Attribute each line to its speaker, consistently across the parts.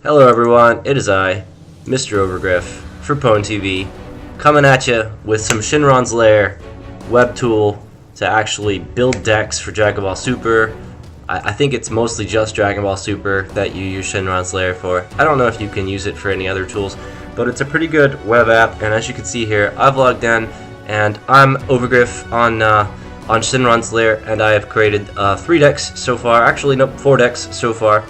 Speaker 1: Hello everyone, it is I, Mr. Overgriff, for Pwn TV, coming at you with some ShenronsLair web tool to actually build decks for Dragon Ball Super. I think it's mostly just Dragon Ball Super that you use ShenronsLair for. I don't know if you can use it for any other tools, but it's a pretty good web app, and as you can see here, I've logged in, and I'm Overgriff on ShenronsLair, and I have created 3 decks so far. Actually, nope, 4 decks so far.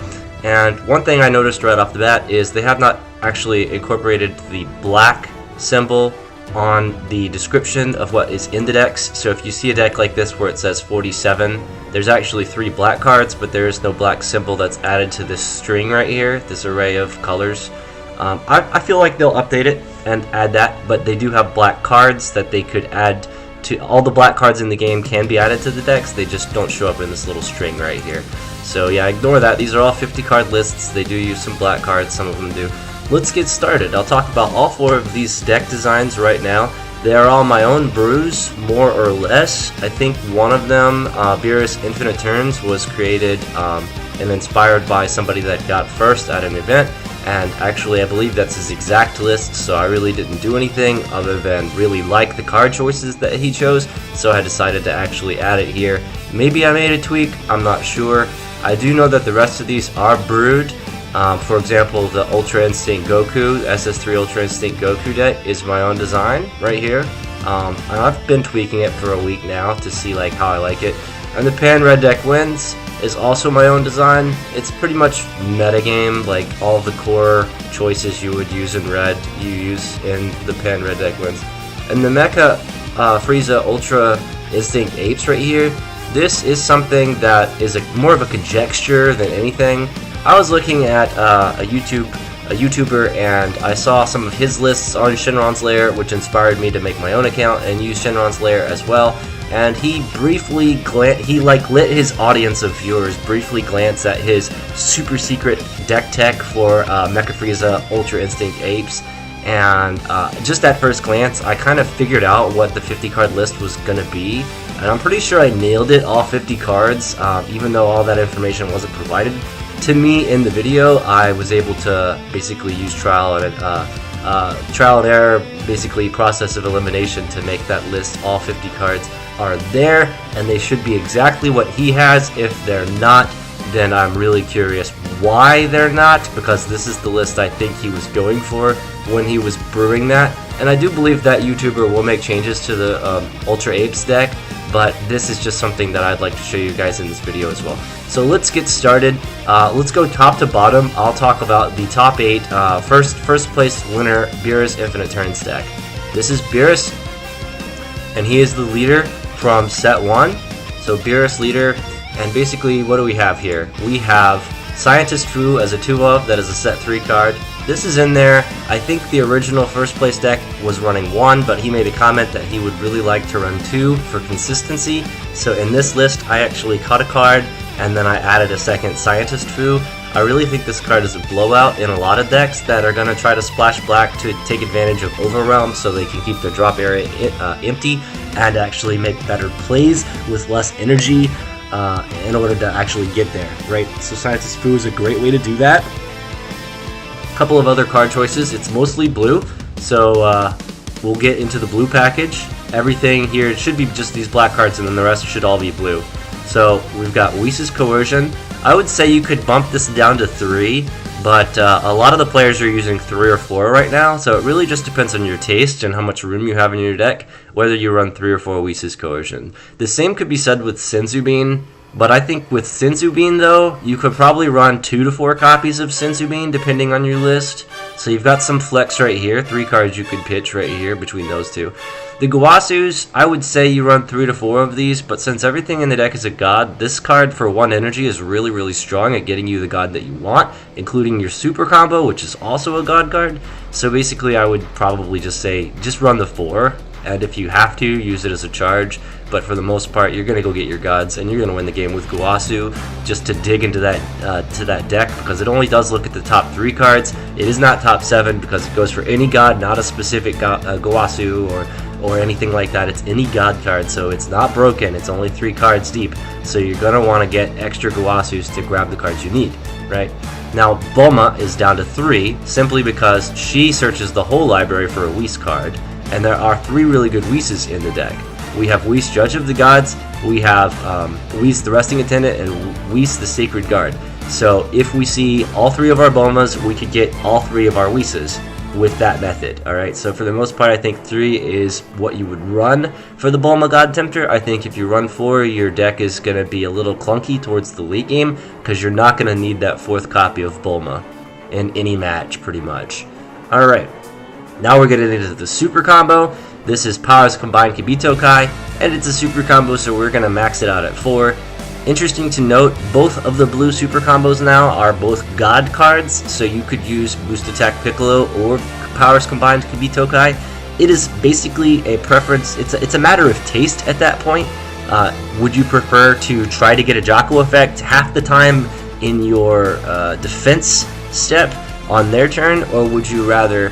Speaker 1: And one thing I noticed right off the bat is they have not actually incorporated the black symbol on the description of what is in the decks. So if you see a deck like this where it says 47, there's actually 3 black cards, but there is no black symbol that's added to this string right here, this array of colors. I feel like they'll update it and add that, but they do have black cards that they could add to. All the black cards in the game can be added to the decks, they just don't show up in this little string right here. So yeah, ignore that. These are all 50 card lists. They do use some black cards, some of them do. Let's get started. I'll talk about all 4 of these deck designs right now. They are all my own brews, more or less. I think one of them, Beerus Infinite Turns, was created and inspired by somebody that got first at an event. And actually, I believe that's his exact list, so I really didn't do anything other than really like the card choices that he chose, so I decided to actually add it here. Maybe I made a tweak, I'm not sure. I do know that the rest of these are brewed. For example, the Ultra Instinct Goku, SS3 Ultra Instinct Goku deck is my own design right here. And I've been tweaking it for a week now to see like how I like it. And the Pan Red deck wins is also my own design. It's pretty much metagame, like all the core choices you would use in red, you use in the Pan Red deck wins. And the Mecha Frieza Ultra Instinct Apes right here, this is something that is more of a conjecture than anything. I was looking at a YouTuber, and I saw some of his lists on ShenronsLair, which inspired me to make my own account and use ShenronsLair as well. And he briefly let his audience of viewers briefly glance at his super secret deck tech for Mecha Frieza Ultra Instinct Apes. And just at first glance, I kind of figured out what the 50 card list was going to be. And I'm pretty sure I nailed it, all 50 cards, even though all that information wasn't provided to me in the video. I was able to basically use trial and error, basically process of elimination, to make that list. All 50 cards are there, and they should be exactly what he has. If they're not, then I'm really curious why they're not, because this is the list I think he was going for when he was brewing that. And I do believe that YouTuber will make changes to the Ultra Apes deck, but this is just something that I'd like to show you guys in this video as well. So let's get started. Let's go top to bottom. I'll talk about the top 8. First place winner, Beerus Infinite Turns deck. This is Beerus, and he is the leader from set 1. So Beerus leader, and basically what do we have here? We have Scientist Fu as a 2-of, that is a set 3 card. This is in there. I think the original first place deck was running 1, but he made a comment that he would really like to run 2 for consistency. So in this list, I actually cut a card, and then I added a second Scientist Fu. I really think this card is a blowout in a lot of decks that are going to try to splash black to take advantage of Overwhelm so they can keep their drop area empty and actually make better plays with less energy in order to actually get there, right? So Scientist Fu is a great way to do that. Couple of other card choices. It's mostly blue, so we'll get into the blue package. Everything here, it should be just these black cards, and then the rest should all be blue. So we've got Whis' Coercion. I would say you could bump this down to 3, but a lot of the players are using 3 or 4 right now, so it really just depends on your taste and how much room you have in your deck, whether you run 3 or 4 Whis' Coercion. The same could be said with Senzu Bean. But I think with Senzu Bean, though, you could probably run 2 to 4 copies of Senzu Bean, depending on your list. So you've got some flex right here, 3 cards you could pitch right here between those 2. The Gowasus, I would say you run 3 to 4 of these, but since everything in the deck is a god, this card for 1 energy is really, really strong at getting you the god that you want, including your super combo, which is also a god card. So basically, I would probably just say, just run the 4. And if you have to, use it as a charge. But for the most part, you're going to go get your gods, and you're going to win the game with Gowasu, just to dig into that deck, because it only does look at the top 3 cards. It is not top 7, because it goes for any god, not a specific Gowasu or anything like that. It's any god card, so it's not broken. It's only 3 cards deep, so you're going to want to get extra Gowasus to grab the cards you need, right? Now, Bulma is down to 3, simply because she searches the whole library for a Whis card, and there are 3 really good Whis in the deck. We have Whis, Judge of the Gods, we have Whis, the Resting Attendant, and Whis, the Sacred Guard. So if we see all 3 of our Bulmas, we could get all 3 of our Whis with that method. Alright, so for the most part, I think 3 is what you would run for the Bulma God Tempter. I think if you run 4, your deck is going to be a little clunky towards the late game, because you're not going to need that 4th copy of Bulma in any match, pretty much. Alright, now we're getting into the super combo. This is Powers Combined Kibito Kai, and it's a super combo, so we're going to max it out at 4. Interesting to note, both of the blue super combos now are both God cards, so you could use Boost Attack Piccolo or Powers Combined Kibito Kai. It is basically a preference, it's a matter of taste at that point. Would you prefer to try to get a Jaco effect half the time in your defense step on their turn, or would you rather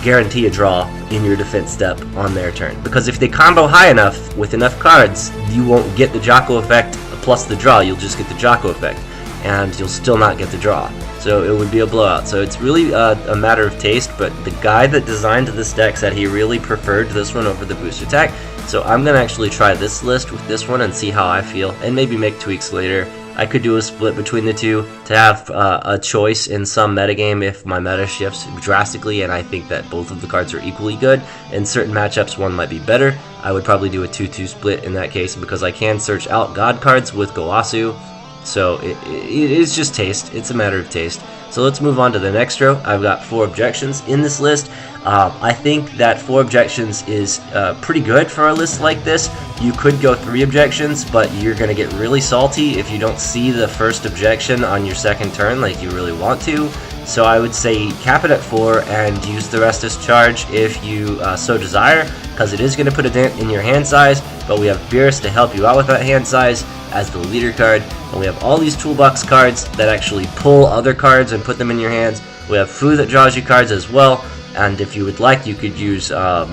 Speaker 1: guarantee a draw in your defense step on their turn? Because if they combo high enough with enough cards, you won't get the Jaco effect plus the draw, you'll just get the Jaco effect, and you'll still not get the draw. So it would be a blowout. So it's really a matter of taste, but the guy that designed this deck said he really preferred this one over the boost attack. So I'm going to actually try this list with this one and see how I feel, and maybe make tweaks later. I could do a split between the two to have a choice in some metagame if my meta shifts drastically and I think that both of the cards are equally good. In certain matchups, one might be better. I would probably do a 2-2 split in that case because I can search out God cards with Gowasu. So it is just taste. It's a matter of taste. So let's move on to the next row. I've got 4 objections in this list. I think that 4 objections is pretty good for a list like this. You could go 3 objections, but you're going to get really salty if you don't see the first objection on your second turn like you really want to. So I would say cap it at 4 and use the rest as charge if you so desire, because it is going to put a dent in your hand size, but we have Beerus to help you out with that hand size as the leader card, and we have all these toolbox cards that actually pull other cards and put them in your hands. We have Fu that draws you cards as well, and if you would like, you could use the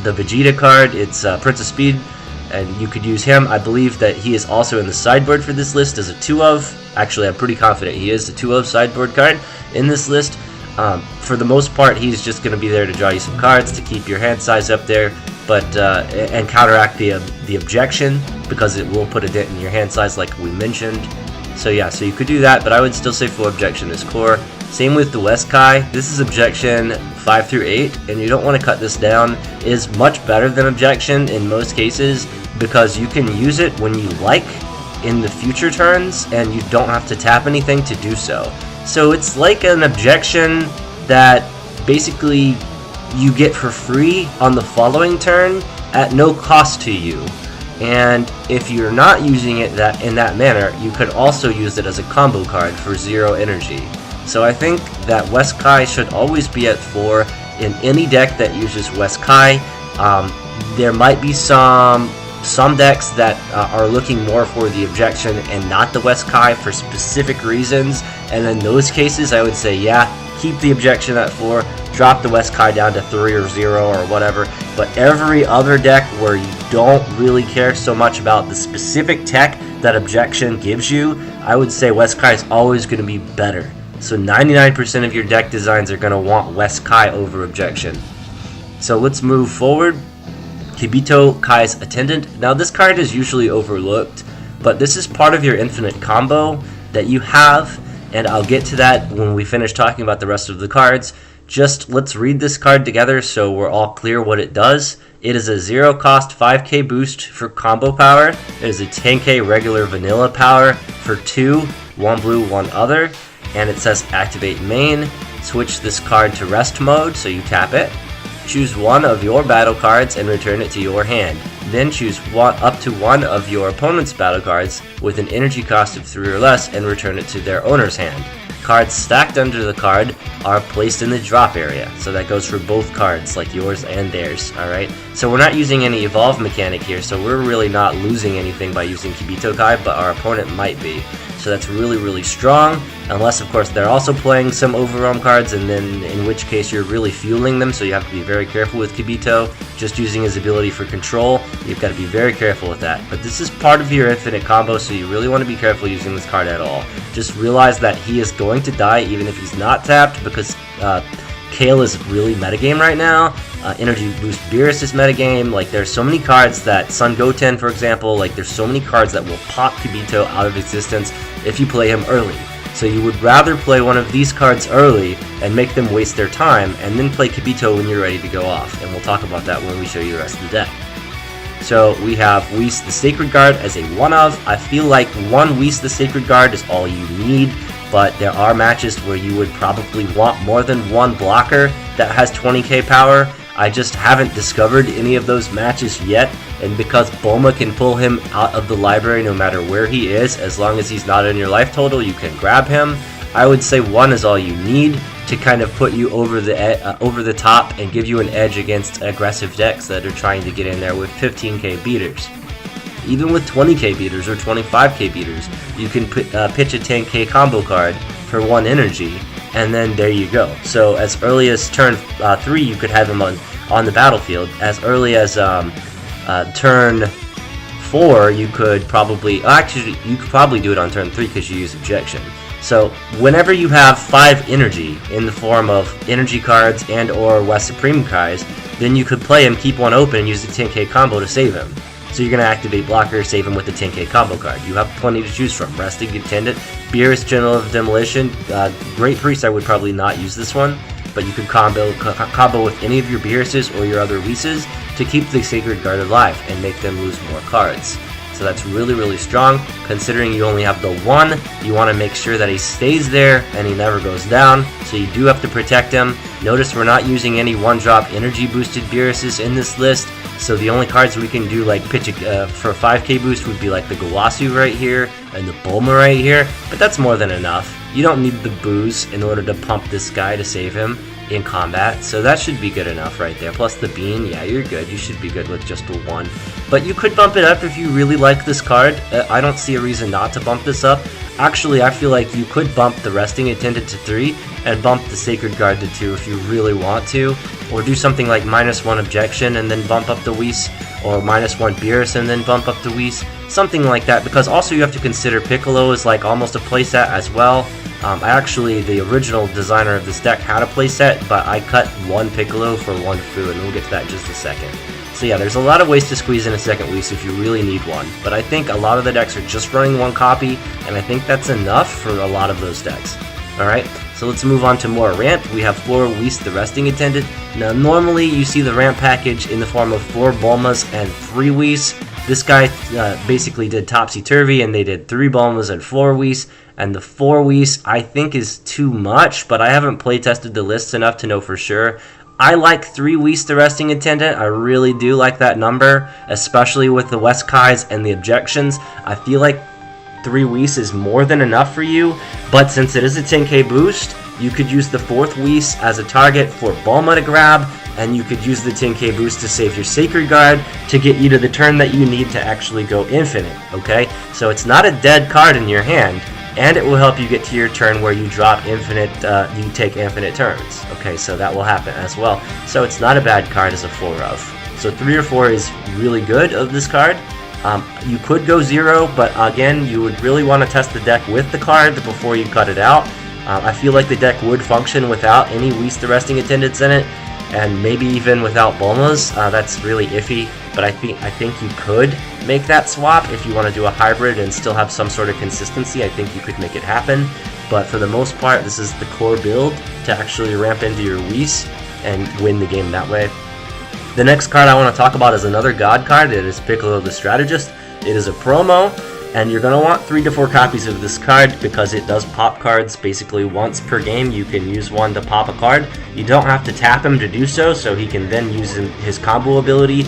Speaker 1: Vegeta card. It's Prince of Speed, and you could use him. I believe that he is also in the sideboard for this list as a 2-of. Actually, I'm pretty confident he is the 2-of sideboard card in this list. For the most part, he's just going to be there to draw you some cards to keep your hand size up there, but and counteract the objection, because it will put a dent in your hand size like we mentioned. So yeah, so you could do that, but I would still say full objection is core. Same with the West Kai. This is objection 5 through 8, and you don't want to cut this down. It is much better than objection in most cases because you can use it when you like in the future turns, and you don't have to tap anything to do so. So it's like an objection that basically you get for free on the following turn at no cost to you. And if you're not using it in that manner, you could also use it as a combo card for 0 energy. So I think that West Kai should always be at 4 in any deck that uses West Kai. There might be some decks that are looking more for the objection and not the West Kai for specific reasons, and in those cases I would say yeah, keep the objection at 4, drop the West Kai down to 3 or 0 or whatever. But every other deck where you don't really care so much about the specific tech that objection gives you, I would say West Kai is always going to be better. So 99% of your deck designs are going to want West Kai over objection. So let's move forward. Kibito Kai's Attendant. Now this card is usually overlooked, but this is part of your infinite combo that you have, and I'll get to that when we finish talking about the rest of the cards. Just let's read this card together so we're all clear what it does. It is a 0 cost 5k boost for combo power. It is a 10k regular vanilla power for 2, 1 blue, 1 other, and it says activate main. Switch this card to rest mode, so you tap it. Choose one of your battle cards and return it to your hand. Then choose up to one of your opponent's battle cards with an energy cost of 3 or less and return it to their owner's hand. Cards stacked under the card are placed in the drop area, so that goes for both cards, like yours and theirs, alright? So we're not using any evolve mechanic here, so we're really not losing anything by using Kibito Kai, but our opponent might be. So that's really, really strong, unless of course they're also playing some overwhelm cards, and then in which case you're really fueling them, so you have to be very careful with Kibito. Just using his ability for control, you've got to be very careful with that. But this is part of your infinite combo, so you really want to be careful using this card at all. just realize that he is going to die even if he's not tapped, because Kale is really metagame right now. Energy Boost Beerus is metagame. Like, there's so many cards that Sun Goten, for example, like there's so many cards that will pop Kibito out of existence if you play him early. So you would rather play one of these cards early and make them waste their time, and then play Kibito when you're ready to go off. And we'll talk about that when we show you the rest of the deck. So we have Whis the Sacred Guard as a one-of. I feel like one Whis the Sacred Guard is all you need, but there are matches where you would probably want more than one blocker that has 20k power. I just haven't discovered any of those matches yet, and because Bulma can pull him out of the library no matter where he is, as long as he's not in your life total, you can grab him. I would say one is all you need to kind of put you over the top and give you an edge against aggressive decks that are trying to get in there with 15k beaters. Even with 20k beaters or 25k beaters, you can pitch a 10k combo card for 1 energy, and then there you go. So as early as turn 3, you could have him on the battlefield. As early as turn 4, you could probably... Actually, you could probably do it on turn 3 because you use Objection. So whenever you have 5 energy in the form of energy cards and or West Supreme Kais, then you could play him, keep one open, and use the 10k combo to save him. So you're going to activate Blocker, save him with the 10k combo card. You have plenty to choose from. Resting Attendant, Beerus, General of Demolition, Great Priest. I would probably not use this one, but you could combo with any of your Beeruses or your other Whis to keep the Sacred Guard alive and make them lose more cards. So that's really, really strong. Considering you only have the one, you want to make sure that he stays there and he never goes down. So you do have to protect him. Notice we're not using any one-drop energy boosted Beeruses in this list. So the only cards we can do like pitch for a 5k boost would be like the Gowasu right here and the Bulma right here. But that's more than enough. You don't need the booze in order to pump this guy to save him in combat, so that should be good enough right there. Plus the bean, yeah, you're good. You should be good with just a 1. But you could bump it up if you really like this card. I don't see a reason not to bump this up. Actually, I feel like you could bump the Resting Attendant to 3 and bump the Sacred Guard to 2 if you really want to. Or do something like -1 Objection and then bump up the Whis, or -1 Beerus and then bump up the Whis. Something like that, because also you have to consider Piccolo is like almost a playset as well. Actually, the original designer of this deck had a playset, but I cut 1 Piccolo for 1 Fu, and we'll get to that in just a second. So yeah, there's a lot of ways to squeeze in a second Whis if you really need one, but I think a lot of the decks are just running 1 copy, and I think that's enough for a lot of those decks. Alright, so let's move on to more ramp. We have 4 Whis the Resting Attendant. Now normally you see the ramp package in the form of 4 Bulmas and 3 Whis. This guy basically did topsy-turvy, and they did 3 Bulmas and 4 Whis. And the 4 Whis I think is too much, but I haven't playtested the lists enough to know for sure. I like 3 Whis the Resting Attendant. I really do like that number, especially with the West Kais and the Objections. I feel like 3 Whis is more than enough for you, but since it is a 10k boost, you could use the 4th Whis as a target for Bulma to grab, and you could use the 10k boost to save your Sacred Guard to get you to the turn that you need to actually go infinite, okay? So it's not a dead card in your hand, and it will help you get to your turn where you drop infinite, you take infinite turns. Okay, so that will happen as well. So it's not a bad card as a 4-of. So 3 or 4 is really good of this card. You could go 0, but again, you would really want to test the deck with the card before you cut it out. I feel like the deck would function without any Whis the Resting Attendants in it, and maybe even without Bulmas. That's really iffy, but I think you could make that swap if you want to do a hybrid and still have some sort of consistency. I think you could make it happen, but for the most part, this is the core build to actually ramp into your Whis and win the game that way. The next card I want to talk about is another God card. It is Piccolo the Strategist. It is a promo, and you're going to want 3 to 4 copies of this card because it does pop cards basically once per game. You can use one to pop a card. You don't have to tap him to do so, so he can then use his combo ability.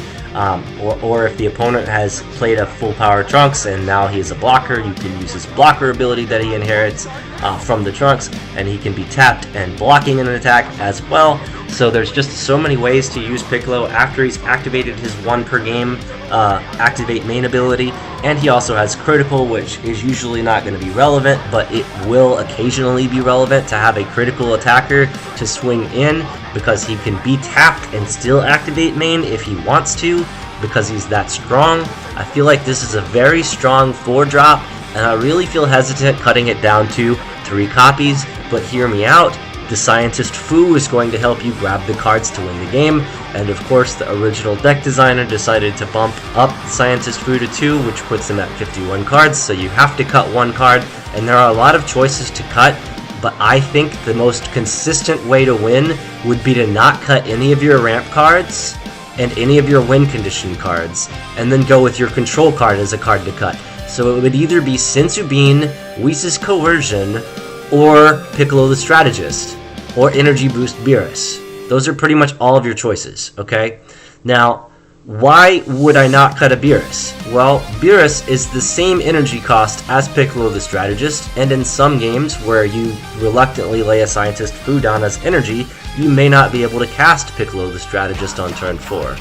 Speaker 1: Or if the opponent has played a full power Trunks and now he is a blocker, you can use his blocker ability that he inherits from the Trunks, and he can be tapped and blocking an attack as well. So there's just so many ways to use Piccolo after he's activated his 1 per game activate main ability, and he also has critical, which is usually not going to be relevant, but it will occasionally be relevant to have a critical attacker to swing in, because he can be tapped and still activate main if he wants to, because he's that strong. I feel like this is a very strong 4-drop and I really feel hesitant cutting it down to 3 copies, but hear me out. The Scientist Fu is going to help you grab the cards to win the game, and of course the original deck designer decided to bump up the Scientist Fu to 2, which puts him at 51 cards, so you have to cut 1 card, and there are a lot of choices to cut, but I think the most consistent way to win would be to not cut any of your ramp cards and any of your win condition cards, and then go with your control card as a card to cut. So it would either be Senzu Bean, Whis' Coercion, or Piccolo the Strategist, or Energy Boost Beerus. Those are pretty much all of your choices, okay? Now, why would I not cut a Beerus? Well, Beerus is the same energy cost as Piccolo the Strategist, and in some games where you reluctantly lay a Scientist Fu down as energy, you may not be able to cast Piccolo the Strategist on turn 4.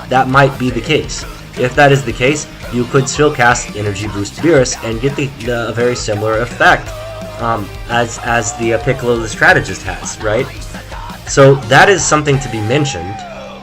Speaker 1: That might be the case. If that is the case, you could still cast Energy Boost Beerus and get a very similar effect as the Piccolo the Strategist has, right? So that is something to be mentioned.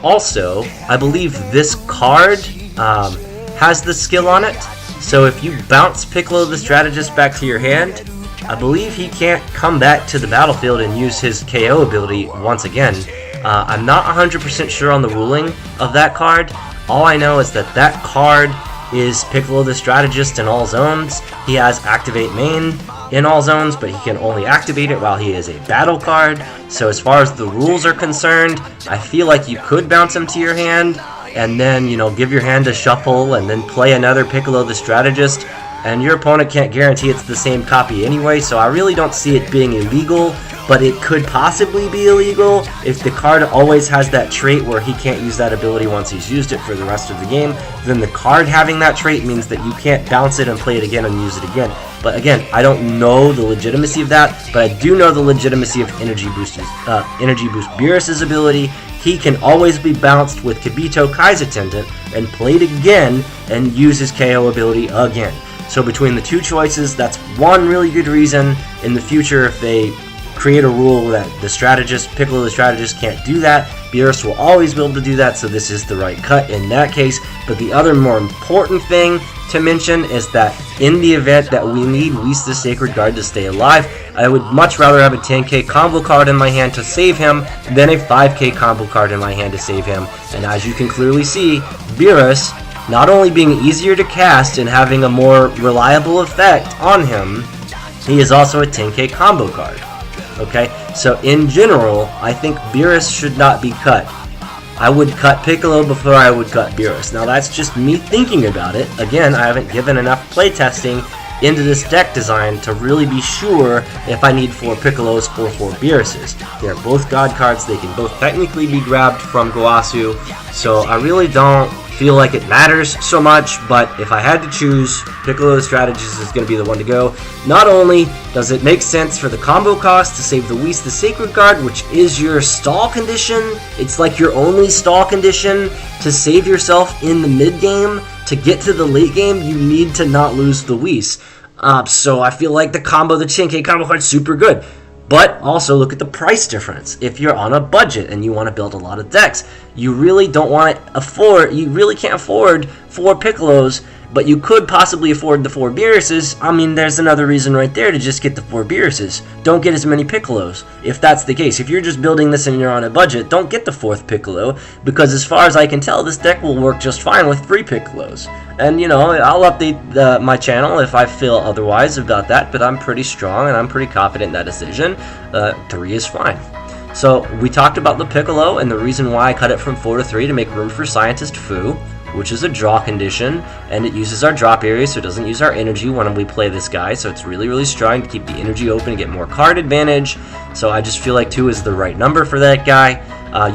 Speaker 1: Also, I believe this card has the skill on it, so if you bounce Piccolo the Strategist back to your hand, I believe he can't come back to the battlefield and use his KO ability once again. I'm not 100% sure on the ruling of that card. All I know is that that card is Piccolo the Strategist in all zones. He has Activate Main in all zones, but he can only activate it while he is a battle card. So as far as the rules are concerned, I feel like you could bounce him to your hand, and then, you know, give your hand a shuffle, and then play another Piccolo the Strategist, and your opponent can't guarantee it's the same copy anyway, so I really don't see it being illegal, but it could possibly be illegal if the card always has that trait where he can't use that ability once he's used it for the rest of the game. Then the card having that trait means that you can't bounce it and play it again and use it again. But again, I don't know the legitimacy of that, but I do know the legitimacy of Energy Boost Beerus' ability. He can always be bounced with Kibito Kai's Attendant and played again and use his KO ability again. So between the two choices, that's one really good reason in the future if they create a rule that the Piccolo the Strategist can't do that, Beerus will always be able to do that, so this is the right cut in that case. But the other more important thing to mention is that in the event that we need Whis the Sacred Guard to stay alive, I would much rather have a 10k combo card in my hand to save him than a 5k combo card in my hand to save him. And as you can clearly see, Beerus, not only being easier to cast and having a more reliable effect on him, he is also a 10k combo card. Okay, so in general, I think Beerus should not be cut. I would cut Piccolo before I would cut Beerus. Now that's just me thinking about it. Again, I haven't given enough playtesting into this deck design to really be sure if I need 4 Piccolos or 4 Beeruses. They're both God cards, they can both technically be grabbed from Goasu, so I really don't feel like it matters so much, but if I had to choose, Piccolo the Strategist is going to be the one to go. Not only does it make sense for the combo cost to save the Whis the Sacred Guard, which is your stall condition, it's like your only stall condition to save yourself in the mid game. To get to the late game, you need to not lose the Whis. So I feel like the 10k combo card is super good. But also look at the price difference. If you're on a budget and you want to build a lot of decks, you really can't afford 4 Piccolos, but you could possibly afford the 4 Beeruses. I mean, there's another reason right there to just get the 4 Beeruses. Don't get as many Piccolos, if that's the case. If you're just building this and you're on a budget, don't get the 4th Piccolo, because as far as I can tell, this deck will work just fine with 3 Piccolos. And, you know, I'll update my channel if I feel otherwise about that, but I'm pretty strong and I'm pretty confident in that decision. 3 is fine. So, we talked about the Piccolo and the reason why I cut it from 4 to 3 to make room for Scientist Fu, which is a draw condition, and it uses our drop area, so it doesn't use our energy when we play this guy, so it's really, really strong to keep the energy open and get more card advantage. So I just feel like 2 is the right number for that guy.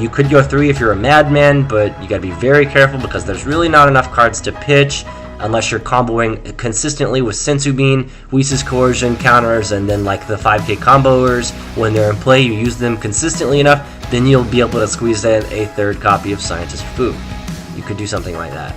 Speaker 1: You could go 3 if you're a madman, but you gotta be very careful because there's really not enough cards to pitch unless you're comboing consistently with Senzu Bean, Whis' Coercion counters, and then like the 5k comboers. When they're in play, you use them consistently enough, then you'll be able to squeeze in a 3rd copy of Scientist Fu. You could do something like that.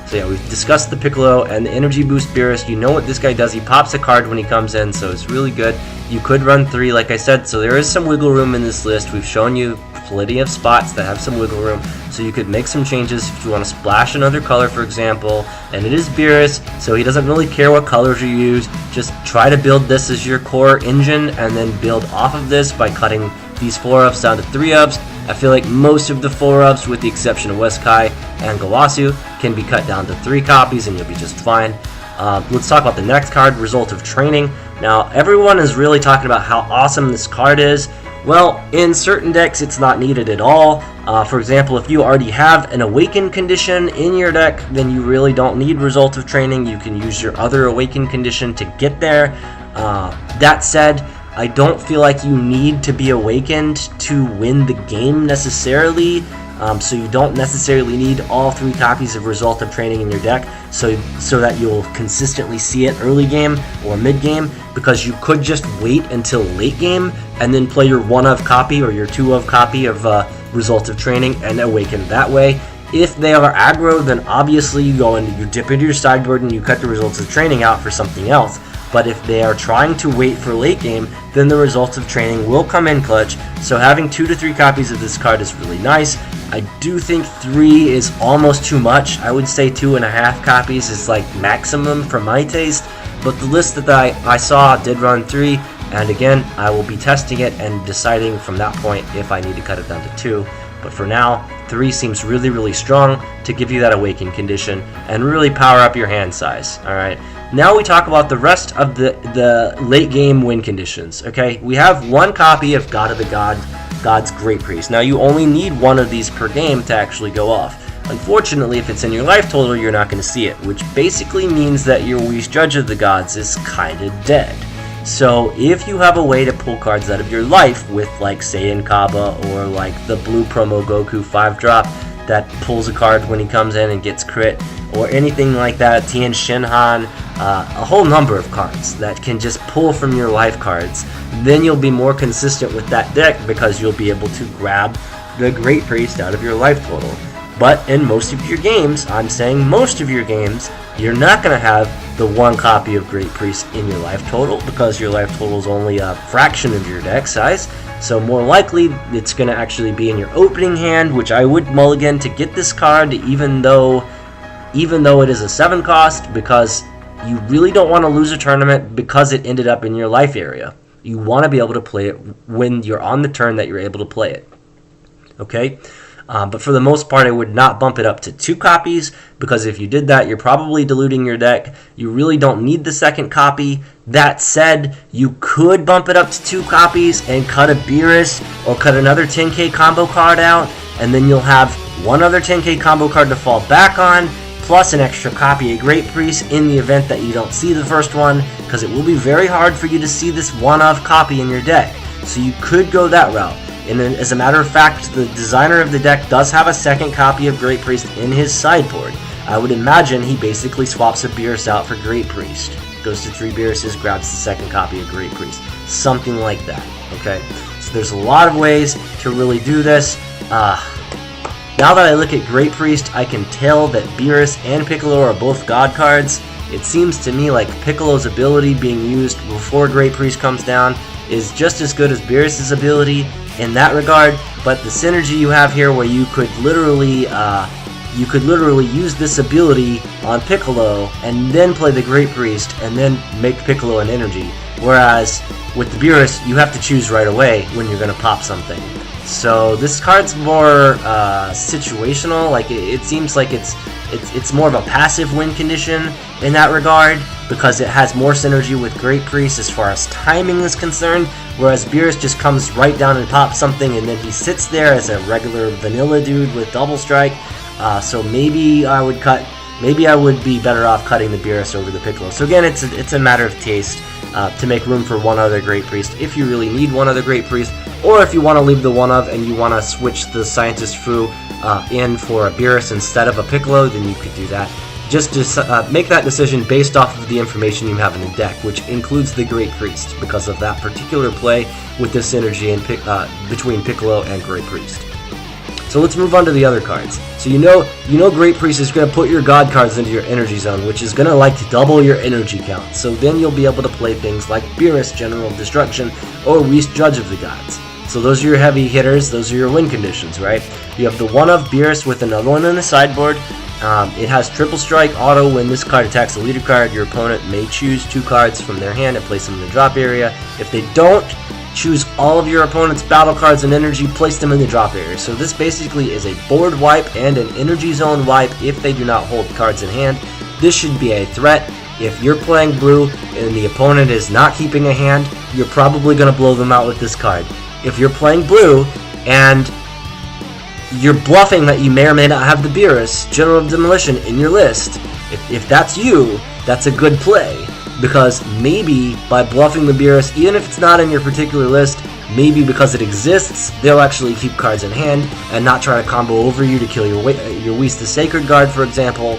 Speaker 1: So yeah, we've discussed the Piccolo and the Energy Boost Beerus. You know what this guy does. He pops a card when he comes in, so it's really good. You could run 3, like I said, so there is some wiggle room in this list. We've shown you plenty of spots that have some wiggle room, so you could make some changes if you want to splash another color, for example. And it is Beerus, so he doesn't really care what colors you use. Just try to build this as your core engine, and then build off of this by cutting these 4-ups down to 3-ups. I feel like most of the 4-ups, with the exception of Weskai and Gawasu, can be cut down to 3 copies, and you'll be just fine. Let's talk about the next card, Result of Training. Now, everyone is really talking about how awesome this card is. Well, in certain decks, it's not needed at all. For example, if you already have an Awaken condition in your deck, then you really don't need Result of Training. You can use your other Awaken condition to get there. That said, I don't feel like you need to be awakened to win the game necessarily. So you don't necessarily need all 3 copies of Result of Training in your deck so that you'll consistently see it early game or mid game, because you could just wait until late game and then play your 1-of copy or your 2-of copy of Result of Training and awaken that way. If they are aggro, then obviously you dip into your sideboard and you cut the Results of Training out for something else. But if they are trying to wait for late game, then the Results of Training will come in clutch. So having 2 to 3 copies of this card is really nice. I do think 3 is almost too much. I would say 2.5 copies is like maximum for my taste. But the list that I saw did run 3. And again, I will be testing it and deciding from that point if I need to cut it down to 2. But for now, 3 seems really, really strong to give you that Awaken condition and really power up your hand size. Alright, now we talk about the rest of the late game win conditions. Okay, we have 1 copy of God of the God's Great Priest. Now you only need 1 of these per game to actually go off. Unfortunately, if it's in your life total, you're not going to see it, which basically means that your Whis Judge of the Gods is kinda dead. So if you have a way to pull cards out of your life with like Saiyan Kaba or like the blue promo Goku 5-drop that pulls a card when he comes in and gets crit, or anything like that, Tien Shinhan, a whole number of cards that can just pull from your life cards, then you'll be more consistent with that deck because you'll be able to grab the Great Priest out of your life total. But in most of your games, I'm saying most of your games, you're not going to have the 1 copy of Great Priest in your life total because your life total is only a fraction of your deck size. So more likely, it's going to actually be in your opening hand, which I would mulligan to get this card, even though it is a 7 cost, because you really don't want to lose a tournament because it ended up in your life area. You want to be able to play it when you're on the turn that you're able to play it. Okay? But for the most part, I would not bump it up to 2 copies, because if you did that, you're probably diluting your deck. You really don't need the 2nd copy. That said, you could bump it up to 2 copies and cut a Beerus or cut another 10k combo card out, and then you'll have 1 other 10k combo card to fall back on, plus an extra copy of Great Priest in the event that you don't see the first one, because it will be very hard for you to see this 1-of copy in your deck. So you could go that route. And then, as a matter of fact, the designer of the deck does have a 2nd copy of Great Priest in his sideboard. I would imagine he basically swaps a Beerus out for Great Priest. Goes to 3 Beeruses, grabs the 2nd copy of Great Priest. Something like that, okay? So there's a lot of ways to really do this. Now that I look at Great Priest, I can tell that Beerus and Piccolo are both God cards. It seems to me like Piccolo's ability being used before Great Priest comes down is just as good as Beerus' ability in that regard, but the synergy you have here where you could literally use this ability on Piccolo and then play the Great Priest and then make Piccolo an energy, whereas with the Beerus you have to choose right away when you're going to pop something. So this card's more situational. Like it seems like it's more of a passive win condition in that regard, because it has more synergy with Great Priest as far as timing is concerned, whereas Beerus just comes right down and pops something and then he sits there as a regular vanilla dude with double strike. So maybe I would be better off cutting the Beerus over the Piccolo. So again, it's a matter of taste to make room for 1 other Great Priest if you really need 1 other Great Priest, or if you want to leave the 1-of and you want to switch the Scientist Fu in for a Beerus instead of a Piccolo, then you could do that. Just make that decision based off of the information you have in the deck, which includes the Great Priest, because of that particular play with the synergy between Piccolo and Great Priest. So let's move on to the other cards. So you know Great Priest is going to put your God cards into your energy zone, which is going to like to double your energy count. So then you'll be able to play things like Beerus, General Destruction, or Whis Judge of the Gods. So those are your heavy hitters, those are your win conditions, right? You have the 1-of Beerus with another one in the sideboard. It has triple strike, auto. When this card attacks a leader card, your opponent may choose 2 cards from their hand and place them in the drop area. If they don't, choose all of your opponent's battle cards and energy, place them in the drop area. So this basically is a board wipe and an energy zone wipe if they do not hold cards in hand. This should be a threat. If you're playing blue and the opponent is not keeping a hand, you're probably going to blow them out with this card. If you're playing blue and you're bluffing that you may or may not have the Beerus, General Demolition, in your list, if that's you, that's a good play. Because maybe by bluffing the Beerus, even if it's not in your particular list, maybe because it exists, they'll actually keep cards in hand and not try to combo over you to kill your Whis the Sacred Guard, for example,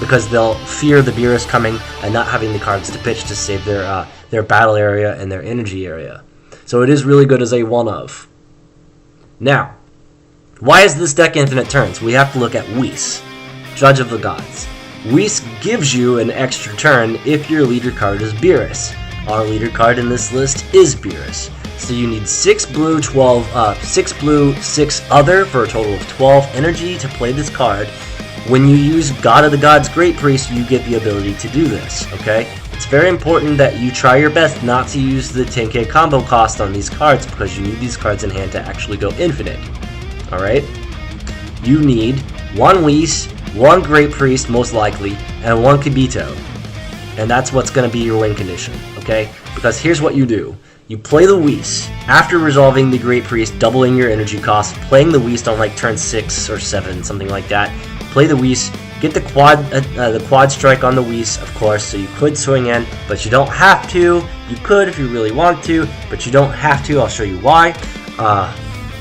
Speaker 1: because they'll fear the Beerus coming and not having the cards to pitch to save their battle area and their energy area. So it is really good as a 1-of. Now, why is this deck infinite turns? We have to look at Whis, Judge of the Gods. Whis gives you an extra turn if your leader card is Beerus. Our leader card in this list is Beerus. So you need 6 blue, 6 blue, 6 other for a total of 12 energy to play this card. When you use God of the Gods Great Priest, you get the ability to do this, okay? It's very important that you try your best not to use the 10k combo cost on these cards because you need these cards in hand to actually go infinite, alright? You need 1 Whis, 1 Great Priest, most likely, and 1 Kibito. And that's what's going to be your win condition, okay? Because here's what you do. You play the Whis. After resolving the Great Priest, doubling your energy cost, playing the Whis on like turn 6 or 7, something like that. Play the Whis, get the quad strike on the Whis, of course, so you could swing in, but you don't have to. You could if you really want to, but you don't have to. I'll show you why.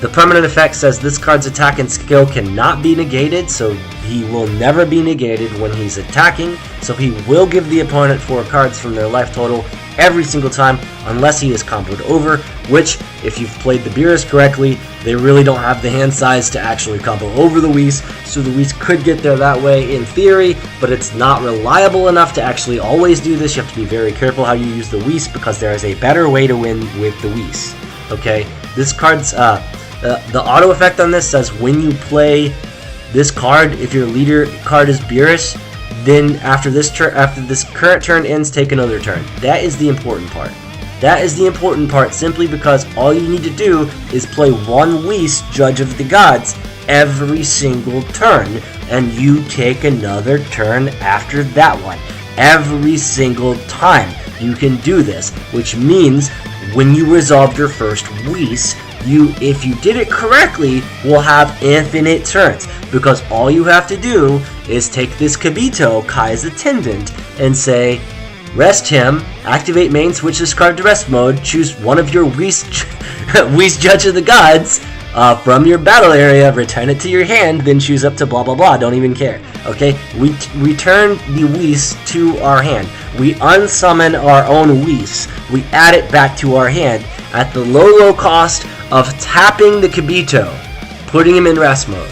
Speaker 1: The permanent effect says this card's attack and skill cannot be negated, so he will never be negated when he's attacking, so he will give the opponent 4 cards from their life total every single time, unless he is comboed over, which, if you've played the Beerus correctly, they really don't have the hand size to actually combo over the Whis, so the Whis could get there that way in theory, but it's not reliable enough to actually always do this. You have to be very careful how you use the Whis, because there is a better way to win with the Whis, okay? This card's, the auto effect on this says when you play this card, if your leader card is Beerus, then after this current turn ends, take another turn. That is the important part. That is the important part simply because all you need to do is play 1 Whis, Judge of the Gods, every single turn, and you take another turn after that one. Every single time you can do this, which means when you resolve your first Whis, if you did it correctly, will have infinite turns, because all you have to do is take this Kibito, Kai's Attendant, and say, rest him, activate main, switch this card to rest mode, choose one of your Whis Judge of the Gods from your battle area, return it to your hand, then choose up to blah blah blah, don't even care, okay? We return the Whis to our hand. We unsummon our own Whis. We add it back to our hand at the low cost of tapping the Kibito, putting him in rest mode.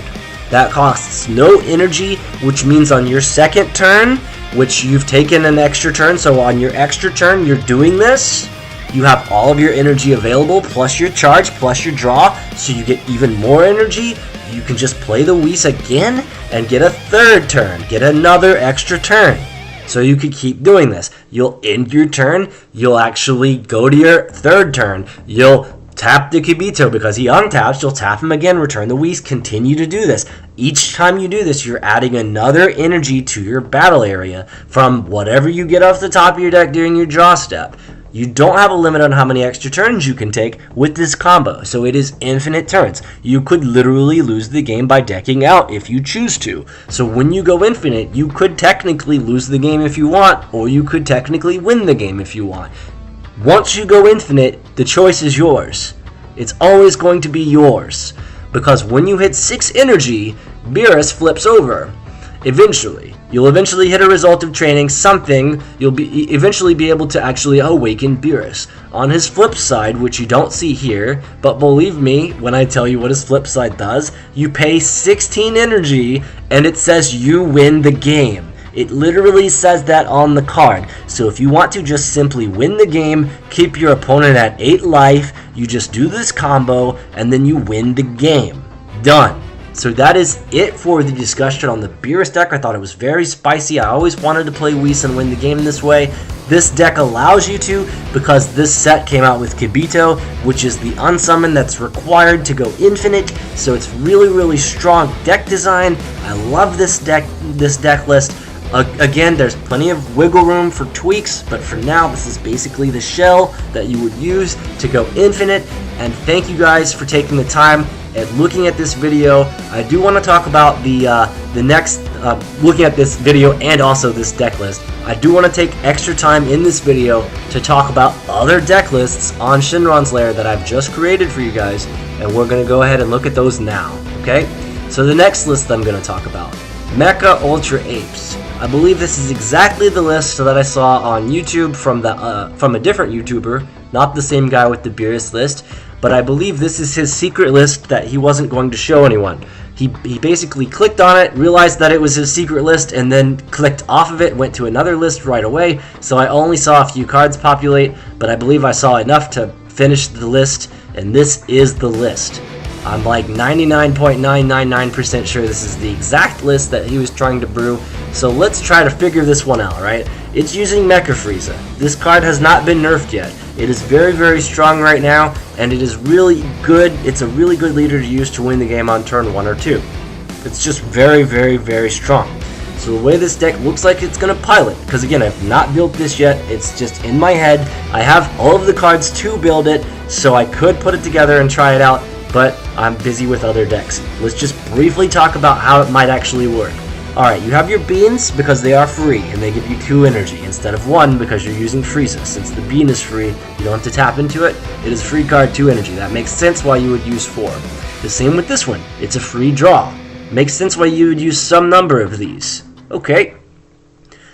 Speaker 1: That costs no energy, which means on your second turn, which you've taken an extra turn, so on your extra turn you're doing this, you have all of your energy available, plus your charge, plus your draw, so you get even more energy. You can just play the Whis again and get a third turn, get another extra turn. So you could keep doing this. You'll end your turn, you'll actually go to your third turn, you'll tap the Kibito because he untaps, you'll tap him again, return the Whis, continue to do this. Each time you do this, you're adding another energy to your battle area from whatever you get off the top of your deck during your draw step. You don't have a limit on how many extra turns you can take with this combo, so it is infinite turns. You could literally lose the game by decking out if you choose to. So when you go infinite, you could technically lose the game if you want, or you could technically win the game if you want. Once you go infinite, the choice is yours. It's always going to be yours, because when you hit 6 energy, Beerus flips over. Eventually. You'll eventually hit a result of training something, you'll eventually be able to actually awaken Beerus. On his flip side, which you don't see here, but believe me when I tell you what his flip side does, you pay 16 energy and it says you win the game. It literally says that on the card. So if you want to just simply win the game, keep your opponent at 8 life, you just do this combo, and then you win the game. Done. So that is it for the discussion on the Beerus deck. I thought it was very spicy. I always wanted to play Whis and win the game this way. This deck allows you to, because this set came out with Kibito, which is the unsummon that's required to go infinite. So it's really strong deck design. I love this deck list. Again, there's plenty of wiggle room for tweaks, but for now, this is basically the shell that you would use to go infinite. And thank you guys for taking the time and looking at this video. I do want to talk about the next, looking at this video and also this deck list. I do want to take extra time in this video to talk about other deck lists on ShenronsLair that I've just created for you guys, and we're going to go ahead and look at those now, okay? So the next list that I'm going to talk about, Mecha Ultra Apes. I believe this is exactly the list that I saw on YouTube from a different YouTuber, not the same guy with the Beerus list, but I believe this is his secret list that he wasn't going to show anyone. He basically clicked on it, realized that it was his secret list, and then clicked off of it, went to another list right away. So I only saw a few cards populate, but I believe I saw enough to finish the list, and this is the list. I'm like 99.999% sure this is the exact list that he was trying to brew. So let's try to figure this one out, right? It's using Mecha Frieza. This card has not been nerfed yet. It is very strong right now, and it is really good. It's a really good leader to use to win the game on turn 1 or 2. It's just very strong. So the way this deck looks like it's going to pilot, because again, I've not built this yet, it's just in my head. I have all of the cards to build it, so I could put it together and try it out, but I'm busy with other decks. Let's just briefly talk about how it might actually work. Alright, you have your beans because they are free, and they give you 2 energy instead of 1 because you're using Frieza. Since the bean is free, you don't have to tap into it. It is a free card, 2 energy. That makes sense why you would use 4. The same with this one. It's a free draw. Makes sense why you would use some number of these. Okay.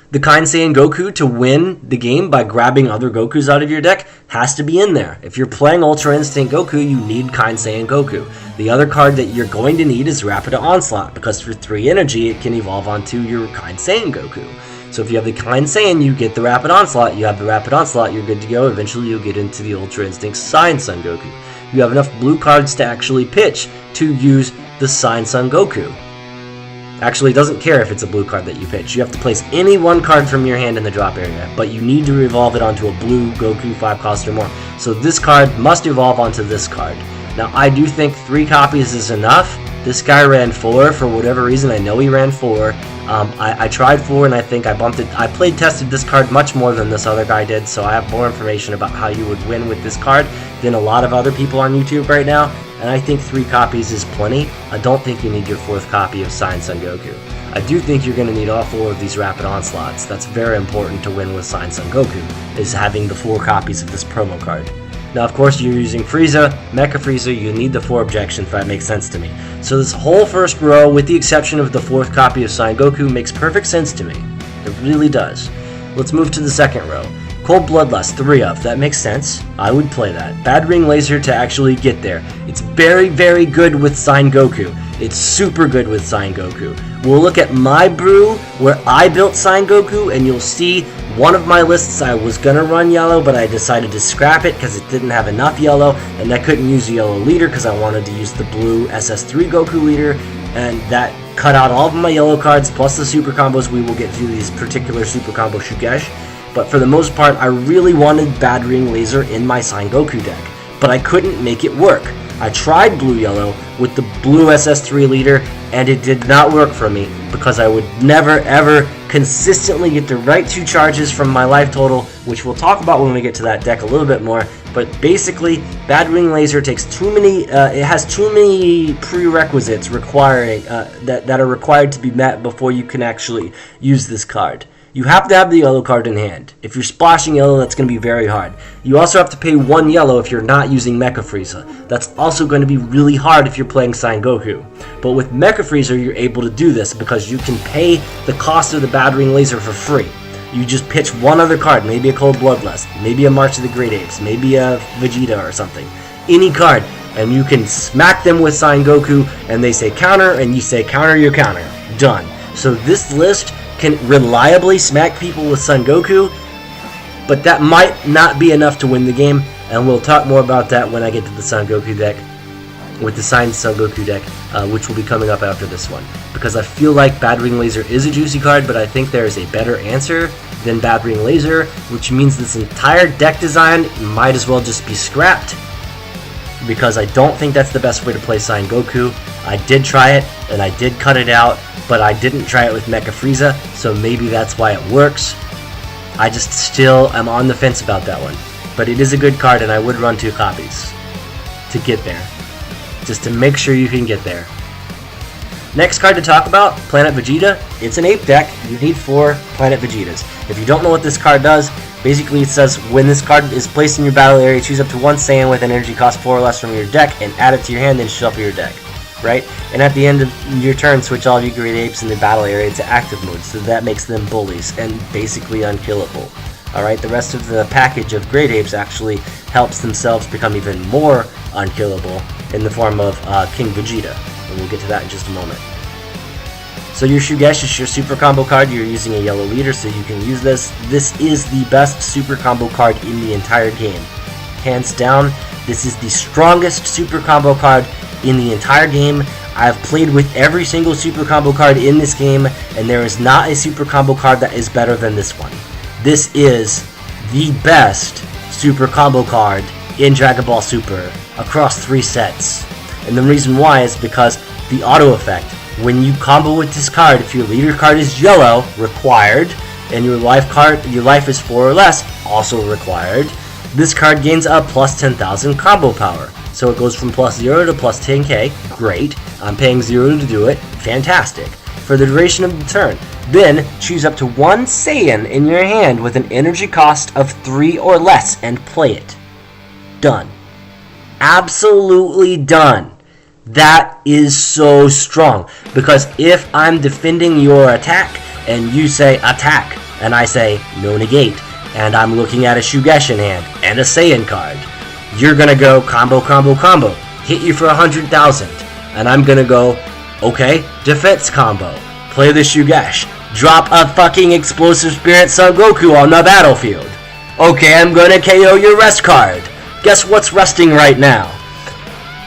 Speaker 1: The Kind Saiyan Goku to win the game by grabbing other Gokus out of your deck has to be in there. If you're playing Ultra Instinct Goku, you need Kind Saiyan Goku. The other card that you're going to need is Rapid Onslaught, because for 3 energy, it can evolve onto your Kind Saiyan Goku. So if you have the Kind Saiyan, you get the Rapid Onslaught. You have the Rapid Onslaught, you're good to go. Eventually, you'll get into the Ultra Instinct Saiyan Son Goku. You have enough blue cards to actually pitch to use the Saiyan Son Goku. Actually, it doesn't care if it's a blue card that you pitch. You have to place any one card from your hand in the drop area, but you need to evolve it onto a blue Goku 5 cost or more. So this card must evolve onto this card. Now, I do think 3 copies is enough. This guy ran 4 for whatever reason. I know he ran 4. I tried 4, and I think I bumped it. I tested this card much more than this other guy did, so I have more information about how you would win with this card than a lot of other people on YouTube right now. And I think 3 copies is plenty. I don't think you need your 4th copy of Saiyan Son Goku. I do think you're going to need all 4 of these Rapid Onslaughts. That's very important to win with Saiyan Son Goku, is having the 4 copies of this promo card. Now, of course, you're using Frieza, Mecha Frieza, you need the 4 objections, that makes sense to me. So this whole first row, with the exception of the 4th copy of Saiyan Goku, makes perfect sense to me. It really does. Let's move to the second row. Cold Bloodlust, 3 of. That makes sense. I would play that. Bad Ring Laser to actually get there. It's very good with Saiyan Goku. It's super good with Saiyan Goku. We'll look at my brew where I built Saiyan Goku, and you'll see one of my lists I was gonna run yellow, but I decided to scrap it because it didn't have enough yellow, and I couldn't use a yellow leader because I wanted to use the blue SS3 Goku leader, and that cut out all of my yellow cards plus the super combos. We will get through these particular super combo Shugesh. But for the most part, I really wanted Bad Ring Laser in my Saiyan Goku deck, but I couldn't make it work. I tried blue-yellow with the blue SS3 leader, and it did not work for me because I would never ever consistently get the right 2 charges from my life total, which we'll talk about when we get to that deck a little bit more. But basically, Bad Ring Laser takes too many. It has too many prerequisites requiring that are required to be met before you can actually use this card. You have to have the yellow card in hand. If you're splashing yellow, that's going to be very hard. You also have to pay 1 yellow if you're not using Mecha Frieza. That's also going to be really hard if you're playing Saiyan Goku. But with Mecha Frieza, you're able to do this because you can pay the cost of the Bad Ring Laser for free. You just pitch one other card, maybe a Cold Bloodlust, maybe a March of the Great Apes, maybe a Vegeta or something. Any card, and you can smack them with Saiyan Goku, and they say counter, and you say counter your counter. Done. So this list can reliably smack people with Son Goku, but that might not be enough to win the game, and we'll talk more about that when I get to the Son Goku deck, with the signed Son Goku deck, which will be coming up after this one. Because I feel like Battering Laser is a juicy card, but I think there is a better answer than Battering Laser, which means this entire deck design might as well just be scrapped, because I don't think that's the best way to play Son Goku. I did try it, and I did cut it out, but I didn't try it with Mecha Frieza, so maybe that's why it works. I just still am on the fence about that one. But it is a good card, and I would run 2 copies to get there, just to make sure you can get there. Next card to talk about, Planet Vegeta. It's an ape deck. You need 4 Planet Vegetas. If you don't know what this card does, basically it says when this card is placed in your battle area, choose up to 1 Saiyan with an energy cost 4 or less from your deck and add it to your hand, then shuffle your deck. Right? And at the end of your turn, switch all of your great apes in the battle area to active mode, so that makes them bullies and basically unkillable. Alright, the rest of the package of great apes actually helps themselves become even more unkillable in the form of King Vegeta, and we'll get to that in just a moment. So your Shugesh is your super combo card. You're using a yellow leader, so you can use this. This is the best super combo card in the entire game. Hands down, this is the strongest super combo card in the entire game. I've played with every single super combo card in this game, and there is not a super combo card that is better than this one. This is the best super combo card in Dragon Ball Super across 3 sets. And the reason why is because the auto effect. When you combo with this card, if your leader card is yellow, required, and your life is 4 or less, also required, this card gains a plus 10,000 combo power. So it goes from plus 0 to plus 10k, great. I'm paying 0 to do it, fantastic. For the duration of the turn. Then, choose up to 1 Saiyan in your hand with an energy cost of 3 or less and play it. Done. Absolutely done. That is so strong. Because if I'm defending your attack, and you say attack, and I say no negate, and I'm looking at a Shugesh in hand, and a Saiyan card, you're gonna go combo, combo, combo. Hit you for 100,000. And I'm gonna go, okay, defense combo. Play the Shugesh. Drop a fucking Explosive Spirit Son Goku on the battlefield. Okay, I'm gonna KO your rest card. Guess what's resting right now?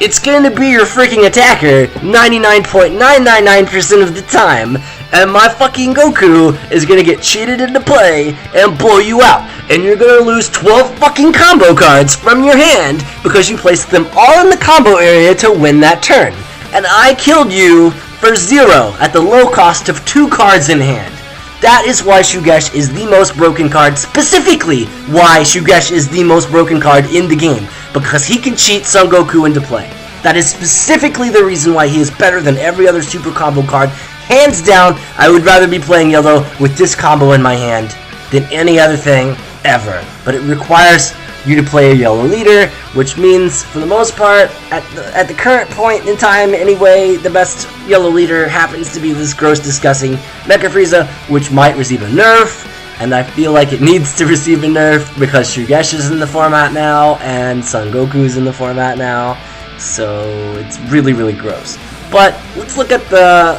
Speaker 1: It's gonna be your freaking attacker 99.999% of the time, and my fucking Goku is gonna get cheated into play and blow you out, and you're gonna lose 12 fucking combo cards from your hand because you placed them all in the combo area to win that turn. And I killed you for 0 at the low cost of 2 cards in hand. That is why Shugesh is the most broken card, specifically why Shugesh is the most broken card in the game, because he can cheat Son Goku into play. That is specifically the reason why he is better than every other super combo card. Hands down, I would rather be playing yellow with this combo in my hand than any other thing ever. But it requires you to play a yellow leader, which means, for the most part, at the current point in time anyway, the best yellow leader happens to be this gross, disgusting Mecha Frieza, which might receive a nerf, and I feel like it needs to receive a nerf because Shugesh is in the format now, and Son Goku is in the format now, so it's really, really gross. But let's look at the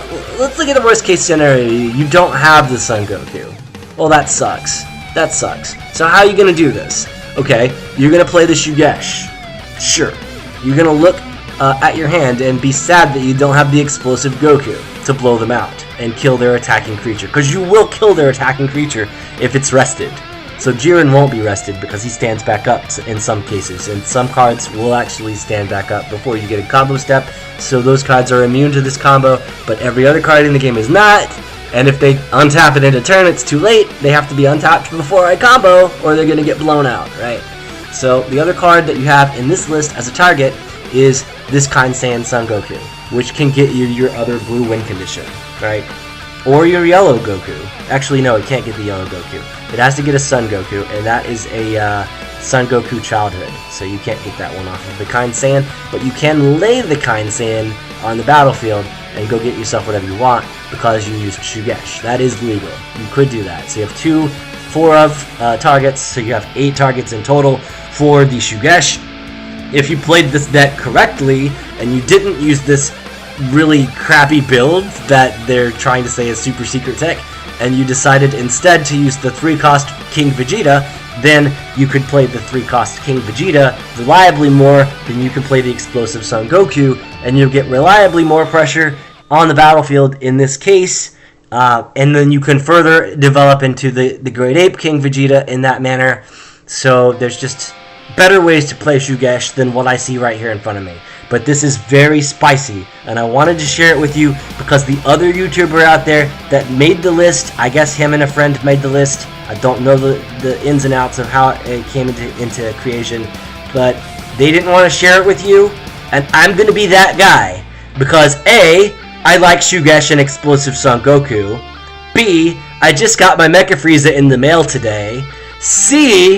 Speaker 1: worst case scenario. You don't have the Son Goku. Well, that sucks. That sucks. So how are you gonna do this? Okay, you're gonna play the Shugesh. Sure. You're gonna look at your hand and be sad that you don't have the explosive Goku to blow them out and kill their attacking creature. Because you will kill their attacking creature if it's rested. So Jiren won't be rested because he stands back up in some cases. And some cards will actually stand back up before you get a combo step. So those cards are immune to this combo, but every other card in the game is not. And if they untap it into turn, it's too late. They have to be untapped before I combo, or they're going to get blown out, right? So the other card that you have in this list as a target is this Kind Saiyan Son Goku, which can get you your other blue win condition, right? Or your yellow Goku. Actually, no, it can't get the yellow Goku. It has to get a Son Goku, and that is a Son Goku Childhood. So you can't get that one off of the Kind Saiyan, but you can lay the Kind Saiyan on the battlefield and go get yourself whatever you want because you used Shugesh. That is legal. You could do that. So you have 4 of targets, so you have 8 targets in total for the Shugesh. If you played this deck correctly and you didn't use this really crappy build that they're trying to say is super secret tech, and you decided instead to use the 3-cost King Vegeta, then you could play the 3-cost King Vegeta reliably more than you could play the explosive Son Goku, and you'll get reliably more pressure on the battlefield in this case, and then you can further develop into the Great Ape King Vegeta in that manner. So there's just better ways to play Shugesh than what I see right here in front of me. But this is very spicy, and I wanted to share it with you because the other YouTuber out there that made the list, I guess him and a friend made the list. I don't know the ins and outs of how it came into creation, but they didn't want to share it with you, and I'm going to be that guy. Because A, I like Shugesh and Explosive Son Goku. B, I just got my Mecha Frieza in the mail today. C,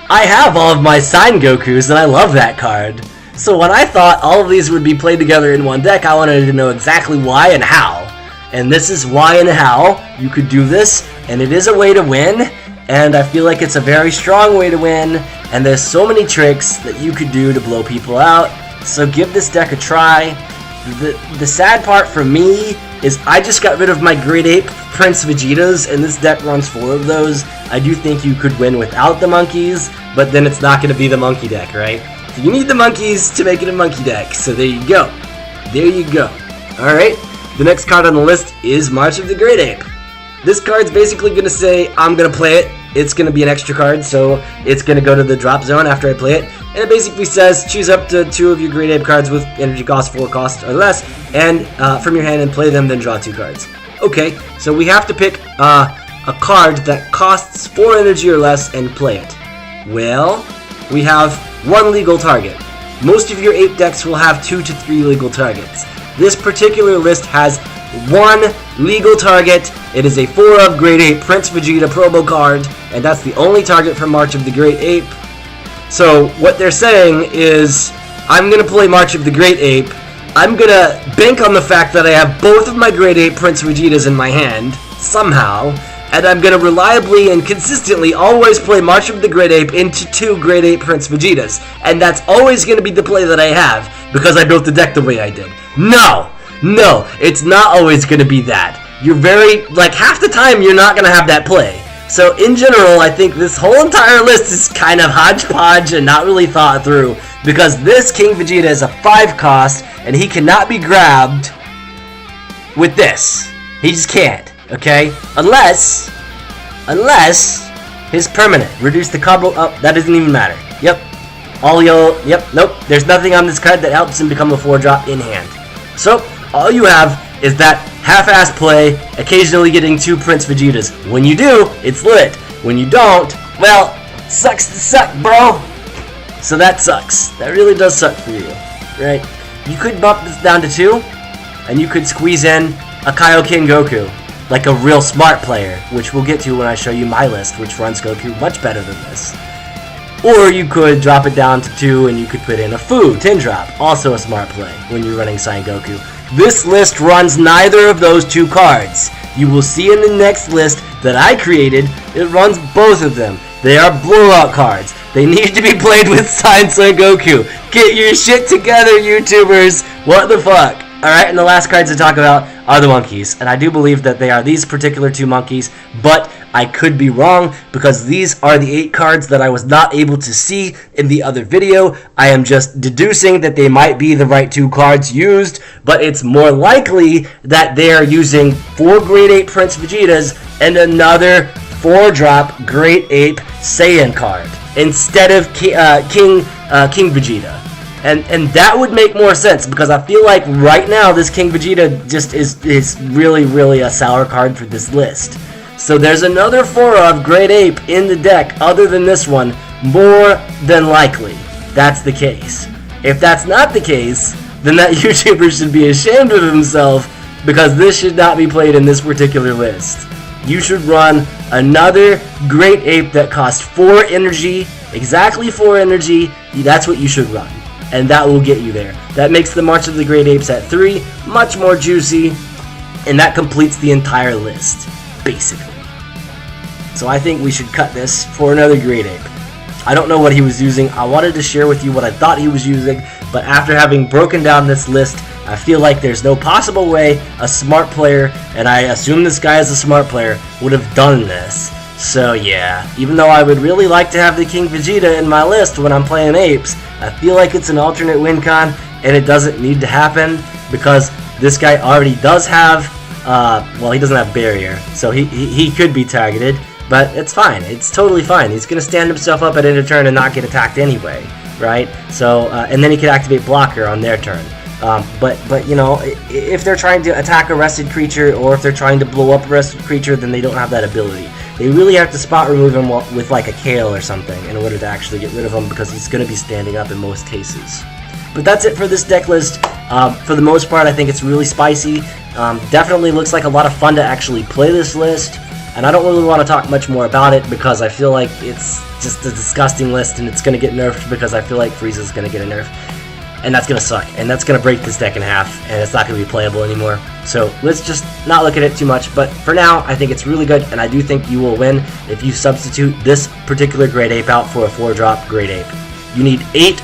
Speaker 1: I have all of my signed Gokus, and I love that card. So when I thought all of these would be played together in one deck, I wanted to know exactly why and how. And this is why and how you could do this, and it is a way to win, and I feel like it's a very strong way to win, and there's so many tricks that you could do to blow people out, so give this deck a try. The sad part for me is I just got rid of my Great Ape Prince Vegetas, and this deck runs 4 of those. I do think you could win without the monkeys, but then it's not going to be the monkey deck, right? So you need the monkeys to make it a monkey deck, so there you go. There you go. Alright, the next card on the list is March of the Great Ape. This card's basically going to say, I'm going to play it. It's going to be an extra card, so it's going to go to the drop zone after I play it. And it basically says, choose up to 2 of your Great Ape cards with energy cost 4 cost or less, and from your hand and play them, then draw 2 cards. Okay, so we have to pick a card that costs 4 energy or less and play it. Well, we have 1 legal target. Most of your ape decks will have 2 to 3 legal targets. This particular list has 1 legal target. It is a 4 of Great Ape Prince Vegeta promo card, and that's the only target for March of the Great Ape. So what they're saying is, I'm going to play March of the Great Ape. I'm going to bank on the fact that I have both of my Great Ape Prince Vegetas in my hand, somehow, and I'm going to reliably and consistently always play March of the Great Ape into 2 Great Ape Prince Vegetas. And that's always going to be the play that I have, because I built the deck the way I did. No, it's not always going to be that. You're half the time you're not going to have that play. So in general, I think this whole entire list is kind of hodgepodge and not really thought through, because this King Vegeta is a 5 cost, and he cannot be grabbed with this. He just can't, okay? Unless his permanent. Reduce the combo up, that doesn't even matter. Yep. All yellow, yep, nope. There's nothing on this card that helps him become a 4-drop in hand. So, all you have is that half-ass play, occasionally getting 2 Prince Vegetas. When you do, it's lit. When you don't, well, sucks to suck, bro. So that sucks. That really does suck for you, right? You could bump this down to 2, and you could squeeze in a Kaioken Goku, like a real smart player, which we'll get to when I show you my list, which runs Goku much better than this. Or you could drop it down to 2, and you could put in a Fu 10-drop, also a smart play when you're running Saiyan Goku. This list runs neither of those 2 cards. You will see in the next list that I created, it runs both of them. They are blowout cards. They need to be played with Saiyan Goku. Get your shit together, YouTubers. What the fuck? Alright, and the last cards to talk about are the monkeys. And I do believe that they are these particular 2 monkeys, but I could be wrong because these are the 8 cards that I was not able to see in the other video. I am just deducing that they might be the right 2 cards used, but it's more likely that they are using 4 Great Ape Prince Vegetas and another 4-drop Great Ape Saiyan card instead of King Vegeta. And that would make more sense, because I feel like right now this King Vegeta just is really a sour card for this list. So there's another 4 of Great Ape in the deck other than this one, more than likely. That's the case. If that's not the case, then that YouTuber should be ashamed of himself, because this should not be played in this particular list. You should run another Great Ape that costs 4 energy, exactly 4 energy. That's what you should run. And that will get you there. That makes the March of the Great Apes at 3 much more juicy, and that completes the entire list, basically. So I think we should cut this for another Great Ape. I don't know what he was using. I wanted to share with you what I thought he was using, but but after having broken down this list, I feel like there's no possible way a smart player, and I assume this guy is a smart player, would have done this. So yeah, even though I would really like to have the King Vegeta in my list when I'm playing Apes, I feel like it's an alternate win con, and it doesn't need to happen, because this guy already does have, well, he doesn't have barrier, so he could be targeted, but it's fine, it's totally fine. He's going to stand himself up at end of turn and not get attacked anyway, right? So, and then he could activate blocker on their turn. But you know, if they're trying to attack a rested creature, or if they're trying to blow up a rested creature, then they don't have that ability. They really have to spot remove him with like a Kale or something in order to actually get rid of him, because he's going to be standing up in most cases. But that's it for this deck list. For the most part, I think it's really spicy. Definitely looks like a lot of fun to actually play this list. And I don't really want to talk much more about it, because I feel like it's just a disgusting list, and it's going to get nerfed, because I feel like Frieza's going to get a nerf. And that's going to suck, and that's going to break this deck in half, and it's not going to be playable anymore. So let's just not look at it too much, but for now, I think it's really good, and I do think you will win if you substitute this particular Great Ape out for a 4-drop Great Ape. You need 8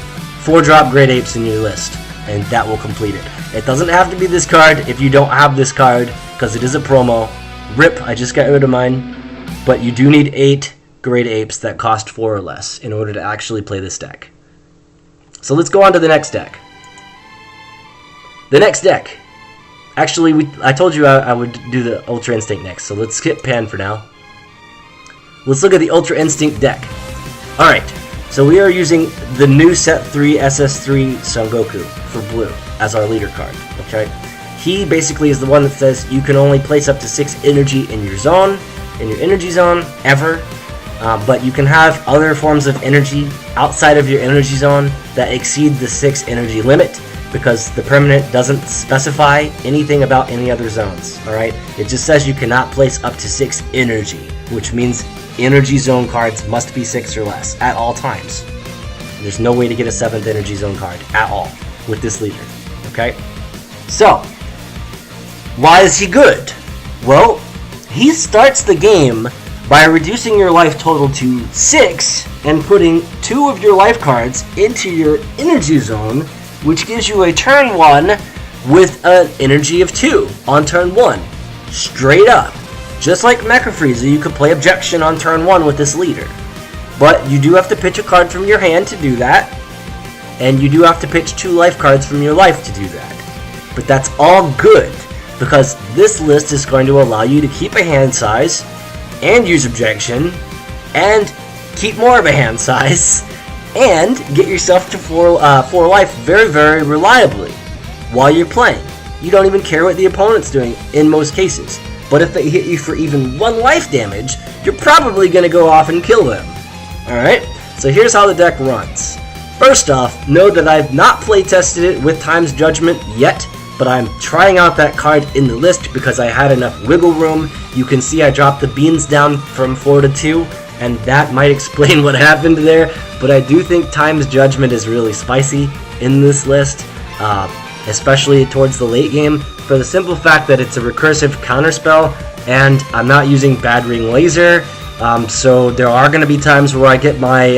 Speaker 1: 4-drop Great Apes in your list, and that will complete it. It doesn't have to be this card if you don't have this card, because it is a promo. RIP, I just got rid of mine, but you do need 8 Great Apes that cost 4 or less in order to actually play this deck. So let's go on to the next deck. The next deck. Actually, I told you I would do the Ultra Instinct next, so let's skip Pan for now. Let's look at the Ultra Instinct deck. Alright, so we are using the new Set 3 SS3 Son Goku for blue as our leader card. Okay, he basically is the one that says you can only place up to 6 energy in your zone, ever. But you can have other forms of energy outside of your energy zone that exceed the 6 energy limit, because the permanent doesn't specify anything about any other zones, alright? It just says you cannot place up to 6 energy, which means energy zone cards must be 6 or less at all times. There's no way to get a 7th energy zone card at all with this leader, okay? So, why is he good? Well, he starts the game by reducing your life total to 6 and putting 2 of your life cards into your energy zone, which gives you a turn 1 with an energy of 2 on turn 1. Straight up. Just like Mecha Frieza, you could play Objection on turn 1 with this leader. But you do have to pitch a card from your hand to do that, and you do have to pitch 2 life cards from your life to do that. But that's all good, because this list is going to allow you to keep a hand size, and use Objection, and keep more of a hand size, and get yourself to 4 life very, very reliably while you're playing. You don't even care what the opponent's doing in most cases. But if they hit you for even 1 life damage, you're probably going to go off and kill them. Alright, so here's how the deck runs. First off, know that I've not play tested it with Time's Judgment yet, but I'm trying out that card in the list because I had enough wiggle room. You can see I dropped the beans down from 4 to 2, and that might explain what happened there, but I do think Time's Judgment is really spicy in this list, especially towards the late game, for the simple fact that it's a recursive counterspell, and I'm not using Bad Ring Laser, so there are going to be times where I get my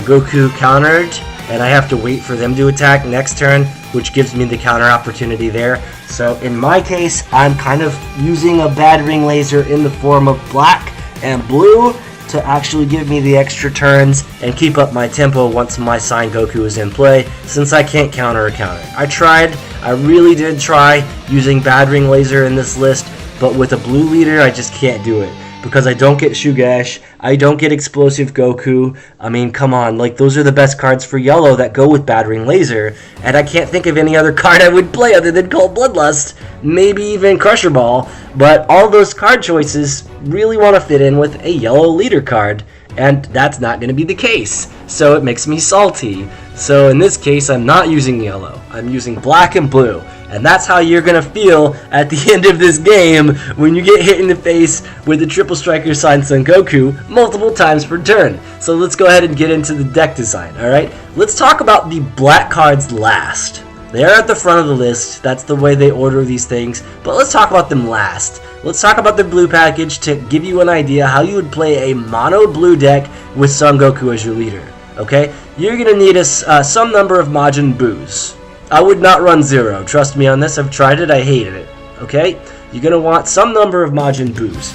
Speaker 1: Goku countered, and I have to wait for them to attack next turn, which gives me the counter opportunity there. So in my case, I'm kind of using a Bad Ring Laser in the form of black and blue to actually give me the extra turns and keep up my tempo once my Sign Goku is in play, since I can't counter a counter. I really did try using Bad Ring Laser in this list, but with a blue leader, I just can't do it. Because I don't get Shugash, I don't get Explosive Goku. I mean, come on, like, those are the best cards for yellow that go with Bad Ring Laser, and I can't think of any other card I would play other than Cold Bloodlust, maybe even Crusher Ball, but all those card choices really want to fit in with a yellow leader card, and that's not going to be the case, so it makes me salty. So in this case, I'm not using yellow, I'm using black and blue. And that's how you're going to feel at the end of this game when you get hit in the face with the Triple Striker Sign Son Goku multiple times per turn. So let's go ahead and get into the deck design, alright? Let's talk about the black cards last. They are at the front of the list, that's the way they order these things, but let's talk about them last. Let's talk about the blue package to give you an idea how you would play a mono blue deck with Son Goku as your leader, okay? You're going to need some number of Majin Boos. I would not run Zero. Trust me on this. I've tried it. I hated it. Okay? You're going to want some number of Majin Boos.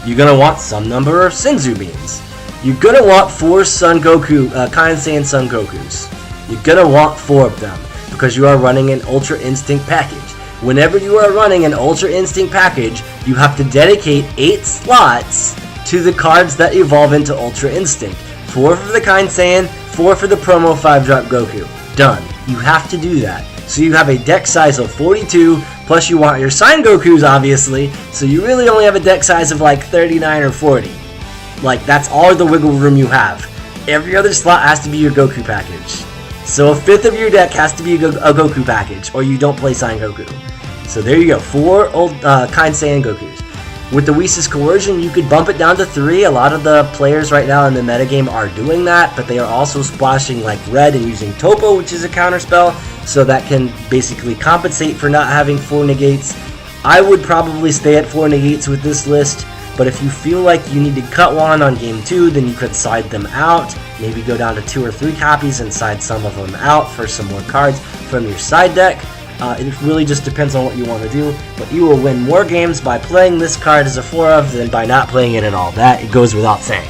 Speaker 1: You're going to want some number of Senzu Beans. You're going to want 4 Son Goku, Kind Saiyan Son Gokus. You're going to want 4 of them because you are running an Ultra Instinct package. Whenever you are running an Ultra Instinct package, you have to dedicate 8 slots to the cards that evolve into Ultra Instinct. 4 for the Kind Saiyan, 4 for the promo 5-drop Goku. Done. You have to do that. So you have a deck size of 42, plus you want your Sign Gokus, obviously, so you really only have a deck size of like 39 or 40. Like, that's all the wiggle room you have. Every other slot has to be your Goku package. So a fifth of your deck has to be a Goku package, or you don't play Sign Goku. So there you go, 4 old Kind Saiyan Gokus. With the Whis' Coercion, you could bump it down to 3. A lot of the players right now in the metagame are doing that, but they are also splashing like red and using Topo, which is a counterspell, so that can basically compensate for not having 4 negates. I would probably stay at 4 negates with this list, but if you feel like you need to cut one on game 2, then you could side them out. Maybe go down to 2 or 3 copies and side some of them out for some more cards from your side deck. It really just depends on what you want to do, but you will win more games by playing this card as a 4-of than by not playing it at all. That it goes without saying.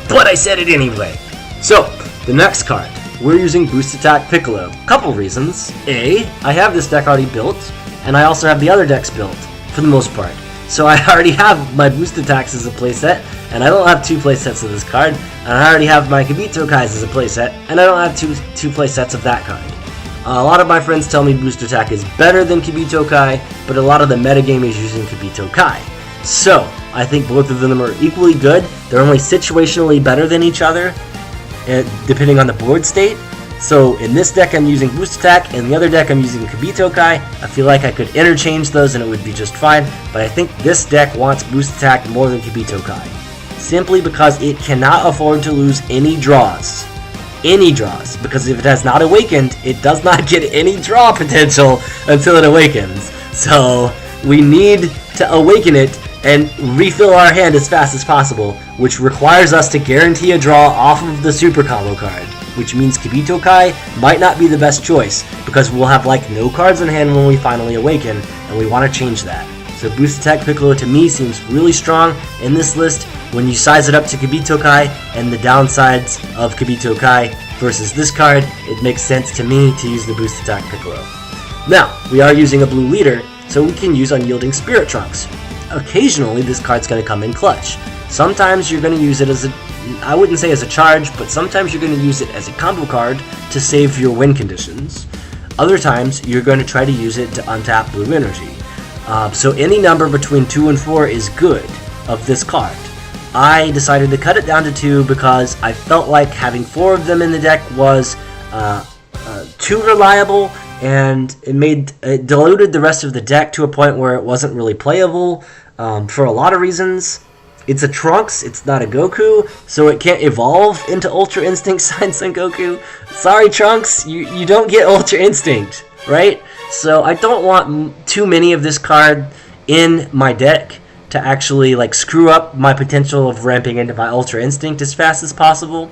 Speaker 1: But I said it anyway. So, the next card. We're using Boost Attack Piccolo. Couple reasons. A, I have this deck already built, and I also have the other decks built, for the most part. So I already have my Boost Attacks as a playset, and I don't have 2 playsets of this card, and I already have my Kibito Kais as a playset, and I don't have two playsets of that card. A lot of my friends tell me Boost Attack is better than Kibito Kai, but a lot of the metagame is using Kibito Kai. So, I think both of them are equally good. They're only situationally better than each other, depending on the board state. So, in this deck I'm using Boost Attack, in the other deck I'm using Kibito Kai. I feel like I could interchange those and it would be just fine, but I think this deck wants Boost Attack more than Kibito Kai. Simply because it cannot afford to lose any draws. Because if it has not awakened, it does not get any draw potential until it awakens. So we need to awaken it and refill our hand as fast as possible, which requires us to guarantee a draw off of the super combo card, which means Kibito Kai might not be the best choice because we'll have like no cards in hand when we finally awaken, and we want to change that. So Boost Attack Piccolo to me seems really strong in this list when you size it up to Kibito Kai and the downsides of Kibito Kai versus this card. It makes sense to me to use the Boost Attack Piccolo. Now, we are using a blue leader, so we can use Unyielding Spirit Trunks. Occasionally, this card's going to come in clutch. Sometimes you're going to use it as a, I wouldn't say as a charge, but sometimes you're going to use it as a combo card to save your win conditions. Other times, you're going to try to use it to untap blue energy. So any number between 2 and 4 is good of this card. I decided to cut it down to 2 because I felt like having 4 of them in the deck was too reliable, and it diluted the rest of the deck to a point where it wasn't really playable for a lot of reasons. It's a Trunks, it's not a Goku, so it can't evolve into Ultra Instinct Sign Son Goku. Sorry Trunks, you don't get Ultra Instinct, right? So I don't want too many of this card in my deck to actually like screw up my potential of ramping into my Ultra Instinct as fast as possible.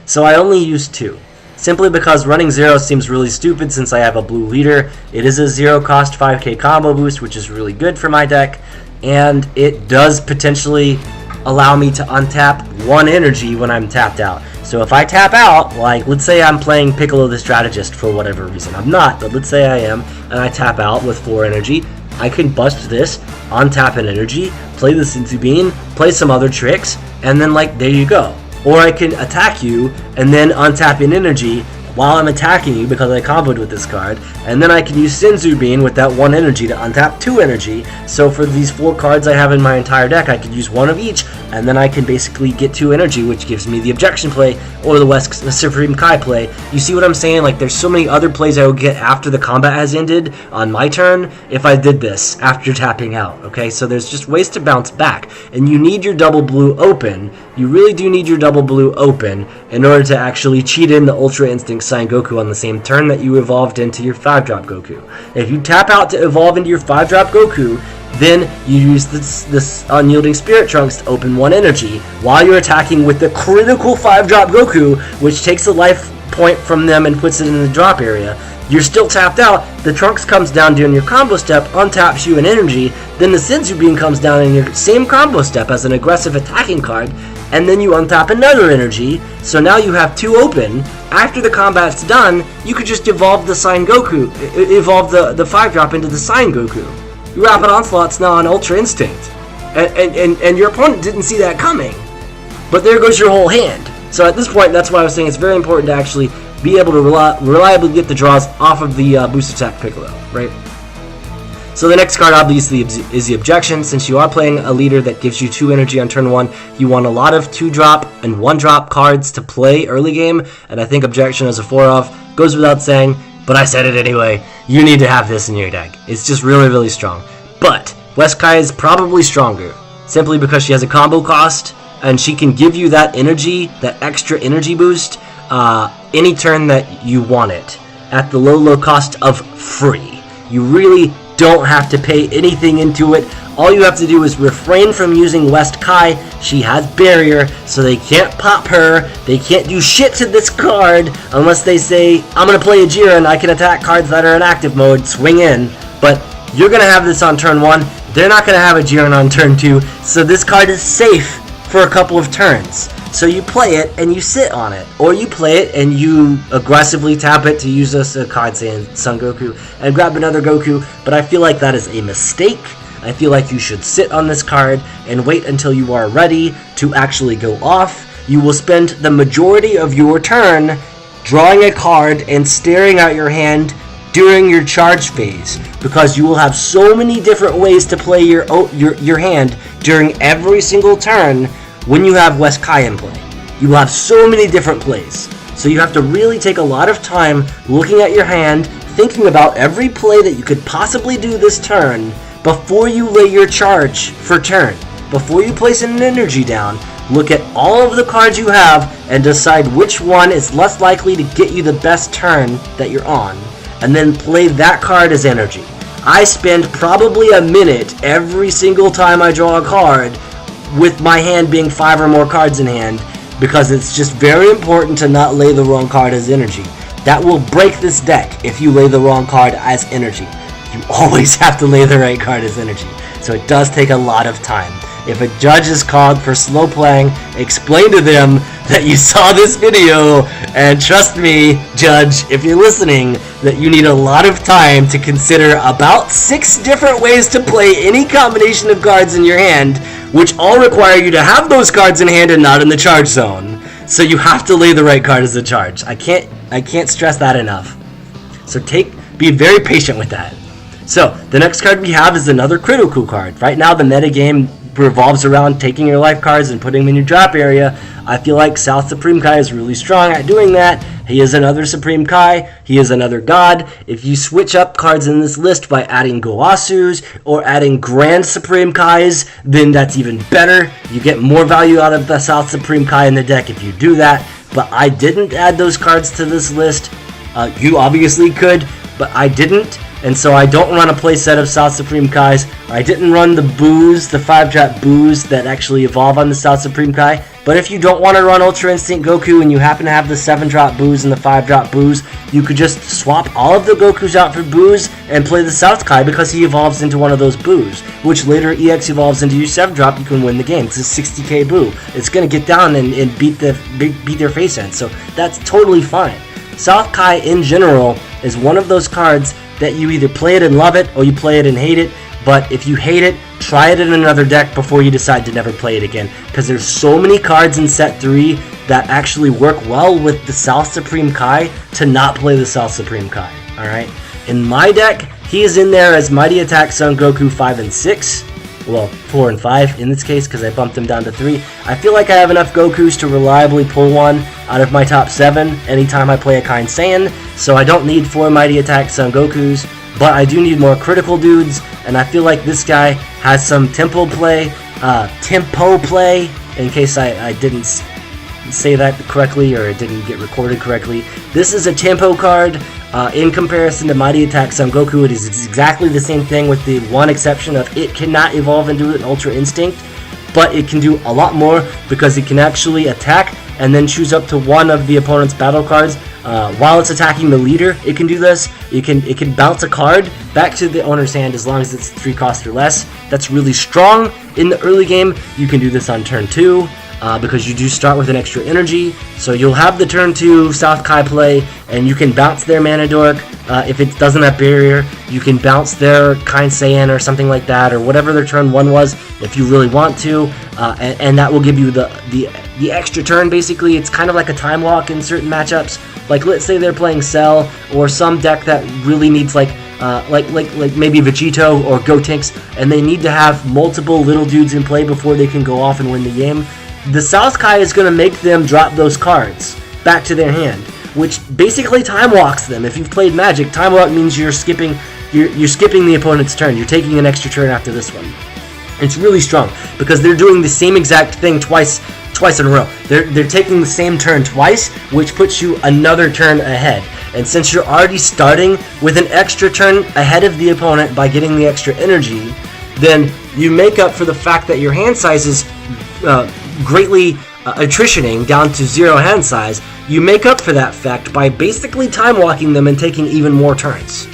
Speaker 1: So I only use 2. Simply because running 0 seems really stupid since I have a blue leader. It is a 0 cost 5k combo boost, which is really good for my deck, and it does potentially allow me to untap 1 energy when I'm tapped out. So if I tap out, like let's say I'm playing Piccolo the Strategist for whatever reason, I'm not, but let's say I am, and I tap out with 4 energy, I can bust this, untap an energy, play the Senzu Bean, play some other tricks, and then like there you go. Or I can attack you and then untap an energy while I'm attacking you because I comboed with this card, and then I can use Senzu Bean with that 1 energy to untap 2 energy. So for these 4 cards I have in my entire deck, I could use 1 of each, and then I can basically get 2 energy, which gives me the Objection play or the Supreme Kai play. You see what I'm saying? Like there's so many other plays I would get after the combat has ended on my turn if I did this after tapping out, okay? So there's just ways to bounce back, and you need your double blue open. You really do need your double blue open in order to actually cheat in the Ultra Instinct Sign Goku on the same turn that you evolved into your 5-drop Goku. If you tap out to evolve into your 5-drop Goku, then you use this Unyielding Spirit Trunks to open 1 energy while you're attacking with the critical 5-drop Goku, which takes a life point from them and puts it in the drop area. You're still tapped out, the Trunks comes down during your combo step, untaps you in energy, then the Senzu Bean comes down in your same combo step as an aggressive attacking card, and then you untap another energy, so now you have 2 open. After the combat's done, you could just evolve the Sign Goku, evolve the 5-drop into the Sign Goku. Your Rapid Onslaught's now on Ultra Instinct, and your opponent didn't see that coming, but there goes your whole hand. So at this point, that's why I was saying it's very important to actually be able to reliably get the draws off of the boost attack Piccolo, right? So the next card obviously is the Objection. Since you are playing a leader that gives you 2 energy on turn 1, you want a lot of 2-drop and 1-drop cards to play early game, and I think Objection as a 4-off goes without saying, but I said it anyway, you need to have this in your deck. It's just really, really strong. But Weskai is probably stronger, simply because she has a combo cost, and she can give you that energy, that extra energy boost, any turn that you want it, at the low cost of free. You really don't have to pay anything into it. All you have to do is refrain from using West Kai. She has barrier, so they can't pop her. They can't do shit to this card unless they say, I'm going to play a Jiren, I can attack cards that are in active mode, swing in. But you're going to have this on turn 1. They're not going to have a Jiren on turn 2, so this card is safe for a couple of turns. So you play it and you sit on it, or you play it and you aggressively tap it to use a card saying Son Goku and grab another Goku, but I feel like that is a mistake. I feel like you should sit on this card and wait until you are ready to actually go off. You will spend the majority of your turn drawing a card and staring at your hand during your charge phase, because you will have so many different ways to play your hand during every single turn. When you have West Kai in play, you will have so many different plays. So you have to really take a lot of time looking at your hand, thinking about every play that you could possibly do this turn before you lay your charge for turn. Before you place an energy down, look at all of the cards you have and decide which one is less likely to get you the best turn that you're on, and then play that card as energy. I spend probably a minute every single time I draw a card with my hand being 5 or more cards in hand, because it's just very important to not lay the wrong card as energy. That will break this deck if you lay the wrong card as energy. You always have to lay the right card as energy, so it does take a lot of time. If a judge is called for slow playing, explain to them that you saw this video, and trust me, judge, if you're listening, that you need a lot of time to consider about 6 different ways to play any combination of cards in your hand, which all require you to have those cards in hand and not in the charge zone. So you have to lay the right card as a charge. I can't stress that enough. So be very patient with that. So the next card we have is another critical card. Right now the metagame revolves around taking your life cards and putting them in your drop area. I feel like South Supreme Kai is really strong at doing that. He is another Supreme Kai. He is another god. If you switch up cards in this list by adding Goasus or adding Grand Supreme Kais, then that's even better. You get more value out of the South Supreme Kai in the deck if you do that. But I didn't add those cards to this list. You obviously could, but I didn't. And so I don't run a playset of South Supreme Kais. I didn't run the boos, the 5-drop boos that actually evolve on the South Supreme Kai. But if you don't want to run Ultra Instinct Goku and you happen to have the 7-drop boos and the 5-drop boos, you could just swap all of the Gokus out for boos and play the South Kai because he evolves into one of those boos, which later EX evolves into your 7-drop. You can win the game. It's a 60k boo. It's going to get down and beat their face in. So that's totally fine. South Kai in general is one of those cards that you either play it and love it or you play it and hate it. But if you hate it, try it in another deck before you decide to never play it again, because there's so many cards in set 3 that actually work well with the South Supreme Kai to not play the South Supreme Kai. Alright? In my deck, he is in there as Mighty Attack Son Goku 5 and 6. Well, 4 and 5 in this case, because I bumped him down to 3. I feel like I have enough Gokus to reliably pull one out of my top 7 anytime I play a Kind Saiyan, so I don't need 4 Mighty Attack Son Gokus, but I do need more critical dudes, and I feel like this guy has some tempo play, in case I didn't say that correctly or it didn't get recorded correctly. This is a tempo card. In comparison to Mighty Attack Son Goku, it is exactly the same thing with the one exception of it cannot evolve into an Ultra Instinct, but it can do a lot more because it can actually attack
Speaker 2: and then choose up to one of the opponent's battle cards. While it's attacking the leader, it can do this. It can bounce a card back to the owner's hand as long as it's 3 cost or less. That's really strong in the early game. You can do this on turn 2 because you do start with an extra energy. So you'll have the turn 2 South Kai play, and you can bounce their Mana Dork. If it doesn't have barrier, you can bounce their Kind Saiyan or something like that, or whatever their turn 1 was, if you really want to, and that will give you the extra turn. Basically, it's kind of like a time walk in certain matchups. Like, let's say they're playing Cell, or some deck that really needs like maybe Vegito or Gotenks, and they need to have multiple little dudes in play before they can go off and win the game. The South Kai is going to make them drop those cards back to their hand, which basically time walks them. If you've played Magic, time walk means you're skipping the opponent's turn. You're taking an extra turn after this one. It's really strong because they're doing the same exact thing twice in a row. They're taking the same turn twice, which puts you another turn ahead. And since you're already starting with an extra turn ahead of the opponent by getting the extra energy, then you make up for the fact that your hand size is greatly attritioning down to 0 hand size. You make up for that fact by basically time walking them and taking even more turns.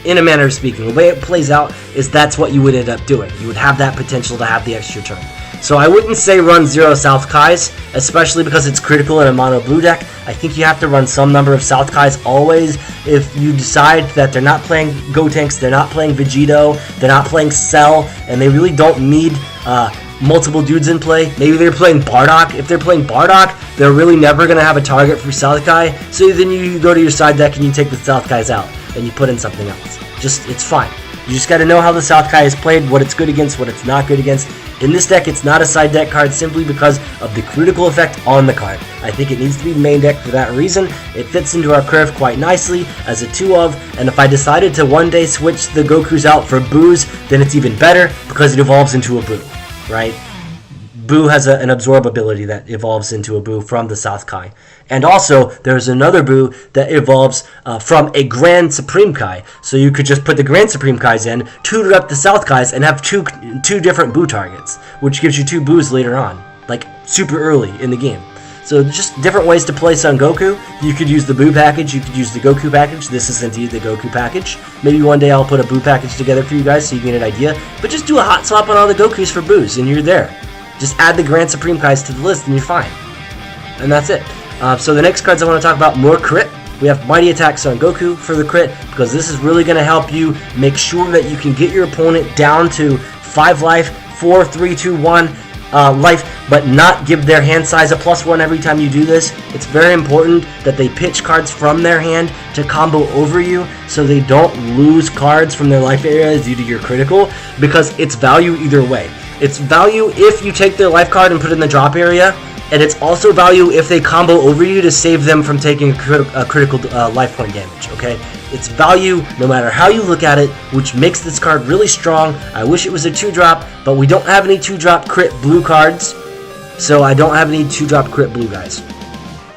Speaker 2: In a manner of speaking, the way it plays out is that's what you would end up doing. You would have that potential to have the extra turn. So I wouldn't say run 0 South Kais, especially because it's critical in a mono blue deck. I think you have to run some number of South Kais always. If you decide that they're not playing Gotenks, they're not playing Vegito, they're not playing Cell, and they really don't need multiple dudes in play. Maybe they're playing Bardock. If they're playing Bardock, they're really never going to have a target for South Kai. So then you go to your side deck and you take the South Kais out and you put in something else. It's fine. You just got to know how the South Kai is played, what it's good against, what it's not good against. In this deck, it's not a side deck card simply because of the critical effect on the card. I think it needs to be main deck for that reason. It fits into our curve quite nicely as a 2-of, and if I decided to one day switch the Gokus out for Boos, then it's even better because it evolves into a Boo, right? Boo has an absorb ability that evolves into a Boo from the South Kai. And also, there's another Boo that evolves from a Grand Supreme Kai. So you could just put the Grand Supreme Kais in, tutor up the South Kais, and have two different Boo targets, which gives you 2 Boos later on, like super early in the game. So just different ways to play Son Goku. You could use the Boo package, you could use the Goku package. This is indeed the Goku package. Maybe one day I'll put a Boo package together for you guys so you can get an idea. But just do a hot swap on all the Gokus for Boos, and you're there. Just add the Grand Supreme Kais to the list and you're fine. And that's it. So the next cards I want to talk about, more crit. We have Mighty Attack Son Goku for the crit, because this is really going to help you make sure that you can get your opponent down to 5 life, 4, 3, 2, 1 life, but not give their hand size a +1 every time you do this. It's very important that they pitch cards from their hand to combo over you so they don't lose cards from their life area due to your critical, because it's value either way. It's value if you take their life card and put it in the drop area, and it's also value if they combo over you to save them from taking a critical life point damage, okay? It's value no matter how you look at it, which makes this card really strong. I wish it was a 2-drop, but we don't have any 2-drop crit blue cards, so I don't have any 2-drop crit blue guys.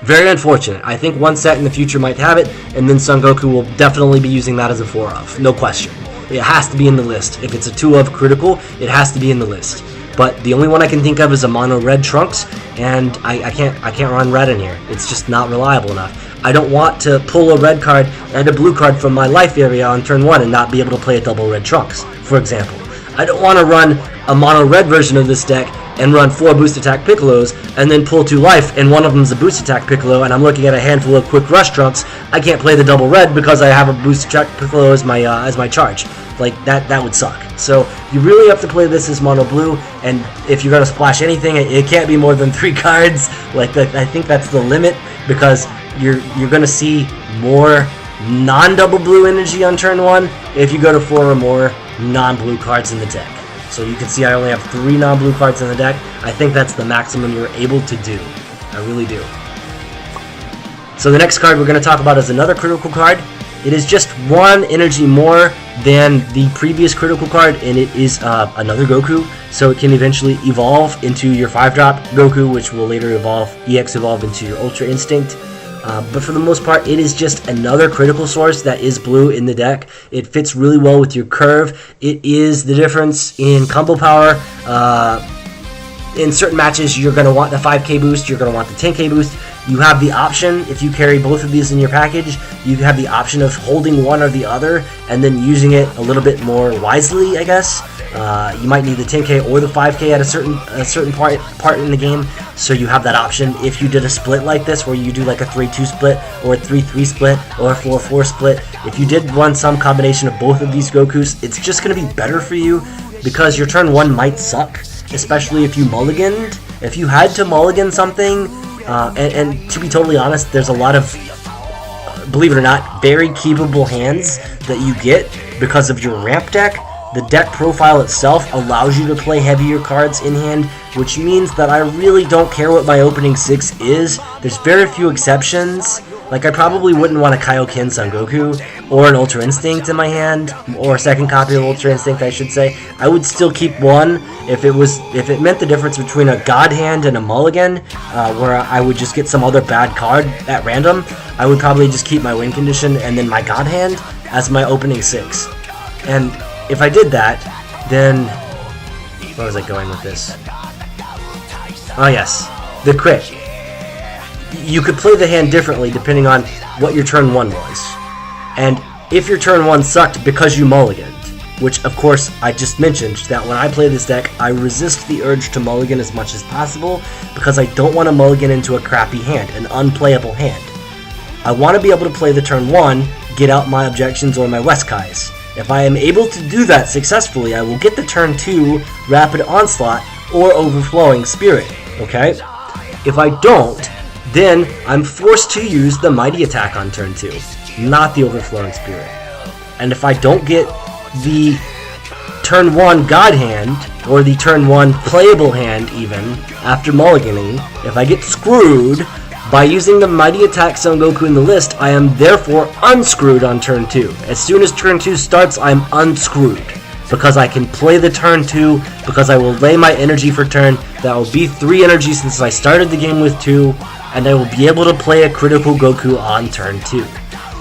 Speaker 2: Very unfortunate. I think one set in the future might have it, and then Son Goku will definitely be using that as a 4-of, no question. It has to be in the list. If it's a 2-of critical, it has to be in the list. But the only one I can think of is a mono red Trunks, and I can't run red in here. It's just not reliable enough. I don't want to pull a red card and a blue card from my life area on turn 1 and not be able to play a double red Trunks, for example. I don't want to run a mono red version of this deck and run 4 boost attack Piccolos and then pull 2 life and one of them is a boost attack Piccolo and I'm looking at a handful of quick rush Trunks. I can't play the double red because I have a boost attack Piccolo as my charge. Like, that would suck. So you really have to play this as mono blue, and if you're going to splash anything, it can't be more than 3 cards. Like, I think that's the limit, because you're going to see more non-double blue energy on turn 1 if you go to 4 or more non-blue cards in the deck. So you can see I only have 3 non-blue cards in the deck. I think that's the maximum you're able to do. I really do. So the next card we're going to talk about is another critical card. It is just 1 energy more than the previous critical card, and it is another Goku, so it can eventually evolve into your 5-drop Goku, which will later EX evolve into your Ultra Instinct. But for the most part, it is just another critical source that is blue in the deck. It fits really well with your curve. It is the difference in combo power in certain matches, you're going to want the 5k boost, you're going to want the 10k boost. You have the option, if you carry both of these in your package, you have the option of holding one or the other and then using it a little bit more wisely, I guess. You might need the 10k or the 5k at a certain part in the game, so you have that option. If you did a split like this, where you do like a 3-2 split, or a 3-3 split, or a 4-4 split, if you did run some combination of both of these Gokus, it's just going to be better for you, because your turn 1 might suck, especially if you mulliganed. If you had to mulligan something, and to be totally honest, there's a lot of, believe it or not, very keepable hands that you get because of your ramp deck. The deck profile itself allows you to play heavier cards in hand, which means that I really don't care what my opening 6 is. There's very few exceptions. Like, I probably wouldn't want a Kaioken Son Goku or an Ultra Instinct in my hand, or a second copy of Ultra Instinct, I should say. I would still keep one if it meant the difference between a God Hand and a Mulligan, where I would just get some other bad card at random. I would probably just keep my Win Condition and then my God Hand as my opening 6. And if I did that, then where was I going with this? Oh yes, the crit. You could play the hand differently depending on what your turn 1 was. And if your turn 1 sucked because you mulliganed, which of course I just mentioned that when I play this deck, I resist the urge to mulligan as much as possible because I don't want to mulligan into a crappy hand, an unplayable hand. I want to be able to play the turn 1, get out my objections or my Westkais. If I am able to do that successfully, I will get the turn 2 Rapid Onslaught or Overflowing Spirit, okay? If I don't, then I'm forced to use the Mighty Attack on turn 2, not the Overflowing Spirit. And if I don't get the turn 1 God Hand, or the turn 1 playable hand even, after mulliganing, if I get screwed by using the Mighty Attack Son Goku in the list, I am therefore unscrewed on turn 2. As soon as turn 2 starts, I'm unscrewed. Because I can play the turn 2, because I will lay my energy for turn. That will be 3 energy since I started the game with 2, and I will be able to play a critical Goku on turn 2.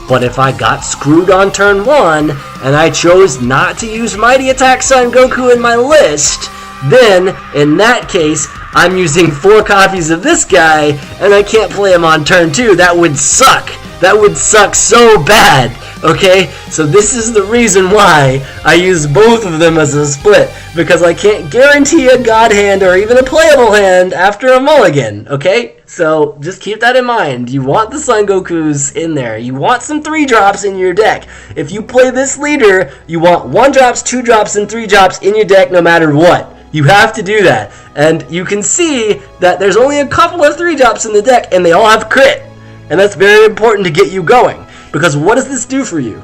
Speaker 2: But if I got screwed on turn 1, and I chose not to use Mighty Attack Son Goku in my list, then, in that case, I'm using 4 copies of this guy, and I can't play him on turn 2. That would suck. That would suck so bad. Okay? So this is the reason why I use both of them as a split. Because I can't guarantee a God Hand or even a playable hand after a mulligan. Okay? So just keep that in mind. You want the Son Gokus in there. You want some 3-drops in your deck. If you play this leader, you want 1-drops, 2-drops, and 3-drops in your deck no matter what. You have to do that. And you can see that there's only a couple of 3-drops in the deck, and they all have crit. And that's very important to get you going. Because what does this do for you?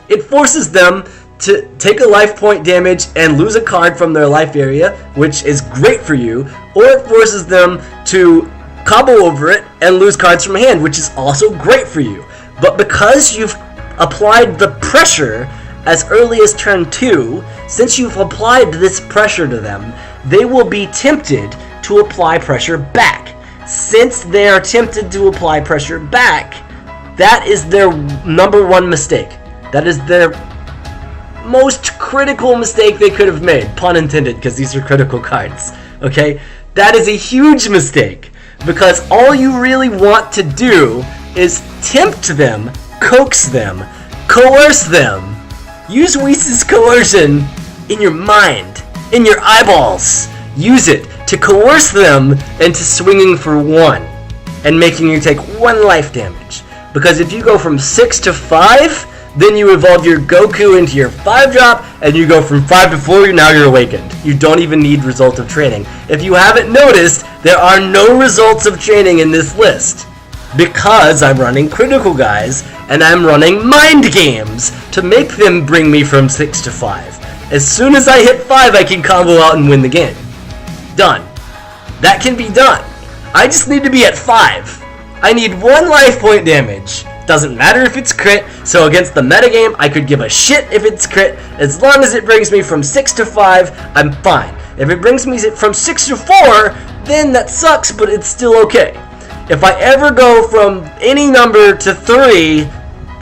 Speaker 2: It forces them to take a life point damage and lose a card from their life area, which is great for you. Or it forces them to combo over it and lose cards from hand, which is also great for you. But because you've applied the pressure as early as turn 2, since you've applied this pressure to them, they will be tempted to apply pressure back. Since they are tempted to apply pressure back, that is their number 1 mistake. That is their most critical mistake they could have made. Pun intended, because these are critical cards. Okay? That is a huge mistake. Because all you really want to do is tempt them, coax them, coerce them. Use Whis' coercion in your mind, in your eyeballs. Use it to coerce them into swinging for 1 and making you take 1 life damage. Because if you go from 6 to 5, then you evolve your Goku into your 5-drop, and you go from 5 to 4, now you're awakened. You don't even need result of training. If you haven't noticed, there are no results of training in this list. Because I'm running critical guys, and I'm running mind games to make them bring me from 6 to 5. As soon as I hit 5, I can combo out and win the game. Done. That can be done. I just need to be at 5. I need 1 life point damage. Doesn't matter if it's crit, so against the metagame, I could give a shit if it's crit. As long as it brings me from 6 to 5, I'm fine. If it brings me from 6 to 4, then that sucks, but it's still okay. If I ever go from any number to 3,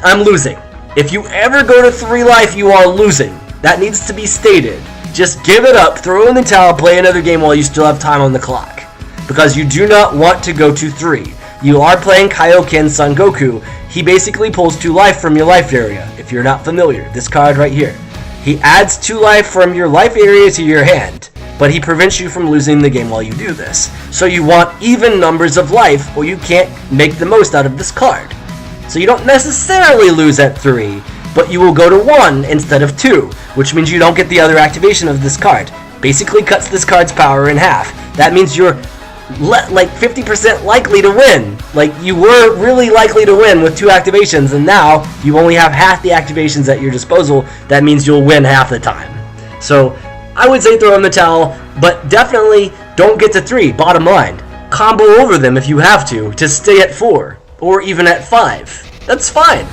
Speaker 2: I'm losing. If you ever go to 3 life, you are losing. That needs to be stated. just give it up, throw in the towel, play another game while you still have time on the clock. Because you do not want to go to 3. You are playing Kaioken Son Goku. He basically pulls 2 life from your life area, if you're not familiar. This card right here. He adds 2 life from your life area to your hand, but he prevents you from losing the game while you do this. So you want even numbers of life, or you can't make the most out of this card. So you don't necessarily lose at 3, but you will go to 1 instead of 2, which means you don't get the other activation of this card. Basically cuts this card's power in half. That means you're like 50% likely to win. Like, you were really likely to win with 2 activations, and now you only have half the activations at your disposal. That means you'll win half the time. So I would say throw in the towel, but definitely don't get to 3. Bottom line, combo over them if you have to stay at 4 or even at 5. That's fine.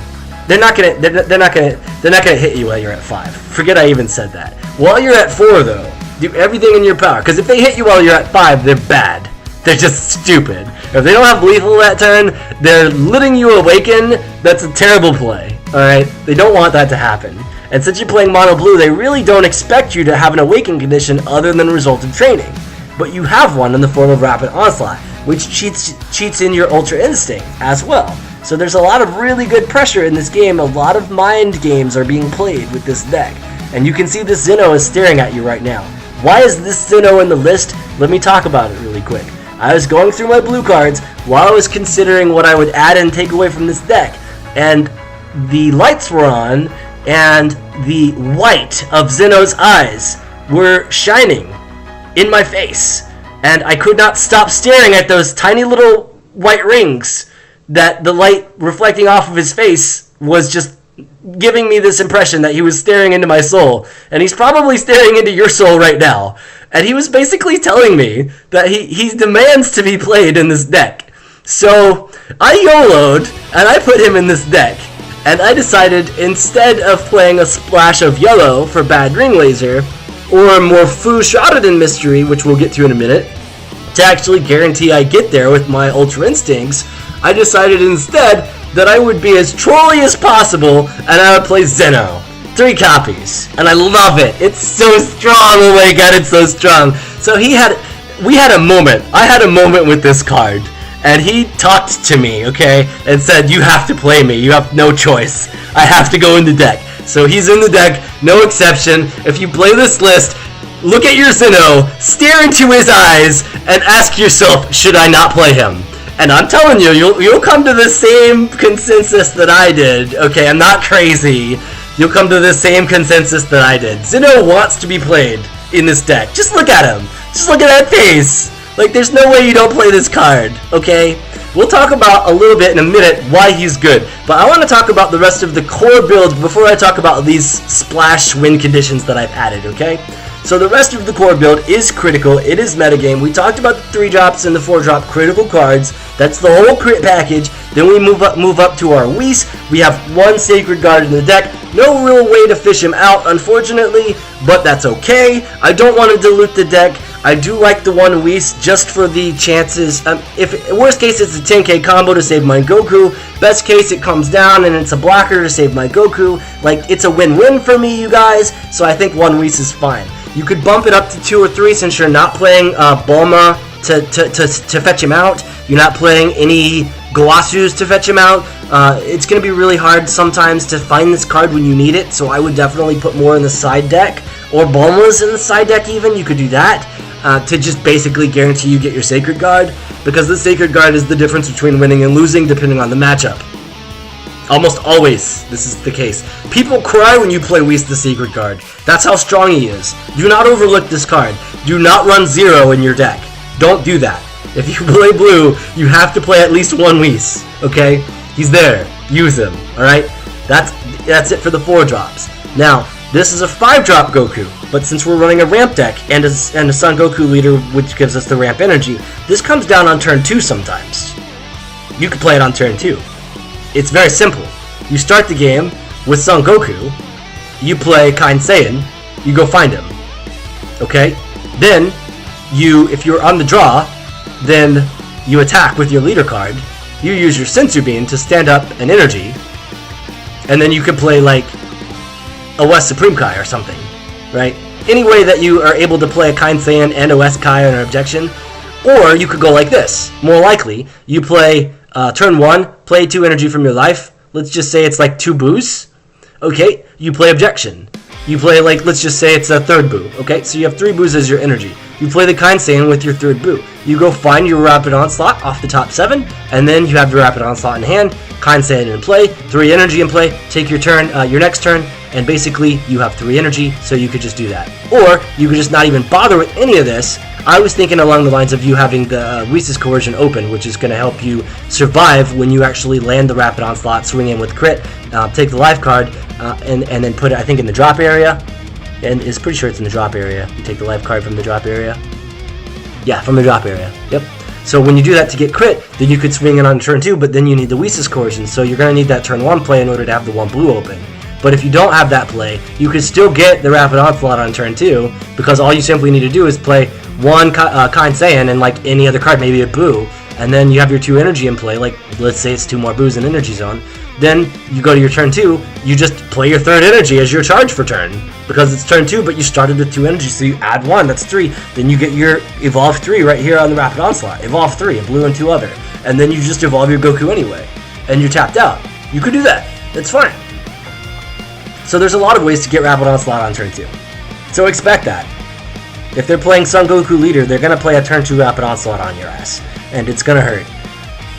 Speaker 2: They're not gonna hit you while you're at 5. Forget I even said that. While you're at 4 though, do everything in your power, because if they hit you while you're at 5, they're bad. They're just stupid. If they don't have lethal that turn, they're letting you awaken. That's a terrible play. Alright? They don't want that to happen. And since you're playing mono blue, they really don't expect you to have an awaken condition other than result of training. But you have one in the form of Rapid Onslaught, which cheats in your Ultra Instinct as well. So there's a lot of really good pressure in this game. A lot of mind games are being played with this deck. And you can see this Zeno is staring at you right now. Why is this Zeno in the list? Let me talk about it really quick. I was going through my blue cards while I was considering what I would add and take away from this deck. And the lights were on, and the white of Zeno's eyes were shining in my face. And I could not stop staring at those tiny little white rings that the light reflecting off of his face was just giving me this impression that he was staring into my soul. And he's probably staring into your soul right now. And he was basically telling me that he demands to be played in this deck. So I YOLO'd and I put him in this deck. And I decided, instead of playing a splash of yellow for Bad Ring Laser, or more Fu Shrouded in Mystery, which we'll get to in a minute, to actually guarantee I get there with my Ultra Instincts, I decided instead that I would be as trolly as possible and I would play Zeno. 3 copies, and I love it. It's so strong. Oh my god, it's so strong. So we had a moment. I had a moment with this card, and he talked to me, okay, and said, you have to play me. You have no choice. I have to go in the deck. So he's in the deck, no exception. If you play this list, look at your Zeno, stare into his eyes, and ask yourself, should I not play him? And I'm telling you, you'll come to the same consensus that I did. Okay, I'm not crazy. You'll come to the same consensus that I did. Zeno wants to be played in this deck. Just look at him. Just look at that face. Like, there's no way you don't play this card, okay? We'll talk about a little bit in a minute why he's good. But I want to talk about the rest of the core build before I talk about these splash win conditions that I've added, okay? So the rest of the core build is critical. It is metagame. We talked about the 3 drops and the 4 drop critical cards. That's the whole crit package. Then we move up to our Whis. We have 1 Sacred Guard in the deck. No real way to fish him out, unfortunately, but that's okay. I don't want to dilute the deck. I do like the 1 Whis just for the chances. If worst case, it's a 10k combo to save my Goku. Best case, it comes down and it's a blocker to save my Goku. Like, it's a win-win for me, you guys. So I think 1 Whis is fine. You could bump it up to 2 or 3 since you're not playing Bulma to fetch him out. You're not playing any Goasus to fetch him out. It's going to be really hard sometimes to find this card when you need it, so I would definitely put more in the side deck. Or Bulma's in the side deck even, you could do that. To just basically guarantee you get your Sacred Guard, because the Sacred Guard is the difference between winning and losing depending on the matchup. Almost always, this is the case. People cry when you play Whis the Sacred Guard. That's how strong he is. Do not overlook this card. Do not run 0 in your deck. Don't do that. If you play blue, you have to play at least 1 Whis, okay? He's there. Use him, alright? That's it for the 4 drops. Now, this is a 5 drop Goku, but since we're running a ramp deck and a Son Goku leader, which gives us the ramp energy, this comes down on turn 2 sometimes. You could play it on turn 2. It's very simple. You start the game with Son Goku, you play Kind Saiyan, you go find him. Okay? Then, if you're on the draw, then you attack with your leader card, you use your Sensu Bean to stand up an energy, and then you could play like a West Supreme Kai or something, right? any way that you are able to play a Kind Saiyan and OS Kai on an objection. Or you could go like this. More likely, you play turn 1, play 2 energy from your life. Let's just say it's like 2 boos. Okay, you play objection. You play, like, let's just say it's a 3rd boo. Okay, so you have 3 boos as your energy. You play the Kind Saiyan with your 3rd boo. You go find your Rapid Onslaught off the top 7, and then you have your Rapid Onslaught in hand, Kind Saiyan in play, 3 energy in play, take your turn, your next turn, and basically you have 3 energy, so you could just do that. Or you could just not even bother with any of this. I was thinking along the lines of you having the Whis' Coercion open, which is going to help you survive when you actually land the Rapid Onslaught, swing in with crit, take the life card, and then put it, I think, in the drop area. And it's pretty sure it's in the drop area. You take the life card from the drop area. Yeah, from the drop area. Yep. So when you do that to get crit, then you could swing in on turn 2, but then you need the Whis' Coercion, so you're going to need that turn 1 play in order to have the 1 blue open. But if you don't have that play, you could still get the Rapid Onslaught on turn 2, because all you simply need to do is play 1 Kind Saiyan and like any other card, maybe a Boo, and then you have your 2 energy in play, like let's say it's 2 more Boos in Energy Zone. Then you go to your turn 2, you just play your 3rd energy as your charge for turn, because it's turn 2, but you started with 2 energy, so you add 1, that's 3. Then you get your Evolve 3 right here on the Rapid Onslaught. Evolve 3, a blue and 2 other. And then you just evolve your Goku anyway, and you're tapped out. You could do that. It's fine. So there's a lot of ways to get Rapid Onslaught on turn 2. So expect that. If they're playing Son Goku Leader, they're going to play a turn 2 Rapid Onslaught on your ass. And it's going to hurt.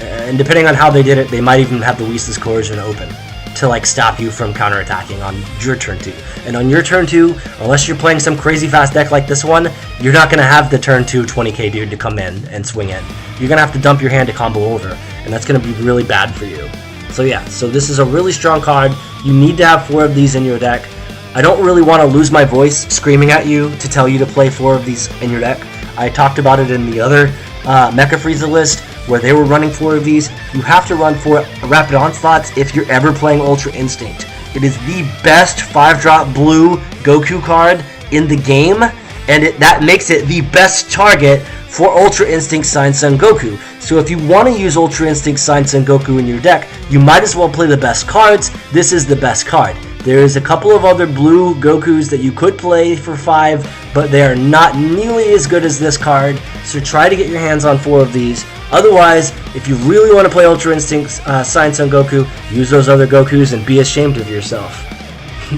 Speaker 2: And depending on how they did it, they might even have the Whis' Coercion open to like stop you from counterattacking on your turn 2. And on your turn 2, unless you're playing some crazy fast deck like this one, you're not going to have the turn 2 20k dude to come in and swing in. You're going to have to dump your hand to combo over, and that's going to be really bad for you. So yeah, so this is a really strong card. You need to have 4 of these in your deck. I don't really want to lose my voice screaming at you to tell you to play 4 of these in your deck. I talked about it in the other Mecha Frieza list, where they were running 4 of these. You have to run 4 Rapid Onslaughts if you're ever playing Ultra Instinct. It is the best 5-drop blue Goku card in the game, and that makes it the best target for Ultra Instinct Sign Son Goku. So if you want to use Ultra Instinct Sign Son Goku in your deck, you might as well play the best cards. This is the best card. There is a couple of other blue Gokus that you could play for 5, but they are not nearly as good as this card, so try to get your hands on 4 of these. Otherwise, if you really want to play Ultra Instinct Sign Son Goku, use those other Gokus and be ashamed of yourself.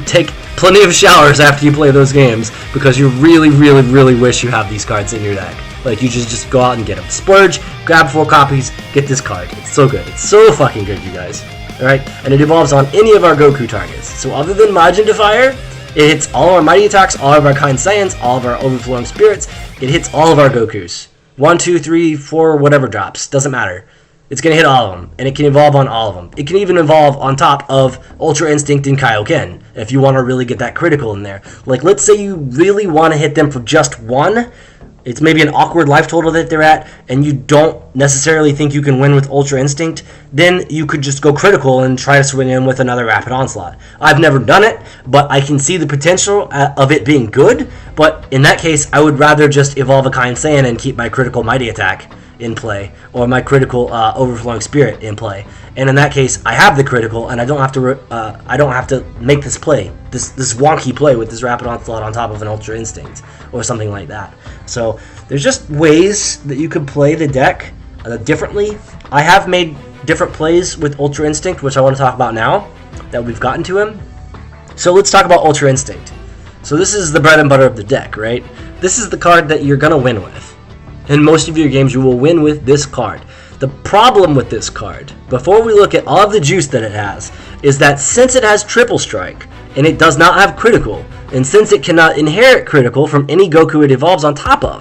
Speaker 2: Take plenty of showers after you play those games, because you really, really, really wish you have these cards in your deck. Like, you just go out and get them. Splurge, grab 4 copies, get this card. It's so good. It's so fucking good, you guys. Alright? And it evolves on any of our Goku targets. So other than Majin Defier, it hits all of our Mighty Attacks, all of our Kind Saiyans, all of our Overflowing Spirits. It hits all of our Gokus. 1, 2, 3, 4, whatever drops. Doesn't matter. It's going to hit all of them, and it can evolve on all of them. It can even evolve on top of Ultra Instinct and Kaioken, if you want to really get that critical in there. Like, let's say you really want to hit them for just 1. It's maybe an awkward life total that they're at, and you don't necessarily think you can win with Ultra Instinct, then you could just go critical and try to swing in with another Rapid Onslaught. I've never done it, but I can see the potential of it being good, but in that case, I would rather just evolve a Kind Saiyan and keep my critical Mighty Attack in play, or my critical Overflowing Spirit in play. And in that case, I have the critical, and I don't have to make this play, this wonky play with this Rapid Onslaught on top of an Ultra Instinct, or something like that. So there's just ways that you could play the deck differently. I have made different plays with Ultra Instinct, which I want to talk about now that we've gotten to him. So let's talk about Ultra Instinct. So this is the bread and butter of the deck, right? This is the card that you're going to win with. In most of your games, you will win with this card. The problem with this card, before we look at all of the juice that it has, is that since it has Triple Strike, and it does not have critical, and since it cannot inherit critical from any Goku it evolves on top of,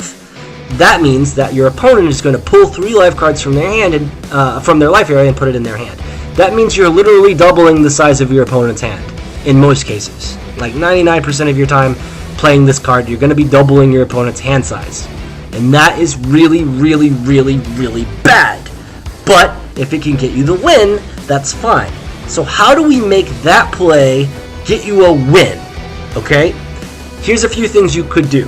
Speaker 2: that means that your opponent is going to pull 3 life cards from their hand and from their life area and put it in their hand. That means you're literally doubling the size of your opponent's hand, in most cases. Like 99% of your time playing this card, you're going to be doubling your opponent's hand size. And that is really, really, really, really bad. But if it can get you the win, that's fine. So how do we make that play get you a win? Okay? Here's a few things you could do.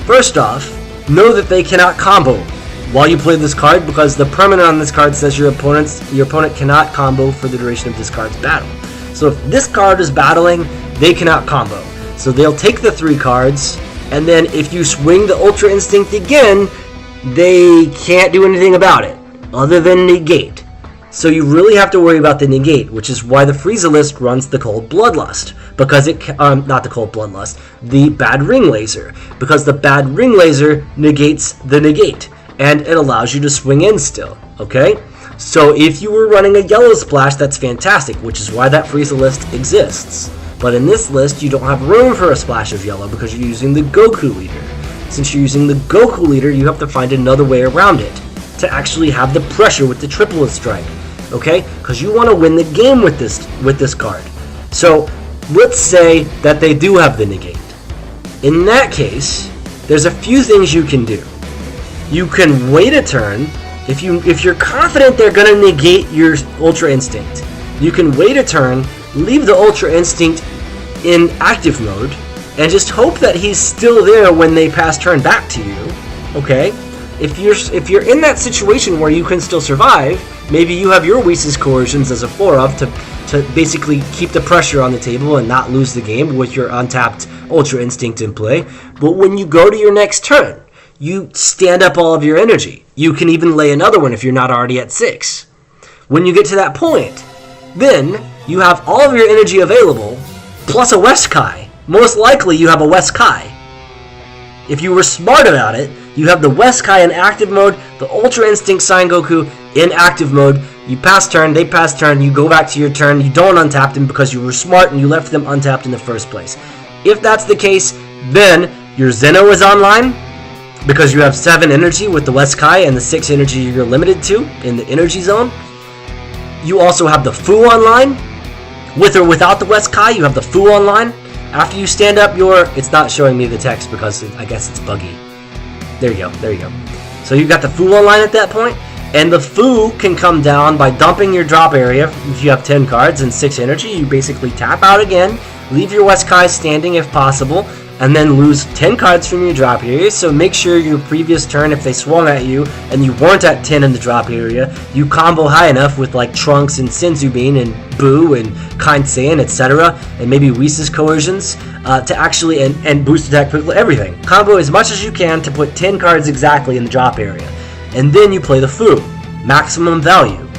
Speaker 2: First off, know that they cannot combo while you play this card, because the permanent on this card says your opponent cannot combo for the duration of this card's battle. So if this card is battling, they cannot combo. So they'll take the 3 cards, and then if you swing the Ultra Instinct again, they can't do anything about it, other than negate. So you really have to worry about the negate, which is why the Frieza list runs the Cold Bloodlust. Because it, not the Cold Bloodlust, the Bad Ring Laser. Because the Bad Ring Laser negates the negate, and it allows you to swing in still, okay? So if you were running a Yellow Splash, that's fantastic, which is why that Frieza list exists. But in this list, you don't have room for a splash of yellow because you're using the Goku leader. Since you're using the Goku leader, you have to find another way around it to actually have the pressure with the Triplet Strike, okay? Because you want to win the game with this card. So let's say that they do have the negate. In that case, there's a few things you can do. You can wait a turn. If you're confident they're going to negate your Ultra Instinct, you can wait a turn, leave the Ultra Instinct in active mode, and just hope that he's still there when they pass turn back to you, okay? If you're in that situation where you can still survive, maybe you have your Whis' Coercions as a 4-up to basically keep the pressure on the table and not lose the game with your untapped Ultra Instinct in play. But when you go to your next turn, you stand up all of your energy. You can even lay another one if you're not already at 6. When you get to that point, then you have all of your energy available, plus a Weskai. Most likely you have a Weskai. If you were smart about it, you have the Weskai in active mode, the Ultra Instinct Sign Goku in active mode. You pass turn, they pass turn, you go back to your turn, you don't untap them because you were smart and you left them untapped in the first place. If that's the case, then your Zeno is online, because you have 7 energy with the Weskai and the 6 energy you're limited to in the energy zone. You also have the Fu online. With or without the Weskai, you have the Fu online. After you stand up your... It's not showing me the text because I guess it's buggy. There you go. So you've got the Fu online at that point. And the Fu can come down by dumping your drop area. If you have 10 cards and 6 energy, you basically tap out again, leave your Weskai standing if possible, and then lose 10 cards from your drop area. So make sure your previous turn, if they swung at you and you weren't at 10 in the drop area, you combo high enough with like Trunks and Senzubin and Boo and Kind Saiyan, etc., and maybe Whis' Coercions to actually, and boost attack quickly, everything. Combo as much as you can to put 10 cards exactly in the drop area. And then you play the Fu. Maximum value.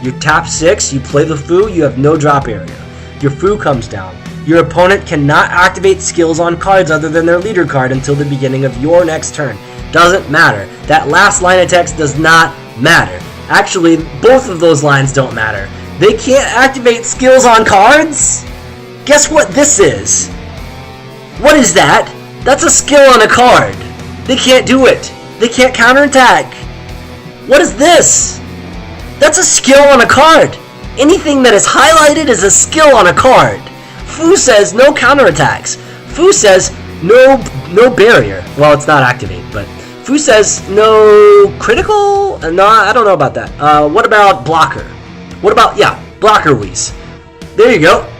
Speaker 2: You tap 6, you play the Fu, you have no drop area. Your Fu comes down. Your opponent cannot activate skills on cards other than their leader card until the beginning of your next turn. Doesn't matter. That last line of text does not matter. Actually, both of those lines don't matter. They can't activate skills on cards? Guess what this is? What is that? That's a skill on a card. They can't do it. They can't counterattack. What is this? That's a skill on a card. Anything that is highlighted is a skill on a card. Fu says no counterattacks. Fu says no barrier. Well, it's not activate, but Fu says no critical? No, I don't know about that. What about blocker? What about, blocker Whis. There you go.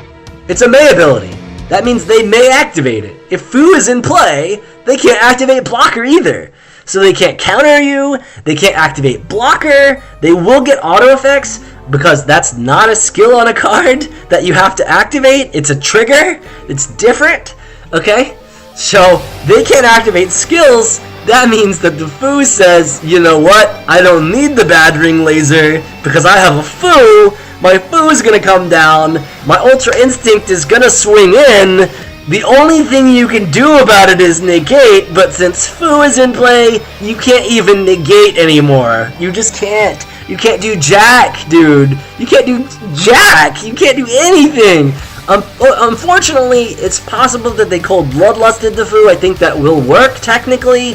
Speaker 2: It's a May ability. That means they may activate it. If Fu is in play, they can't activate blocker either. So they can't counter you, they can't activate blocker, they will get auto effects because that's not a skill on a card that you have to activate. It's a trigger, it's different, okay? So they can't activate skills. That means that the Fu says, you know what, I don't need the Bad Ring Laser because I have a Fu. My Fu is gonna come down, my Ultra Instinct is gonna swing in. The only thing you can do about it is negate, but since Fu is in play, you can't even negate anymore. You just can't. You can't do jack, dude. You can't do jack. You can't do anything. Unfortunately, it's possible that they cold bloodlusted the Fu. I think that will work technically,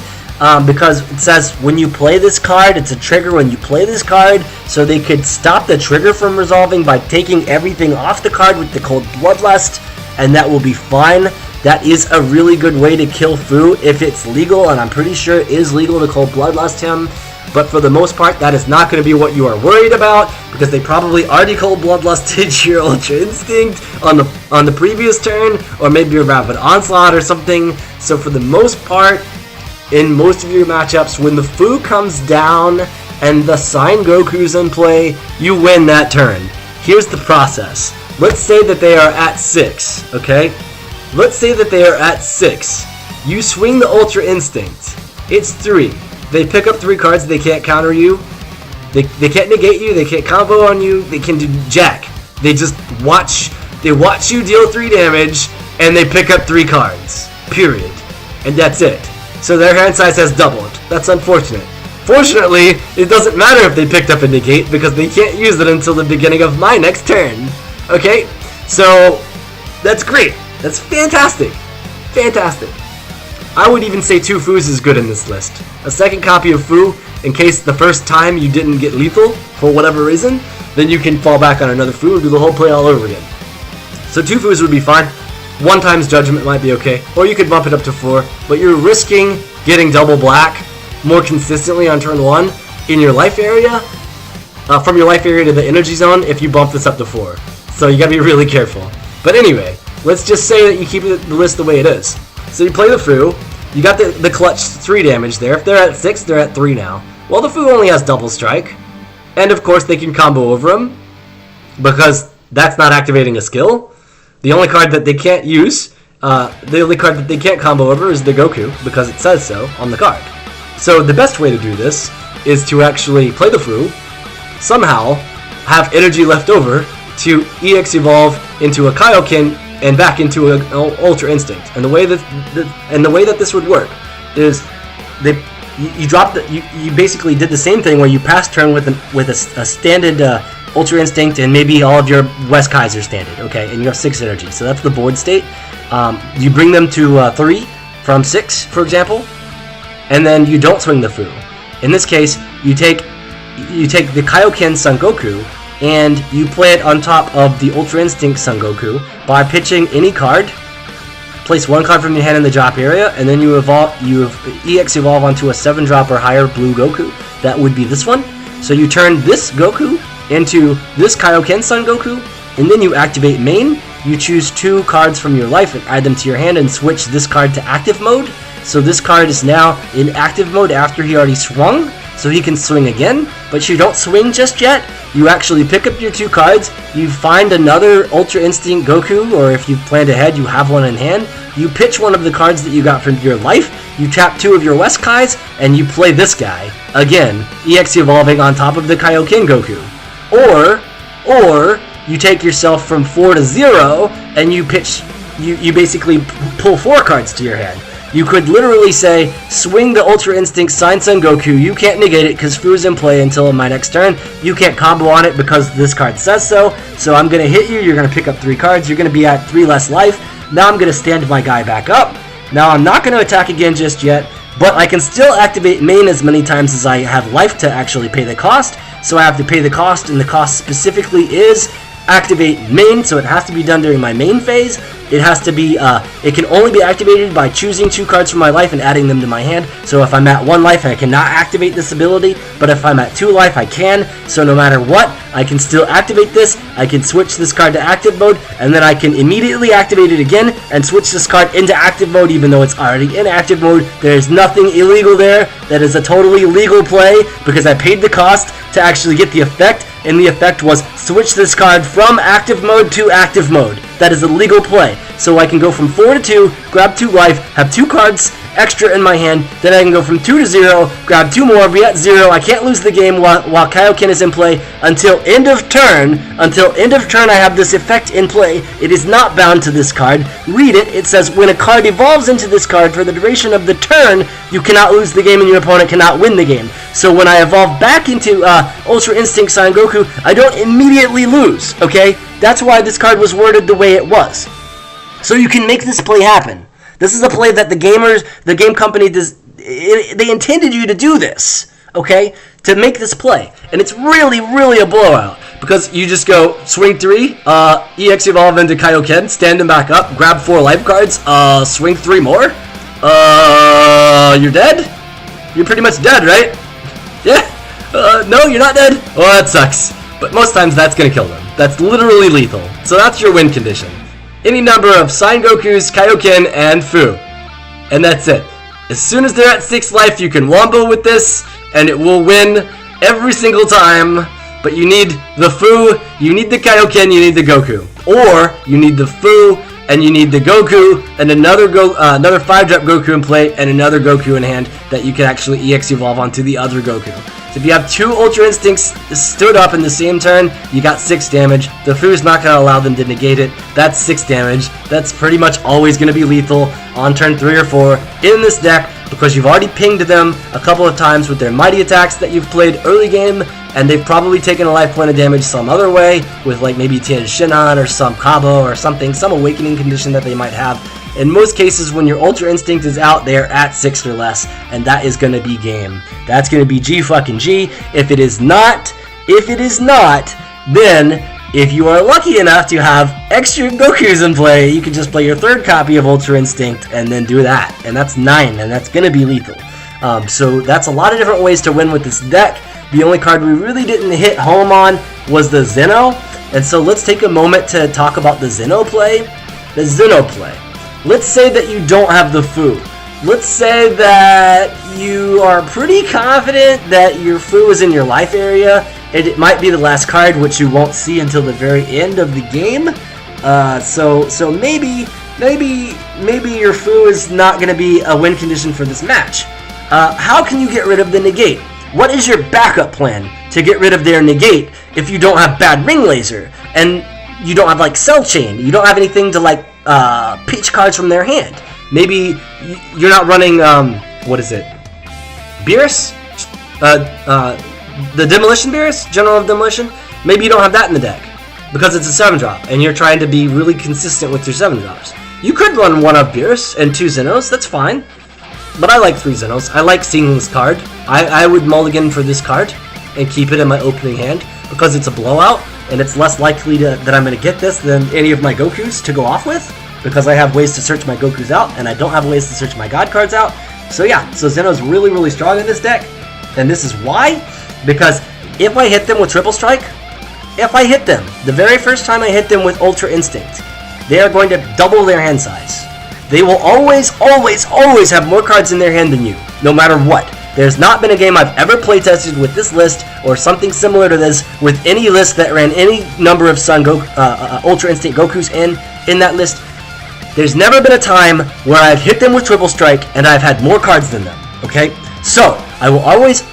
Speaker 2: because it says when you play this card, it's a trigger when you play this card, so they could stop the trigger from resolving by taking everything off the card with the cold bloodlust, and that will be fine. That is a really good way to kill Fu if it's legal, and I'm pretty sure it is legal to cold bloodlust him. But for the most part, that is not going to be what you are worried about, because they probably already cold bloodlusted your Ultra Instinct on the previous turn, or maybe your Rapid Onslaught or something. So for the most part, in most of your matchups, when the Fu comes down and the Sign Goku's in play, you win that turn. Here's the process. Let's say that they are at 6, okay? let's say that they are at 6. You swing the Ultra Instinct. It's 3. They pick up 3 cards. They can't counter you. They can't negate you. They can't combo on you. They can do jack. They just watch. They watch you deal 3 damage, and they pick up 3 cards. Period. And that's it. So their hand size has doubled. That's unfortunate. Fortunately, it doesn't matter if they picked up a negate because they can't use it until the beginning of my next turn. Okay? So that's great. That's fantastic. Fantastic. I would even say 2 Foos is good in this list. A second copy of Foo, in case the first time you didn't get lethal for whatever reason, then you can fall back on another Foo and do the whole play all over again. So 2 Foos would be fine. 1 times Judgment might be okay, or you could bump it up to 4, but you're risking getting double black more consistently on turn 1 in your life area, from your life area to the energy zone if you bump this up to 4. So you gotta be really careful. But anyway, let's just say that you keep the list the way it is. So you play the Foo, you got the clutch 3 damage there. If they're at 6, they're at 3 now. Well, the Foo only has double strike, and of course they can combo over him, because that's not activating a skill. The only card that they can't use, the only card that they can't combo over is the Goku, because it says so on the card. So the best way to do this is to actually play the Foo, somehow have energy left over to EX evolve into a Kaioken and back into an Ultra Instinct. And the way that this would work is you basically did the same thing where you pass turn with a standard Ultra Instinct and maybe all of your West Kaiser standard, okay, and you have 6 energy. So that's the board state. You bring them to 3 from 6, for example, and then you don't swing the Foo. In this case, you take the Kaioken Son Goku and you play it on top of the Ultra Instinct Son Goku by pitching any card. Place 1 card from your hand in the drop area, and then you EX evolve onto a 7-drop or higher blue Goku. That would be this one. So you turn this Goku into this Kaioken Son Goku, and then you activate main. You choose 2 cards from your life and add them to your hand and switch this card to active mode. So this card is now in active mode after he already swung, so he can swing again, but you don't swing just yet. You actually pick up your 2 cards, you find another Ultra Instinct Goku, or if you've planned ahead, you have one in hand. You pitch one of the cards that you got from your life, you tap 2 of your West Kais, and you play this guy. Again, EX evolving on top of the Kaioken Goku. Or you take yourself from 4 to 0, and you basically pull 4 cards to your hand. You could literally say, swing the Ultra Instinct Sign Son Goku. You can't negate it because Foo's in play until my next turn. You can't combo on it because this card says so. So I'm going to hit you. You're going to pick up 3 cards. You're going to be at 3 less life. Now I'm going to stand my guy back up. Now I'm not going to attack again just yet, but I can still activate main as many times as I have life to actually pay the cost. So I have to pay the cost, and the cost specifically is activate main, so it has to be done during my main phase. It has to be, it can only be activated by choosing 2 cards from my life and adding them to my hand. So if I'm at 1 life, I cannot activate this ability, but if I'm at 2 life, I can. So no matter what, I can still activate this. I can switch this card to active mode, and then I can immediately activate it again and switch this card into active mode even though it's already in active mode. There's nothing illegal there. That is a totally legal play because I paid the cost to actually get the effect, and the effect was switch this card from active mode to active mode. That is a legal play. So I can go from 4 to 2, grab 2 life, have 2 cards extra in my hand, then I can go from 2 to 0, grab 2 more, be at 0. I can't lose the game while Kaioken is in play until end of turn. Until end of turn I have this effect in play. It is not bound to this card. Read it. It says when a card evolves into this card for the duration of the turn, you cannot lose the game and your opponent cannot win the game. So when I evolve back into Ultra Instinct Son Goku, I don't immediately lose, okay? That's why this card was worded the way it was. So you can make this play happen. This is a play that the game company they intended you to do this, okay? To make this play. And it's really, really a blowout. Because you just go, swing 3, EX evolve into Kaioken, stand him back up, grab 4 life cards, swing 3 more, you're dead? You're pretty much dead, right? Yeah? No, you're not dead? Oh, that sucks. But most times that's gonna kill them. That's literally lethal. So that's your win condition. Any number of Sign Gokus, Kaioken, and Fu. And that's it. As soon as they're at 6 life, you can wombo with this, and it will win every single time. But you need the Fu, you need the Kaioken, you need the Goku. Or, you need the Fu, and you need the Goku and another 5-drop Goku in play and another Goku in hand that you can actually EX evolve onto the other Goku. So if you have 2 Ultra Instincts stood up in the same turn, you got 6 damage. The Fu's not going to allow them to negate it. That's 6 damage. That's pretty much always going to be lethal on turn 3 or 4 in this deck because you've already pinged them a couple of times with their mighty attacks that you've played early game, and they've probably taken a life point of damage some other way with like maybe Tien Shinhan or some Kabo or something, some awakening condition that they might have. In most cases, when your Ultra Instinct is out, they are at 6 or less, and that is going to be game. That's going to be G fucking G. If it is not, then if you are lucky enough to have extra Gokus in play, you can just play your 3rd copy of Ultra Instinct and then do that, and that's 9, and that's going to be lethal. So that's a lot of different ways to win with this deck. The only card we really didn't hit home on was the Zeno, and so let's take a moment to talk about the Zeno play. The Zeno play. Let's say that you don't have the Fu. Let's say that you are pretty confident that your Fu is in your life area, and it might be the last card, which you won't see until the very end of the game. So maybe your Fu is not going to be a win condition for this match. How can you get rid of the negate? What is your backup plan to get rid of their negate if you don't have bad Ring Laser and you don't have like Cell Chain? You don't have anything to like pitch cards from their hand. Maybe you're not running what is it? Beerus? The Demolition Beerus? General of Demolition? Maybe you don't have that in the deck because it's a 7-drop and you're trying to be really consistent with your 7-drops. You could run 1-up Beerus and 2 Zenos, that's fine. But I like 3 Zenos. I like seeing this card. I would mulligan for this card and keep it in my opening hand because it's a blowout and it's less likely that I'm going to get this than any of my Gokus to go off with because I have ways to search my Gokus out and I don't have ways to search my God cards out. So yeah, so Zeno's really, really strong in this deck, and this is why. Because if I hit them with Triple Strike, the very first time I hit them with Ultra Instinct, they are going to double their hand size. They will always have more cards in their hand than you, no matter what. There's not been a game I've ever playtested with this list or something similar to this with any list that ran any number of Ultra Instinct Gokus in that list. There's never been a time where I've hit them with Triple Strike and I've had more cards than them, okay? So, I will always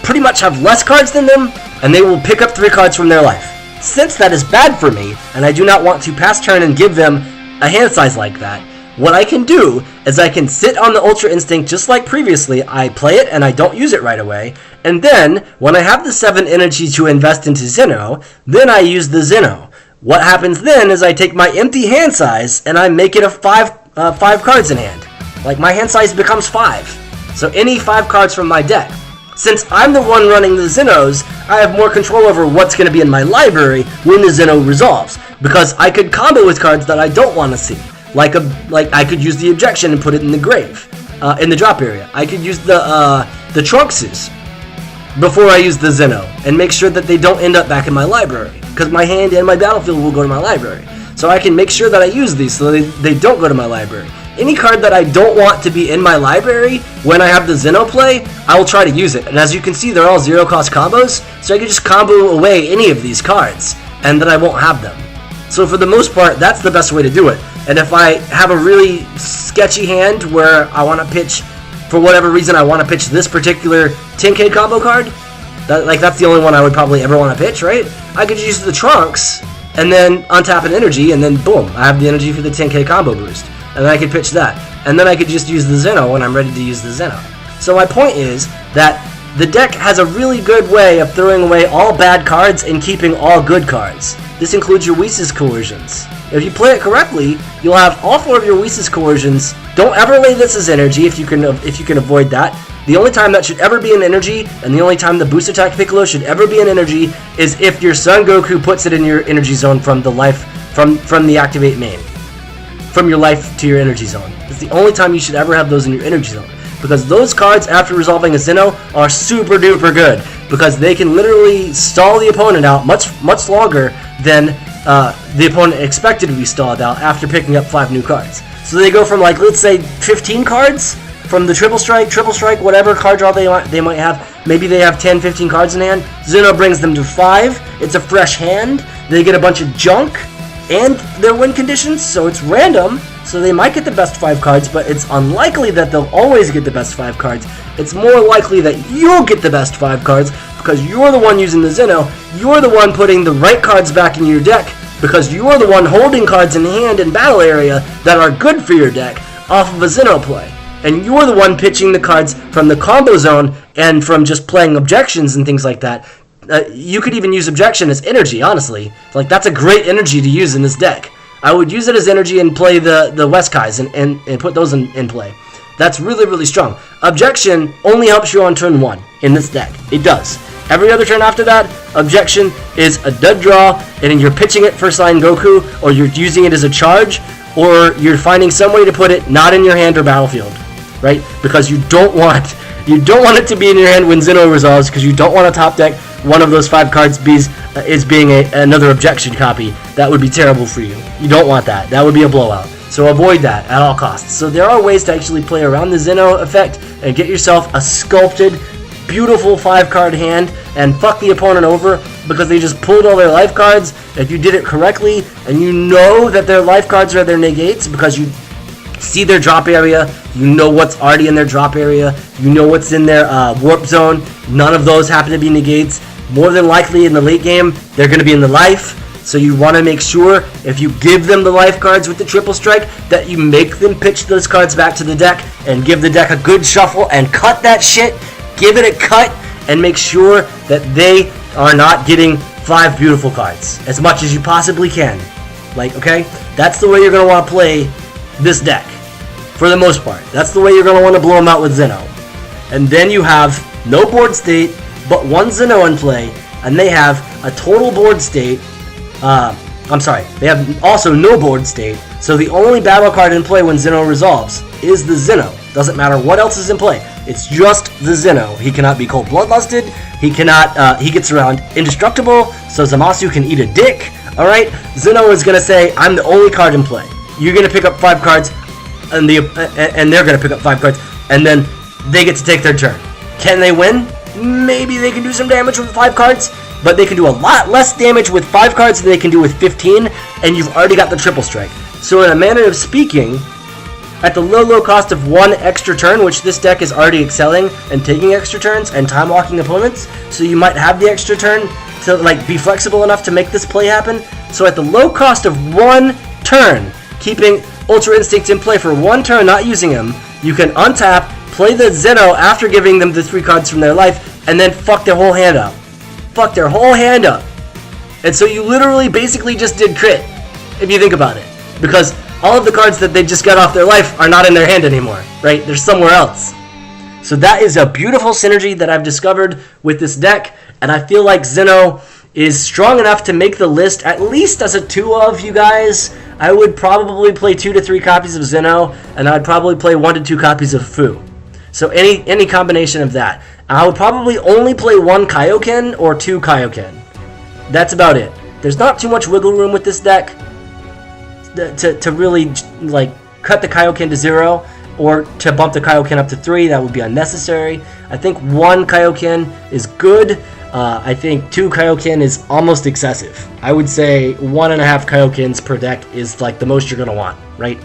Speaker 2: pretty much have less cards than them, and they will pick up 3 cards from their life. Since that is bad for me, and I do not want to pass turn and give them a hand size like that, what I can do is I can sit on the Ultra Instinct just like previously. I play it and I don't use it right away, and then when I have the 7 energy to invest into Zeno, then I use the Zeno. What happens then is I take my empty hand size and I make it a 5 cards in hand. Like my hand size becomes 5. So any 5 cards from my deck. Since I'm the one running the Zenos, I have more control over what's going to be in my library when the Zeno resolves, because I could combo with cards that I don't want to see. Like I could use the Objection and put it in the grave, in the drop area. I could use the Trunkses before I use the Zeno and make sure that they don't end up back in my library, because my hand and my battlefield will go to my library. So I can make sure that I use these so they don't go to my library. Any card that I don't want to be in my library when I have the Zeno play, I will try to use it. And as you can see, they're all 0-cost combos, so I can just combo away any of these cards, and then I won't have them. So for the most part, that's the best way to do it. And if I have a really sketchy hand where I want to pitch, for whatever reason I want to pitch this particular 10k combo card, that's the only one I would probably ever want to pitch, right? I could use the Trunks, and then untap an energy, and then boom, I have the energy for the 10k combo boost. And then I could pitch that. And then I could just use the Zeno when I'm ready to use the Zeno. So my point is that the deck has a really good way of throwing away all bad cards and keeping all good cards. This includes your Whis' Coercions. If you play it correctly, you'll have all 4 of your Whis' Coercions. Don't ever lay this as energy if you can avoid that. The only time that should ever be an energy, and the only time the Boost Attack Piccolo should ever be an energy, is if your Son Goku puts it in your energy zone from the activate main. From your life to your energy zone. It's the only time you should ever have those in your energy zone. Because those cards, after resolving a Zeno, are super duper good. Because they can literally stall the opponent out much longer than the opponent expected to be stalled out after picking up 5 new cards. So they go from, like, let's say 15 cards from the Triple Strike, whatever card draw they might have. Maybe they have 10, 15 cards in hand. Zeno brings them to 5. It's a fresh hand. They get a bunch of junk. and their win conditions, so it's random, so they might get the best 5 cards, but it's unlikely that they'll always get the best 5 cards. It's more likely that you'll get the best 5 cards because you're the one using the Zeno, you're the one putting the right cards back in your deck, because you're the one holding cards in hand in battle area that are good for your deck off of a Zeno play. And you're the one pitching the cards from the combo zone and from just playing objections and things like that. You could even use objection as energy, honestly. Like, that's a great energy to use in this deck. I would use it as energy and play the Westkais and put those in play. That's really, really strong. Objection only helps you on turn 1 in this deck. It does. Every other turn after that, objection is a dead draw, and you're pitching it first line Goku, or you're using it as a charge, or you're finding some way to put it not in your hand or battlefield, right? Because you don't want it to be in your hand when Zeno resolves, because you don't want to top deck one of those 5 cards is being another objection copy. That would be terrible for you. You don't want that. That would be a blowout. So avoid that at all costs. So there are ways to actually play around the Zeno effect and get yourself a sculpted, beautiful 5-card hand and fuck the opponent over because they just pulled all their life cards. If you did it correctly and you know that their life cards are their negates because you see their drop area, you know what's already in their drop area, you know what's in their warp zone, none of those happen to be negates. More than likely in the late game, they're going to be in the life. So you want to make sure, if you give them the life cards with the triple strike, that you make them pitch those cards back to the deck and give the deck a good shuffle and cut that shit. Give it a cut and make sure that they are not getting 5 beautiful cards as much as you possibly can. Like, okay? That's the way you're going to want to play this deck for the most part. That's the way you're going to want to blow them out with Zeno. And then you have no board state but 1 Zeno in play, and they have a total board state. They have also no board state, so the only battle card in play when Zeno resolves is the Zeno. Doesn't matter what else is in play. It's just the Zeno. He cannot be cold bloodlusted. He cannot. He gets around indestructible, so Zamasu can eat a dick. All right. Zeno is gonna say, "I'm the only card in play. You're gonna pick up 5 cards, and they're gonna pick up 5 cards, and then they get to take their turn. Can they win? Maybe they can do some damage with 5 cards, but they can do a lot less damage with 5 cards than they can do with 15, and you've already got the triple strike. So in a manner of speaking, at the low cost of 1 extra turn, which this deck is already excelling and taking extra turns and time locking opponents, so you might have the extra turn to like be flexible enough to make this play happen. So at the low cost of 1 turn, keeping Ultra Instinct in play for 1 turn, not using him, you can untap, play the Zeno after giving them the 3 cards from their life, and then fuck their whole hand up. Fuck their whole hand up. And so you literally basically just did crit, if you think about it. Because all of the cards that they just got off their life are not in their hand anymore, right? They're somewhere else. So that is a beautiful synergy that I've discovered with this deck, and I feel like Zeno is strong enough to make the list at least as a 2 of, you guys. I would probably play 2 to 3 copies of Zeno, and I'd probably play 1 to 2 copies of Fu. So any combination of that. I would probably only play 1 Kaioken or 2 Kaioken. That's about it. There's not too much wiggle room with this deck to really like cut the Kaioken to 0 or to bump the Kaioken up to 3. That would be unnecessary. I think 1 Kaioken is good. I think 2 Kaioken is almost excessive. I would say 1.5 Kaiokens per deck is like the most you're going to want, right?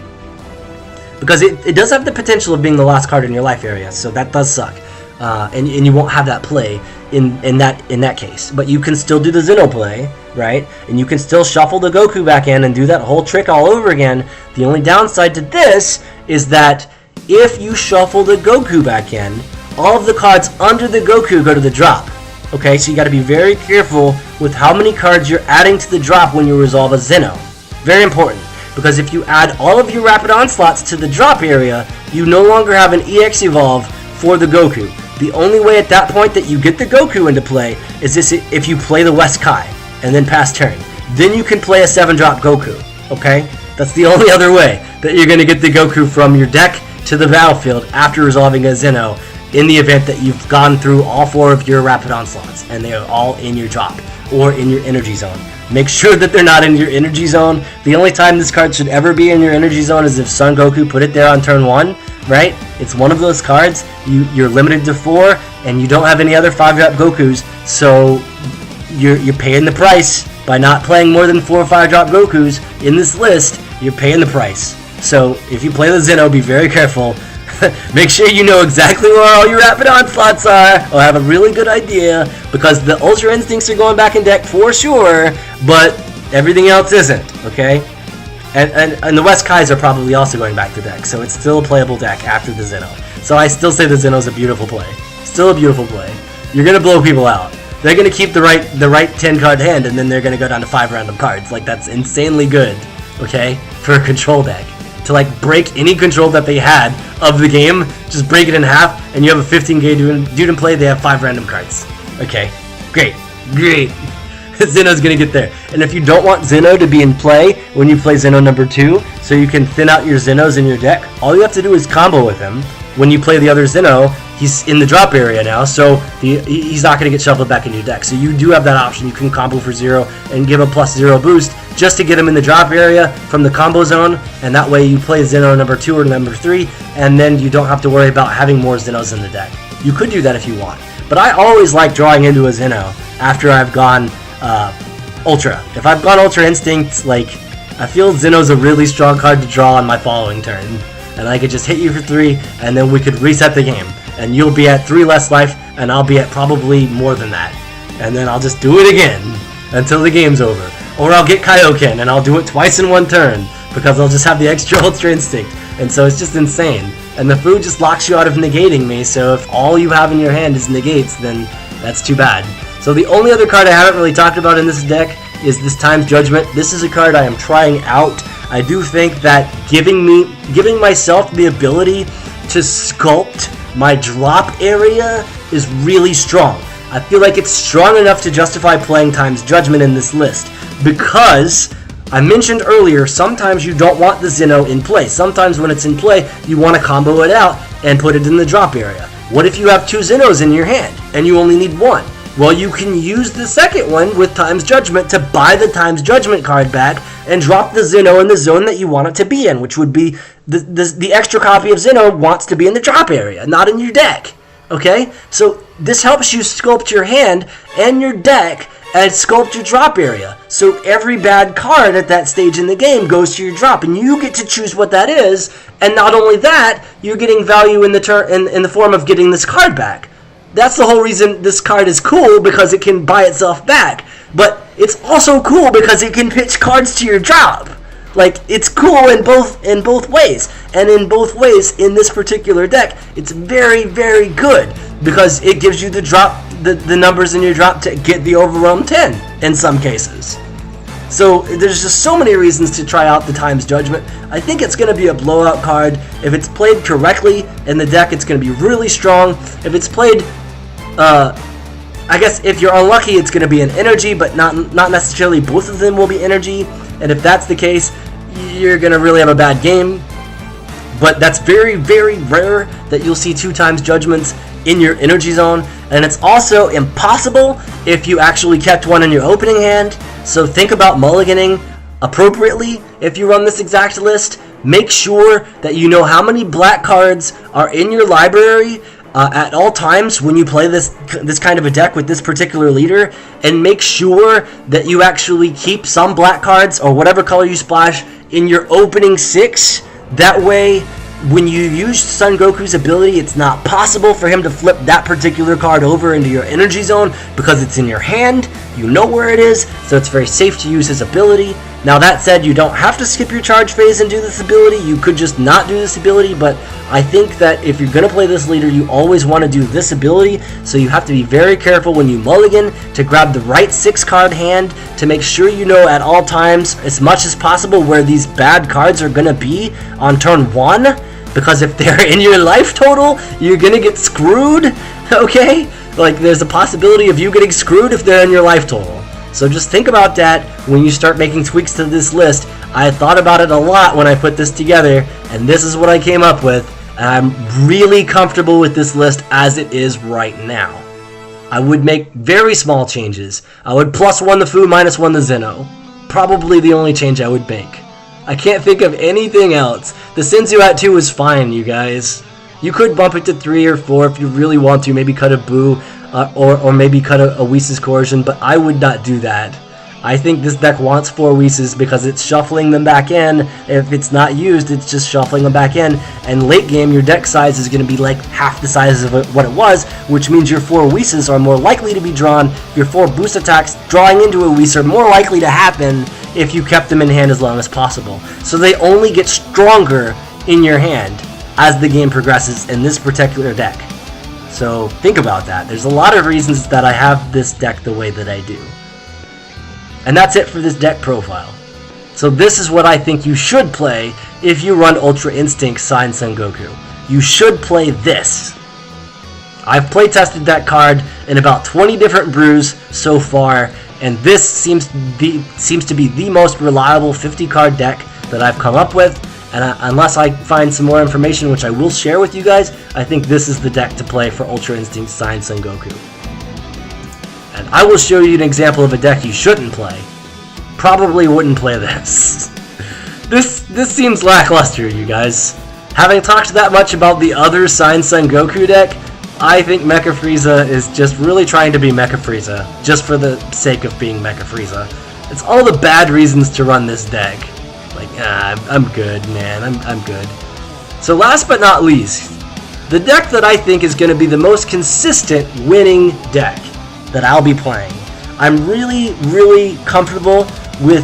Speaker 2: Because it does have the potential of being the last card in your life area, so that does suck. And you won't have that play in that case. But you can still do the Zeno play, right? And you can still shuffle the Goku back in and do that whole trick all over again. The only downside to this is that if you shuffle the Goku back in, all of the cards under the Goku go to the drop. Okay, so you got to be very careful with how many cards you're adding to the drop when you resolve a Zeno. Very important. Because if you add all of your Rapid Onslaughts to the drop area, you no longer have an EX Evolve for the Goku. The only way at that point that you get the Goku into play is if you play the Weskai and then pass turn. Then you can play a 7-drop Goku, okay? That's the only other way that you're going to get the Goku from your deck to the battlefield after resolving a Zeno in the event that you've gone through all 4 of your Rapid Onslaughts and they are all in your drop or in your energy zone. Make sure that they're not in your energy zone. The only time this card should ever be in your energy zone is if Son Goku put it there on turn 1, right? It's one of those cards. You're limited to 4, and you don't have any other 5-drop Gokus, so you're paying the price by not playing more than 4 or 5 drop Gokus in this list, you're paying the price. So if you play the Zeno, be very careful. Make sure you know exactly where all your rapid onslaughts are, or have a really good idea, because the Ultra Instincts are going back in deck for sure, but everything else isn't, okay? And the West Kais are probably also going back to deck, so it's still a playable deck after the Zeno. So I still say the Zeno's a beautiful play. Still a beautiful play. You're gonna blow people out. They're gonna keep the right 10 card hand, and then they're gonna go down to 5 random cards. Like, that's insanely good, okay, for a control deck. To like break any control that they had of the game, just break it in half, and you have a 15k dude in play. They have 5 random cards. Okay, great. Zeno's gonna get there. And if you don't want Zeno to be in play when you play Zeno number 2, so you can thin out your Zenos in your deck, all you have to do is combo with him. When you play the other Zeno, he's in the drop area now, so he's not going to get shuffled back into your deck. So you do have that option. You can combo for 0 and give a +0 boost just to get him in the drop area from the combo zone, and that way you play Zeno number 2 or number 3, and then you don't have to worry about having more Zenos in the deck. You could do that if you want, but I always like drawing into a Zeno after I've gone Ultra. If I've gone Ultra Instinct, like, I feel Zeno's a really strong card to draw on my following turn. And I could just hit you for 3, and then we could reset the game. And you'll be at 3 less life, and I'll be at probably more than that. And then I'll just do it again until the game's over. Or I'll get Kaioken, and I'll do it twice in one turn, because I'll just have the extra Ultra Instinct. And so it's just insane. And the food just locks you out of negating me, so if all you have in your hand is negates, then that's too bad. So the only other card I haven't really talked about in this deck is this Time's Judgment. This is a card I am trying out. I do think that giving myself the ability to sculpt my drop area is really strong. I feel like it's strong enough to justify playing Time's Judgment in this list, because I mentioned earlier, sometimes you don't want the Zeno in play. Sometimes when it's in play, you want to combo it out and put it in the drop area. What if you have 2 Zenos in your hand and you only need 1? Well, you can use the second one with Time's Judgment to buy the Time's Judgment card back and drop the Zeno in the zone that you want it to be in, which would be the extra copy of Zeno wants to be in the drop area, not in your deck. Okay? So this helps you sculpt your hand and your deck and sculpt your drop area. So every bad card at that stage in the game goes to your drop, and you get to choose what that is. And not only that, you're getting value in the form of getting this card back. That's the whole reason this card is cool, because it can buy itself back. But it's also cool because it can pitch cards to your drop. Like, it's cool in both ways. And in both ways, in this particular deck, it's very, very good, because it gives you the numbers in your drop to get the Overwhelm 10 in some cases. So there's just so many reasons to try out the Time's Judgment. I think it's going to be a blowout card. If it's played correctly in the deck, it's going to be really strong. If it's played, I guess if you're unlucky, it's going to be an energy, but not necessarily both of them will be energy. And if that's the case, you're going to really have a bad game. But that's very, very rare that you'll see 2 Times Judgments in your energy zone. And it's also impossible if you actually kept one in your opening hand. So think about mulliganing appropriately if you run this exact list. Make sure that you know how many black cards are in your library at all times when you play this kind of a deck with this particular leader, and make sure that you actually keep some black cards or whatever color you splash in your opening 6. That way, when you use Son Goku's ability, it's not possible for him to flip that particular card over into your energy zone because it's in your hand. You know where it is, so it's very safe to use his ability. Now that said, you don't have to skip your charge phase and do this ability. You could just not do this ability, but I think that if you're going to play this leader, you always want to do this ability, so you have to be very careful when you mulligan to grab the right 6-card hand to make sure you know at all times, as much as possible, where these bad cards are going to be on turn 1, because if they're in your life total, you're going to get screwed, okay? Like, there's a possibility of you getting screwed if they're in your life total. So just think about that when you start making tweaks to this list. I thought about it a lot when I put this together, and this is what I came up with. And I'm really comfortable with this list as it is right now. I would make very small changes. I would +1 the Fu, -1 the Zeno. Probably the only change I would make. I can't think of anything else. The Senzu at 2 is fine, you guys. You could bump it to 3 or 4 if you really want to. Maybe cut a Boo, or maybe cut a Whis' Coercion, but I would not do that. I think this deck wants 4 Whis because it's shuffling them back in. If it's not used, it's just shuffling them back in. And late game, your deck size is going to be like half the size of what it was, which means your 4 Whis are more likely to be drawn. Your 4 boost attacks drawing into a Whis are more likely to happen if you kept them in hand as long as possible. So they only get stronger in your hand as the game progresses in this particular deck. So think about that. There's a lot of reasons that I have this deck the way that I do. And that's it for this deck profile. So this is what I think you should play if you run Ultra Instinct Saiyan Son Goku. You should play this. I've play tested that card in about 20 different brews so far, and this seems to be the most reliable 50 card deck that I've come up with. And unless I find some more information, which I will share with you guys, I think this is the deck to play for Ultra Instinct Saiyan Son Goku. And I will show you an example of a deck you shouldn't play. Probably wouldn't play this. This seems lackluster, you guys. Having talked that much about the other Saiyan Son Goku deck, I think Mecha Frieza is just really trying to be Mecha Frieza, just for the sake of being Mecha Frieza. It's all the bad reasons to run this deck. Like, I'm good, man. I'm good. So last but not least, the deck that I think is going to be the most consistent winning deck that I'll be playing. I'm really, really comfortable with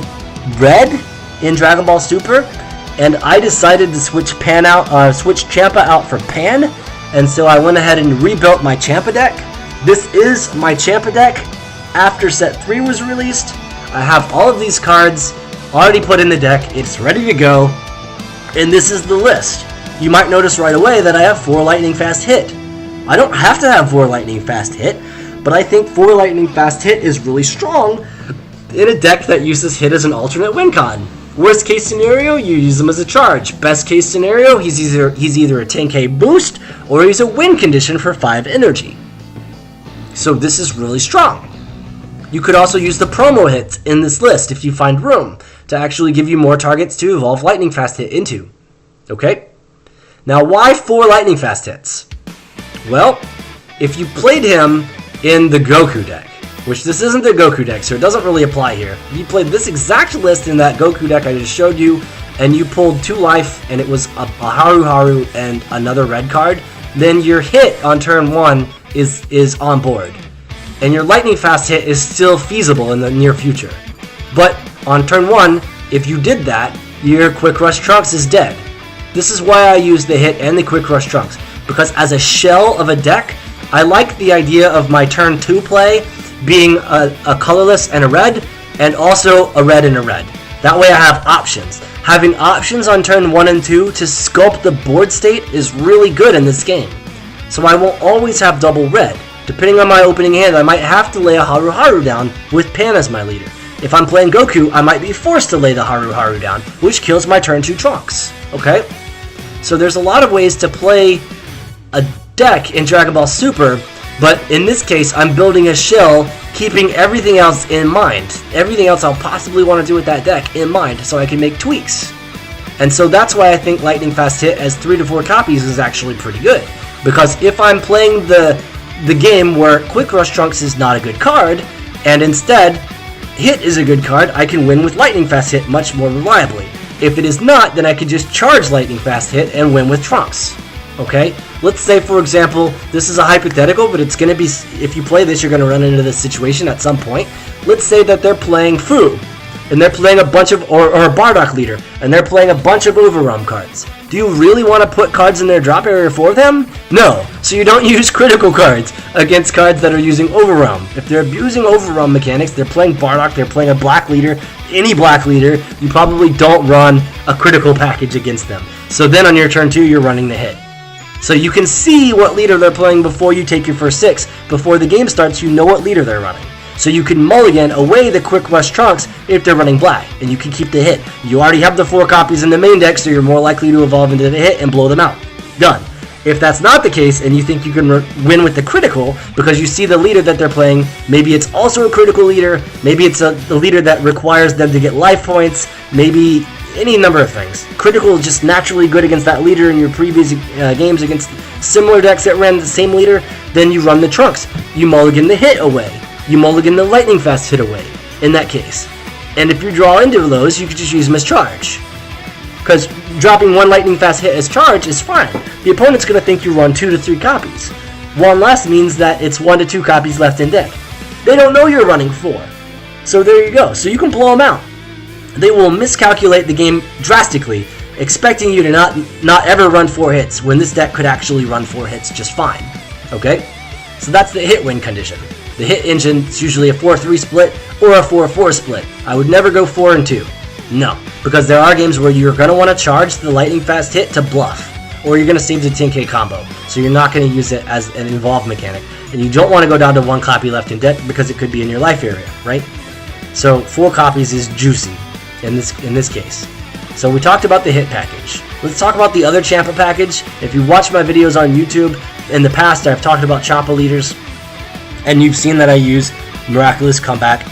Speaker 2: red in Dragon Ball Super, and I decided to switch Champa out for Pan, and so I went ahead and rebuilt my Champa deck. This is my Champa deck after Set 3 was released. I have all of these cards already put in the deck. It's ready to go, and this is the list. You might notice right away that I have 4 Lightning Fast Hit. I don't have to have 4 Lightning Fast Hit, but I think 4 Lightning Fast Hit is really strong in a deck that uses Hit as an alternate win con. Worst case scenario, you use him as a charge. Best case scenario, he's either a 10k boost or he's a win condition for 5 energy. So this is really strong. You could also use the promo hits in this list if you find room to actually give you more targets to evolve Lightning Fast Hit into. Okay? Now why 4 Lightning Fast Hits? Well, if you played him in the Goku deck, which this isn't the Goku deck, so it doesn't really apply here. If you played this exact list in that Goku deck I just showed you, and you pulled 2 life, and it was a Haru and another red card, then your hit on turn 1 is on board. And your Lightning Fast Hit is still feasible in the near future. But on turn 1, if you did that, your Quick Rush Trunks is dead. This is why I use the hit and the Quick Rush Trunks, because as a shell of a deck, I like the idea of my turn 2 play being a colorless and a red, and also a red and a red. That way I have options. Having options on turn 1 and 2 to sculpt the board state is really good in this game. So I won't always have double red. Depending on my opening hand, I might have to lay a Haru down with Pan as my leader. If I'm playing Goku, I might be forced to lay the Haru down, which kills my turn 2 Trunks. Okay? So there's a lot of ways to play a deck in Dragon Ball Super, but in this case, I'm building a shell, keeping everything else in mind. Everything else I'll possibly want to do with that deck in mind, so I can make tweaks. And so that's why I think Lightning Fast Hit as 3 to 4 copies is actually pretty good. Because if I'm playing the game where Quick Rush Trunks is not a good card, and instead Hit is a good card, I can win with Lightning Fast Hit much more reliably. If it is not, then I can just charge Lightning Fast Hit and win with Trunks. Okay? Let's say, for example, this is a hypothetical, but it's going to be, if you play this, you're going to run into this situation at some point. Let's say that they're playing Fu, and they're playing a bunch of, or a Bardock leader, and they're playing a bunch of Overrun cards. Do you really want to put cards in their drop area for them? No. So you don't use critical cards against cards that are using Overrun. If they're abusing Overrun mechanics, they're playing Bardock, they're playing a black leader, any black leader, you probably don't run a critical package against them. So then on your turn 2, you're running the hit. So you can see what leader they're playing before you take your first 6. Before the game starts, you know what leader they're running. So you can mulligan away the Quick Rush Trunks if they're running black, and you can keep the hit. You already have the 4 copies in the main deck, so you're more likely to evolve into the hit and blow them out. Done. If that's not the case, and you think you can win with the critical, because you see the leader that they're playing, maybe it's also a critical leader, maybe it's a leader that requires them to get life points, maybe any number of things. Critical is just naturally good against that leader in your previous games against similar decks that ran the same leader, then you run the Trunks. You mulligan the hit away. You mulligan the Lightning Fast Hit away. in that case. And if you draw into those, you could just use them as charge. Because dropping one lightning fast hit as charge is fine. The opponent's going to think you run 2 to 3 copies. 1 less means that it's 1 to 2 copies left in deck. They don't know you're running 4. So there you go. So you can blow them out. They will miscalculate the game drastically, expecting you to not ever run 4 hits when this deck could actually run 4 hits just fine. Okay? So that's the hit win condition. The hit engine is usually a 4-3 split or a 4-4 split. I would never go 4 and 2. No, because there are games where you're going to want to charge the lightning fast hit to bluff, or you're going to save the 10k combo, so you're not going to use it as an involved mechanic, and you don't want to go down to 1 copy left in deck because it could be in your life area, right? So 4 copies is juicy in this case. So we talked about the hit package. Let's talk about the other Champa package. If you watch my videos on YouTube, in the past I've talked about Champa leaders, and you've seen that I use Miraculous Comeback,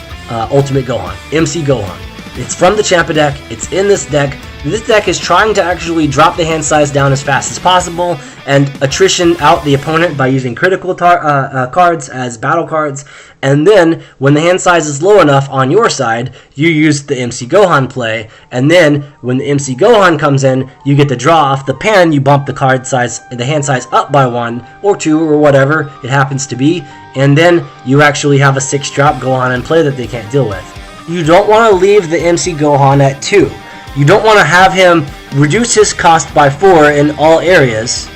Speaker 2: Ultimate Gohan, MC Gohan. It's from the Champa deck, it's in this deck. This deck is trying to actually drop the hand size down as fast as possible and attrition out the opponent by using critical cards as battle cards. And then, when the hand size is low enough on your side, you use the MC Gohan play. And then, when the MC Gohan comes in, you get the draw off the pan, you bump the card size, the hand size up by 1 or 2 or whatever it happens to be. And then, you actually have a 6-drop Gohan in play that they can't deal with. You don't want to leave the MC Gohan at 2. You don't want to have him reduce his cost by 4 in all areas,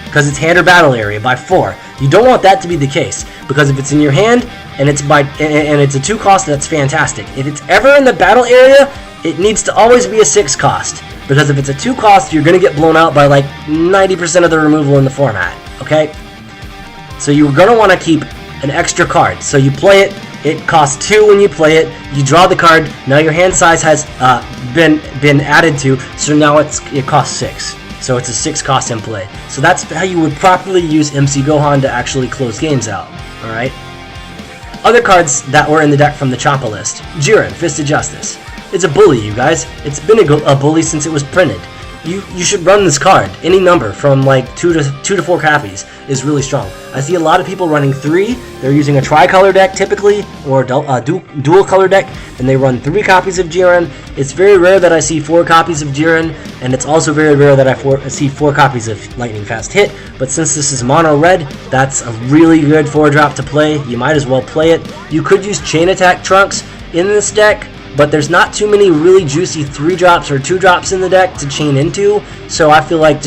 Speaker 2: because it's hand or battle area, by 4. You don't want that to be the case, because if it's in your hand and it's a 2 cost, that's fantastic. If it's ever in the battle area, it needs to always be a 6 cost, because if it's a 2 cost, you're going to get blown out by like 90% of the removal in the format, okay? So you're going to want to keep an extra card. So you play it. It costs 2 when you play it. You draw the card. Now your hand size has been added to, so now it costs 6. So it's a 6 cost in play. So that's how you would properly use MC Gohan to actually close games out. Alright? Other cards that were in the deck from the Champa list. Jiren, Fist of Justice. It's a bully, you guys. It's been a bully since it was printed. You should run this card. Any number from like 2 to 4 copies is really strong. I see a lot of people running 3. They're using a tricolor deck typically, or a dual color deck, and they run 3 copies of Jiren. It's very rare that I see 4 copies of Jiren, and it's also very rare that I see 4 copies of Lightning Fast Hit. But since this is mono red, that's a really good 4-drop to play. You might as well play it. You could use Chain Attack Trunks in this deck, but there's not too many really juicy 3-drops or 2-drops in the deck to chain into, so I feel like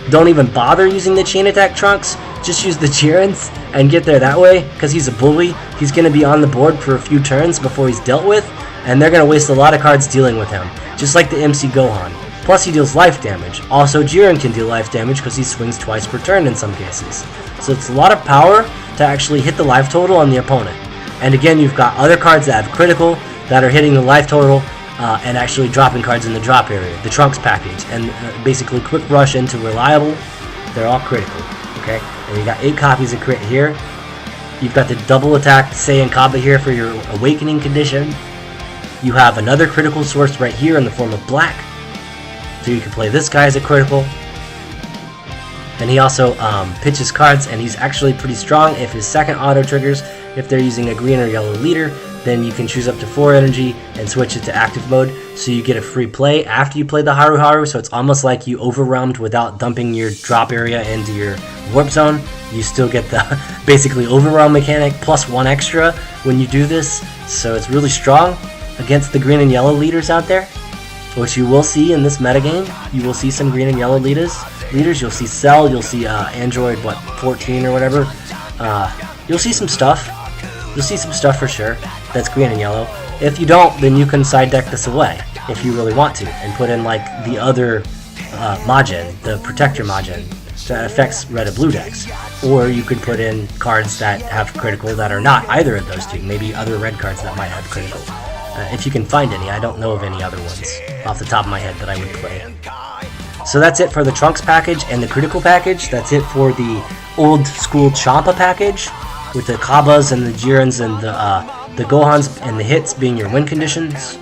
Speaker 2: don't even bother using the Chain Attack Trunks. Just use the Jirens and get there that way, because he's a bully. He's going to be on the board for a few turns before he's dealt with, and they're going to waste a lot of cards dealing with him, just like the MC Gohan. Plus he deals life damage. Also Jiren can deal life damage because he swings twice per turn in some cases. So it's a lot of power to actually hit the life total on the opponent. And again, you've got other cards that have critical, that are hitting the life total and actually dropping cards in the drop area, the Trunks package, and basically Quick Rush into Reliable. They're all critical, okay? And you got 8 copies of Crit here. You've got the double attack Saiyan Kaba here for your Awakening condition. You have another critical source right here in the form of Black, so you can play this guy as a critical. And he also pitches cards, and he's actually pretty strong if his second auto triggers. If they're using a green or yellow leader, then you can choose up to 4 energy and switch it to active mode, so you get a free play after you play the Haru Haru. So it's almost like you overwhelmed without dumping your drop area into your warp zone. You still get the basically overwhelm mechanic plus 1 extra when you do this. So it's really strong against the green and yellow leaders out there, which you will see in this metagame. You will see some green and yellow leaders. You'll see Cell, you'll see Android 14 or whatever. You'll see some stuff. You'll see some stuff for sure that's green and yellow. If you don't, then you can side deck this away if you really want to, and put in like the other Majin, the Protector Majin, that affects red and blue decks. Or you could put in cards that have critical that are not either of those two, maybe other red cards that might have critical. If you can find any. I don't know of any other ones off the top of my head that I would play. So that's it for the Trunks package and the critical package. That's it for the old school Champa package, with the Kabas and the Jirens and the Gohans and the hits being your win conditions.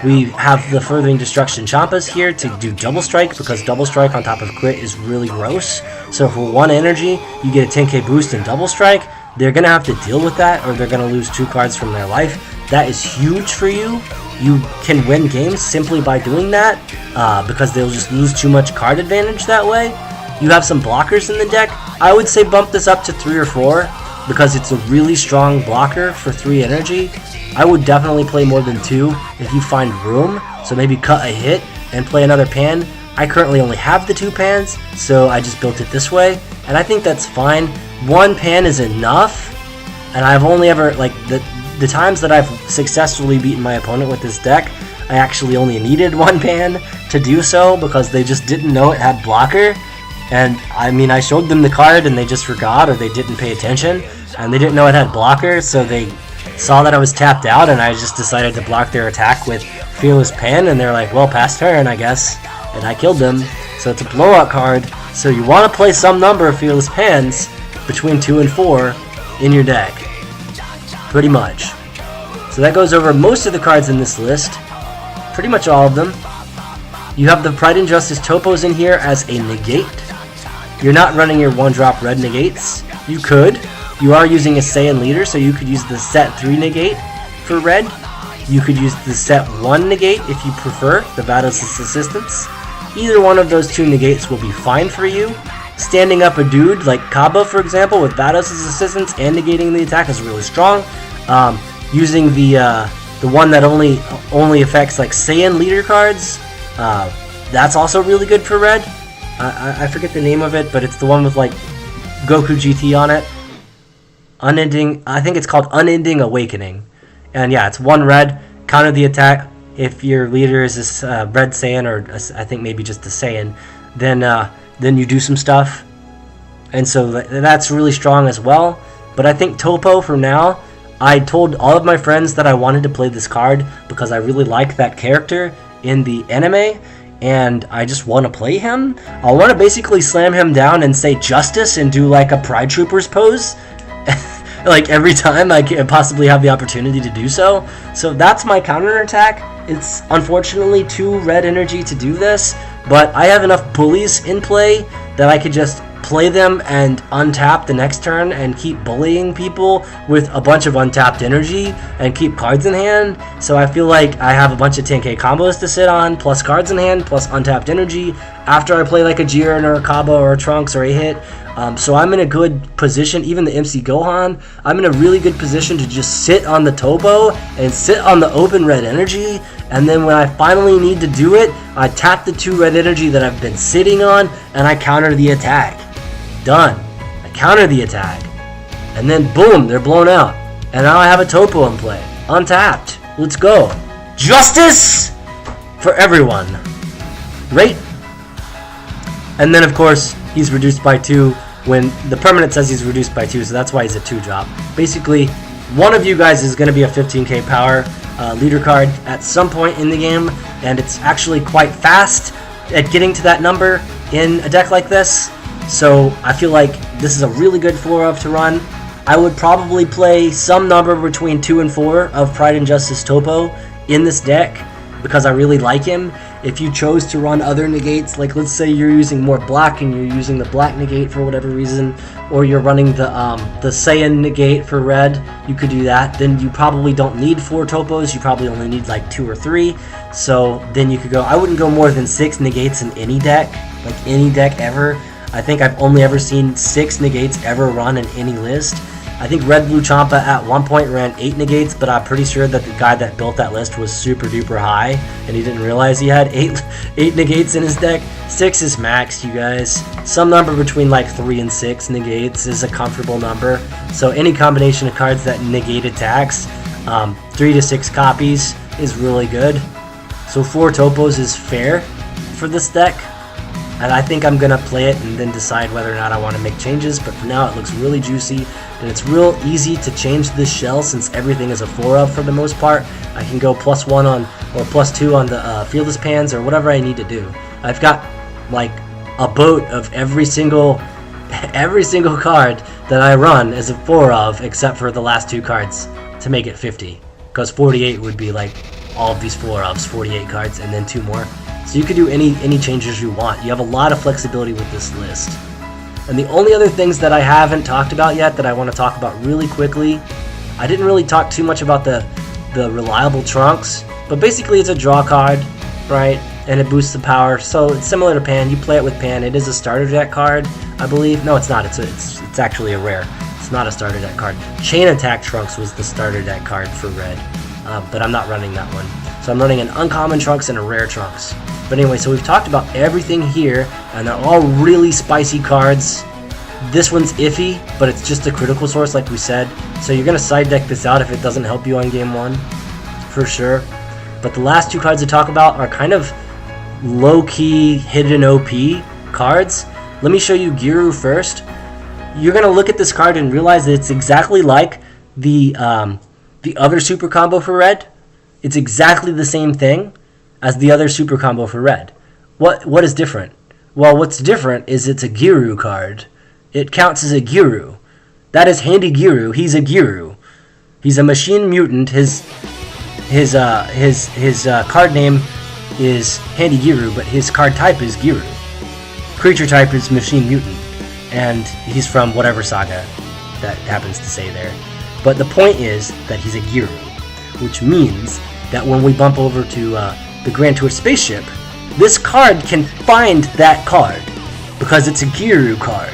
Speaker 2: We have the Furthering Destruction Champas here to do Double Strike, because Double Strike on top of Crit is really gross. So for 1 energy, you get a 10k boost in Double Strike. They're going to have to deal with that, or they're going to lose 2 cards from their life. that is huge for you. You can win games simply by doing that, because they'll just lose too much card advantage that way. You have some blockers in the deck. I would say bump this up to 3 or 4, because it's a really strong blocker for 3 energy. I would definitely play more than 2 if you find room, so maybe cut a hit and play another pan. I currently only have the 2 pans, so I just built it this way, and I think that's fine. 1 pan is enough, and I've only ever, like, the times that I've successfully beaten my opponent with this deck, I actually only needed 1 pan to do so, because they just didn't know it had blocker. And I mean, I showed them the card and they just forgot, or they didn't pay attention, and they didn't know it had blocker, so they saw that I was tapped out, and I just decided to block their attack with Fearless Pan, and they're like, well, pass turn, I guess, and I killed them. So it's a blowout card, so you want to play some number of Fearless Pans between 2 and 4 in your deck, pretty much. So that goes over most of the cards in this list, pretty much all of them. You have the Pride and Justice Topos in here as a negate. You're not running your 1-drop red negates. You could. You are using a Saiyan leader, so you could use the set 3 negate for red. You could use the set 1 negate if you prefer, the Vados' Assistance. Either one of those 2 negates will be fine for you. Standing up a dude like Kaba, for example, with Vados' Assistance and negating the attack is really strong. Using the one that only affects like Saiyan leader cards, that's also really good for red. I forget the name of it, but it's the one with like Goku GT on it. I think it's called Unending Awakening. And yeah, it's 1 red, counter the attack. If your leader is this red Saiyan, or I think maybe just a Saiyan, then you do some stuff. And so that's really strong as well. But I think Topo for now, I told all of my friends that I wanted to play this card because I really like that character in the anime, and I just want to play him. I want to basically slam him down and say justice and do like a Pride Troopers pose like every time I can possibly have the opportunity to do so. So that's my counterattack. It's unfortunately 2 red energy to do this, but I have enough bullies in play that I could just play them and untap the next turn and keep bullying people with a bunch of untapped energy and keep cards in hand. So I feel like I have a bunch of 10k combos to sit on, plus cards in hand, plus untapped energy after I play like a Jiren or a Kaba or a Trunks or a hit. So I'm in a good position. Even the MC Gohan, I'm in a really good position to just sit on the Topo and sit on the open red energy, and then when I finally need to do it, I tap the 2 red energy that I've been sitting on and I counter the attack. Done. I counter the attack, and then boom, they're blown out, and now I have a Topo in play, untapped. Let's go. Justice for everyone. Right? And then of course he's reduced by 2 when the permanent says he's reduced by 2, so that's why he's a 2-drop. Basically, one of you guys is going to be a 15k power leader card at some point in the game, and it's actually quite fast at getting to that number in a deck like this. So I feel like this is a really good 4-of to run. I would probably play some number between 2 and 4 of Pride and Justice Topo in this deck because I really like him. If you chose to run other negates, like let's say you're using more black and you're using the black negate for whatever reason, or you're running the Saiyan negate for red, you could do that. Then you probably don't need 4 Topos, you probably only need like 2 or 3. So then you could go, I wouldn't go more than 6 negates in any deck, like any deck ever. I think I've only ever seen 6 negates ever run in any list. I think Red Blue Champa at one point ran 8 negates, but I'm pretty sure that the guy that built that list was super duper high, and he didn't realize he had 8 negates in his deck. 6 is max, you guys. Some number between like 3 and 6 negates is a comfortable number. So any combination of cards that negate attacks, 3 to 6 copies is really good. So 4 Topos is fair for this deck. And I think I'm going to play it and then decide whether or not I want to make changes. But for now, it looks really juicy. And it's real easy to change this shell since everything is a 4-of for the most part. I can go +1 on, or +2 on the Fearless Pans or whatever I need to do. I've got like a boat of every single card that I run as a 4-of except for the last 2 cards to make it 50. Because 48 would be like all of these 4-ofs, 48 cards, and then 2 more. So you can do any changes you want. You have a lot of flexibility with this list. And the only other things that I haven't talked about yet that I want to talk about really quickly, I didn't really talk too much about the the reliable Trunks, but basically it's a draw card, right? And it boosts the power, so it's similar to Pan. You play it with Pan. It is a starter deck card, I believe. No, it's not. It's actually a rare. It's not a starter deck card. Chain Attack Trunks was the starter deck card for red, but I'm not running that one. So I'm running an uncommon Trunks and a rare Trunks. But anyway, so we've talked about everything here, and they're all really spicy cards. This one's iffy, but it's just a critical source like we said. So you're going to side deck this out if it doesn't help you on game 1, for sure. But the last 2 cards to talk about are kind of low-key hidden OP cards. Let me show you Giru first. You're going to look at this card and realize that it's exactly like the other super combo for red. It's exactly the same thing as the other super combo for red. What is different? Well, what's different is it's a Giru card. It counts as a Giru. That is Handy Giru. He's a Giru. He's a machine mutant. His card name is Handy Giru, but his card type is Giru. Creature type is Machine Mutant, and he's from whatever saga that happens to say there. But the point is that he's a Giru, which means that when we bump over to the Grand Tour Spaceship, this card can find that card, because it's a Giru card,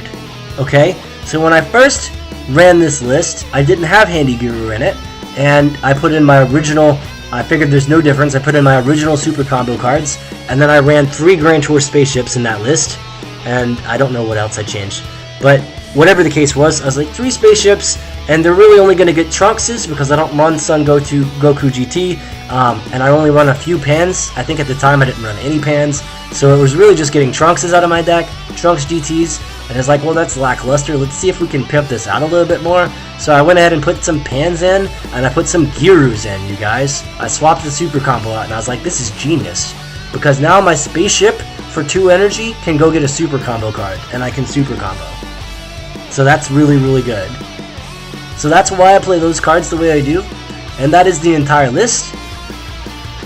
Speaker 2: okay? So when I first ran this list, I didn't have Handy Giru in it, and I put in my original, I figured there's no difference, I put in my original super combo cards, and then I ran 3 Grand Tour Spaceships in that list, and I don't know what else I changed. But whatever the case was, I was like, 3 spaceships, and they're really only going to get Trunkses because I don't run Son Goku GT, and I only run a few Pans. I think at the time I didn't run any Pans, so it was really just getting Trunkses out of my deck, Trunks GTs, and it's like, well, that's lackluster. Let's see if we can pimp this out a little bit more. So I went ahead and put some Pans in, and I put some Girus in, you guys. I swapped the super combo out, and I was like, this is genius, because now my spaceship for 2 energy can go get a super combo card, and I can super combo. So that's really, really good. So that's why I play those cards the way I do, and that is the entire list.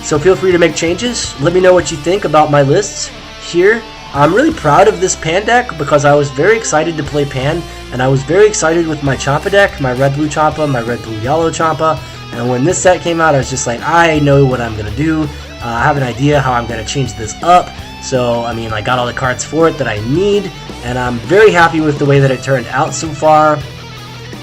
Speaker 2: So feel free to make changes. Let me know what you think about my lists here. I'm really proud of this Pan deck because I was very excited to play Pan, and I was very excited with my Champa deck, my red-blue Champa, my red-blue-yellow Champa, and when this set came out, I was just like, I know what I'm going to do. I have an idea how I'm going to change this up. So, I mean, I got all the cards for it that I need, and I'm very happy with the way that it turned out so far.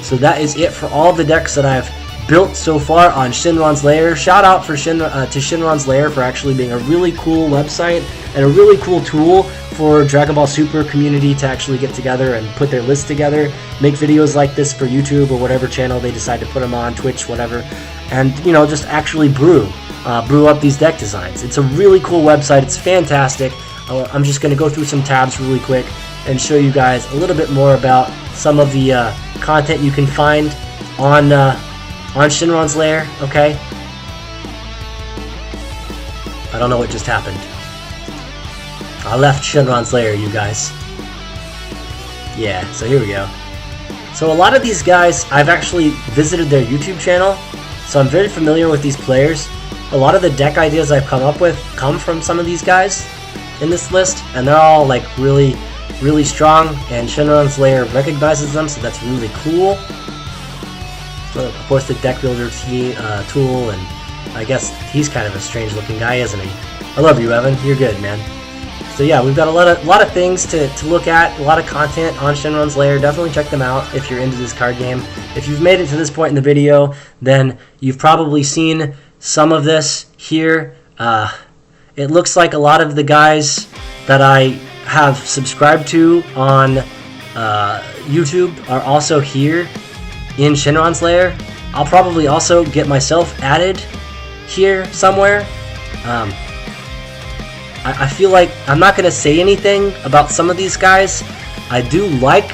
Speaker 2: So that is it for all the decks that I've built so far on ShenronsLair. Shout out to ShenronsLair for actually being a really cool website and a really cool tool for Dragon Ball Super community to actually get together and put their lists together, make videos like this for YouTube or whatever channel they decide to put them on, Twitch, whatever, and, you know, just actually brew up these deck designs. It's a really cool website. It's fantastic. I'm just going to go through some tabs really quick and show you guys a little bit more about some of the content you can find on ShenronsLair, okay? I don't know what just happened. I left ShenronsLair, you guys. Yeah, so here we go. So a lot of these guys, I've actually visited their YouTube channel, so I'm very familiar with these players. A lot of the deck ideas I've come up with come from some of these guys in this list, and they're all like really, really strong, and ShenronsLair recognizes them, so that's really cool. So, of course, the deck builder tool, and I guess he's kind of a strange looking guy, isn't he? I love you, Evan. You're good, man. So yeah, we've got a lot of things to look at, a lot of content on ShenronsLair. Definitely check them out if you're into this card game. If you've made it to this point in the video, then you've probably seen some of this here. It looks like a lot of the guys that I have subscribed to on YouTube are also here in ShenronsLair. I'll probably also get myself added here somewhere. I feel like I'm not going to say anything about some of these guys. I do like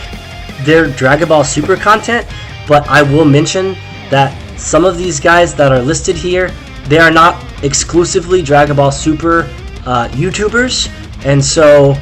Speaker 2: their Dragon Ball Super content, but I will mention that some of these guys that are listed here, they are not exclusively Dragon Ball Super YouTubers, and so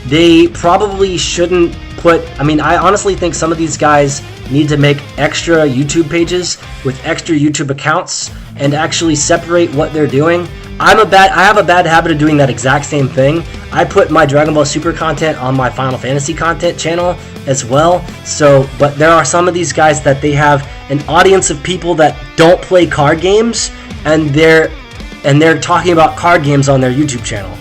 Speaker 2: they probably shouldn't put... I mean, I honestly think some of these guys need to make extra YouTube pages with extra YouTube accounts and actually separate what they're doing. I have a bad habit of doing that exact same thing. I put my Dragon Ball Super content on my Final Fantasy content channel as well. So, but there are some of these guys that they have an audience of people that don't play card games, and they're talking about card games on their YouTube channel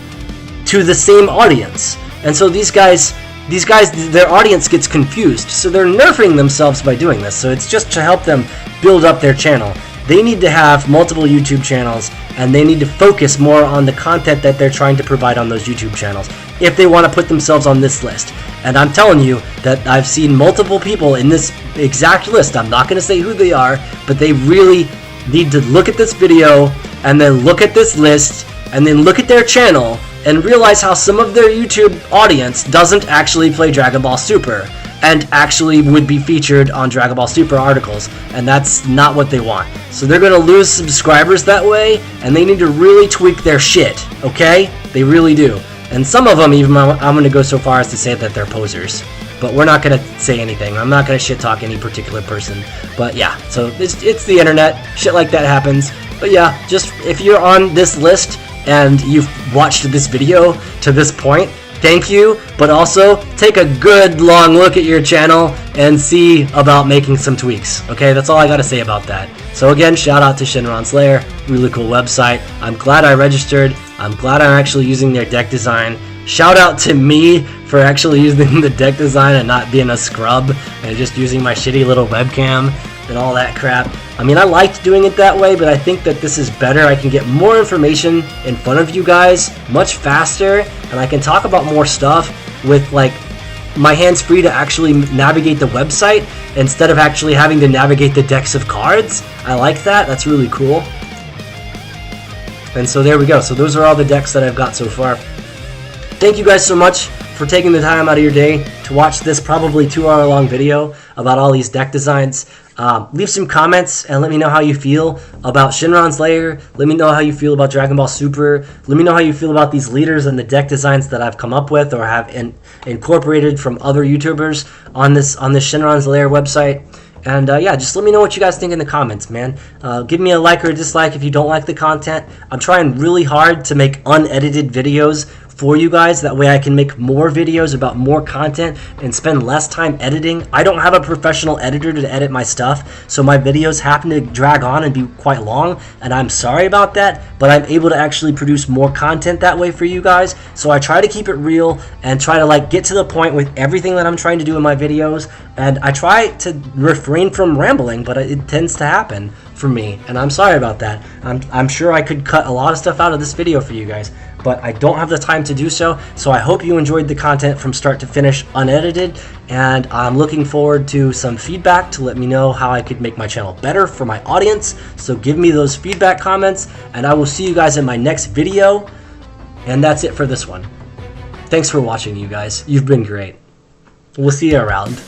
Speaker 2: to the same audience. And so these guys, their audience gets confused. So they're nerfing themselves by doing this. So it's just to help them build up their channel. They need to have multiple YouTube channels, and they need to focus more on the content that they're trying to provide on those YouTube channels if they want to put themselves on this list. And I'm telling you that I've seen multiple people in this exact list. I'm not going to say who they are, but they really need to look at this video and then look at this list and then look at their channel and realize how some of their YouTube audience doesn't actually play Dragon Ball Super and actually would be featured on Dragon Ball Super articles, and that's not what they want. So they're going to lose subscribers that way, and they need to really tweak their shit, okay? They really do. And some of them even, I'm going to go so far as to say that they're posers. But we're not going to say anything. I'm not going to shit talk any particular person. But yeah, so it's the internet. Shit like that happens. But yeah, just if you're on this list and you've watched this video to this point, thank you, but also take a good long look at your channel and see about making some tweaks. Okay, that's all I gotta say about that. So again, shout out to ShenronsLair, really cool website. I'm glad I registered. I'm glad I'm actually using their deck design. Shout out to me for actually using the deck design and not being a scrub and just using my shitty little webcam and all that crap. I mean, I liked doing it that way, but I think that this is better. I can get more information in front of you guys much faster, and I can talk about more stuff with like my hands free to actually navigate the website instead of actually having to navigate the decks of cards. I like that. That's really cool. And so there we go. So those are all the decks that I've got so far. Thank you guys so much for taking the time out of your day to watch this probably 2-hour long video about all these deck designs. Leave some comments and let me know how you feel about ShenronsLair. Let me know how you feel about Dragon Ball Super. Let me know how you feel about these leaders and the deck designs that I've come up with or have incorporated from other YouTubers on this ShenronsLair website. And yeah, just let me know what you guys think in the comments, man. Give me a like or a dislike if you don't like the content. I'm trying really hard to make unedited videos for you guys. That way I can make more videos about more content and spend less time editing. I don't have a professional editor to edit my stuff, so my videos happen to drag on and be quite long, and I'm sorry about that, but I'm able to actually produce more content that way for you guys. So I try to keep it real and try to like get to the point with everything that I'm trying to do in my videos, and I try to refrain from rambling, but it tends to happen for me, and I'm sorry about that. I'm sure I could cut a lot of stuff out of this video for you guys, but I don't have the time to do so. So I hope you enjoyed the content from start to finish unedited, and I'm looking forward to some feedback to let me know how I could make my channel better for my audience. So give me those feedback comments, and I will see you guys in my next video. And that's it for this one. Thanks for watching, you guys. You've been great. We'll see you around.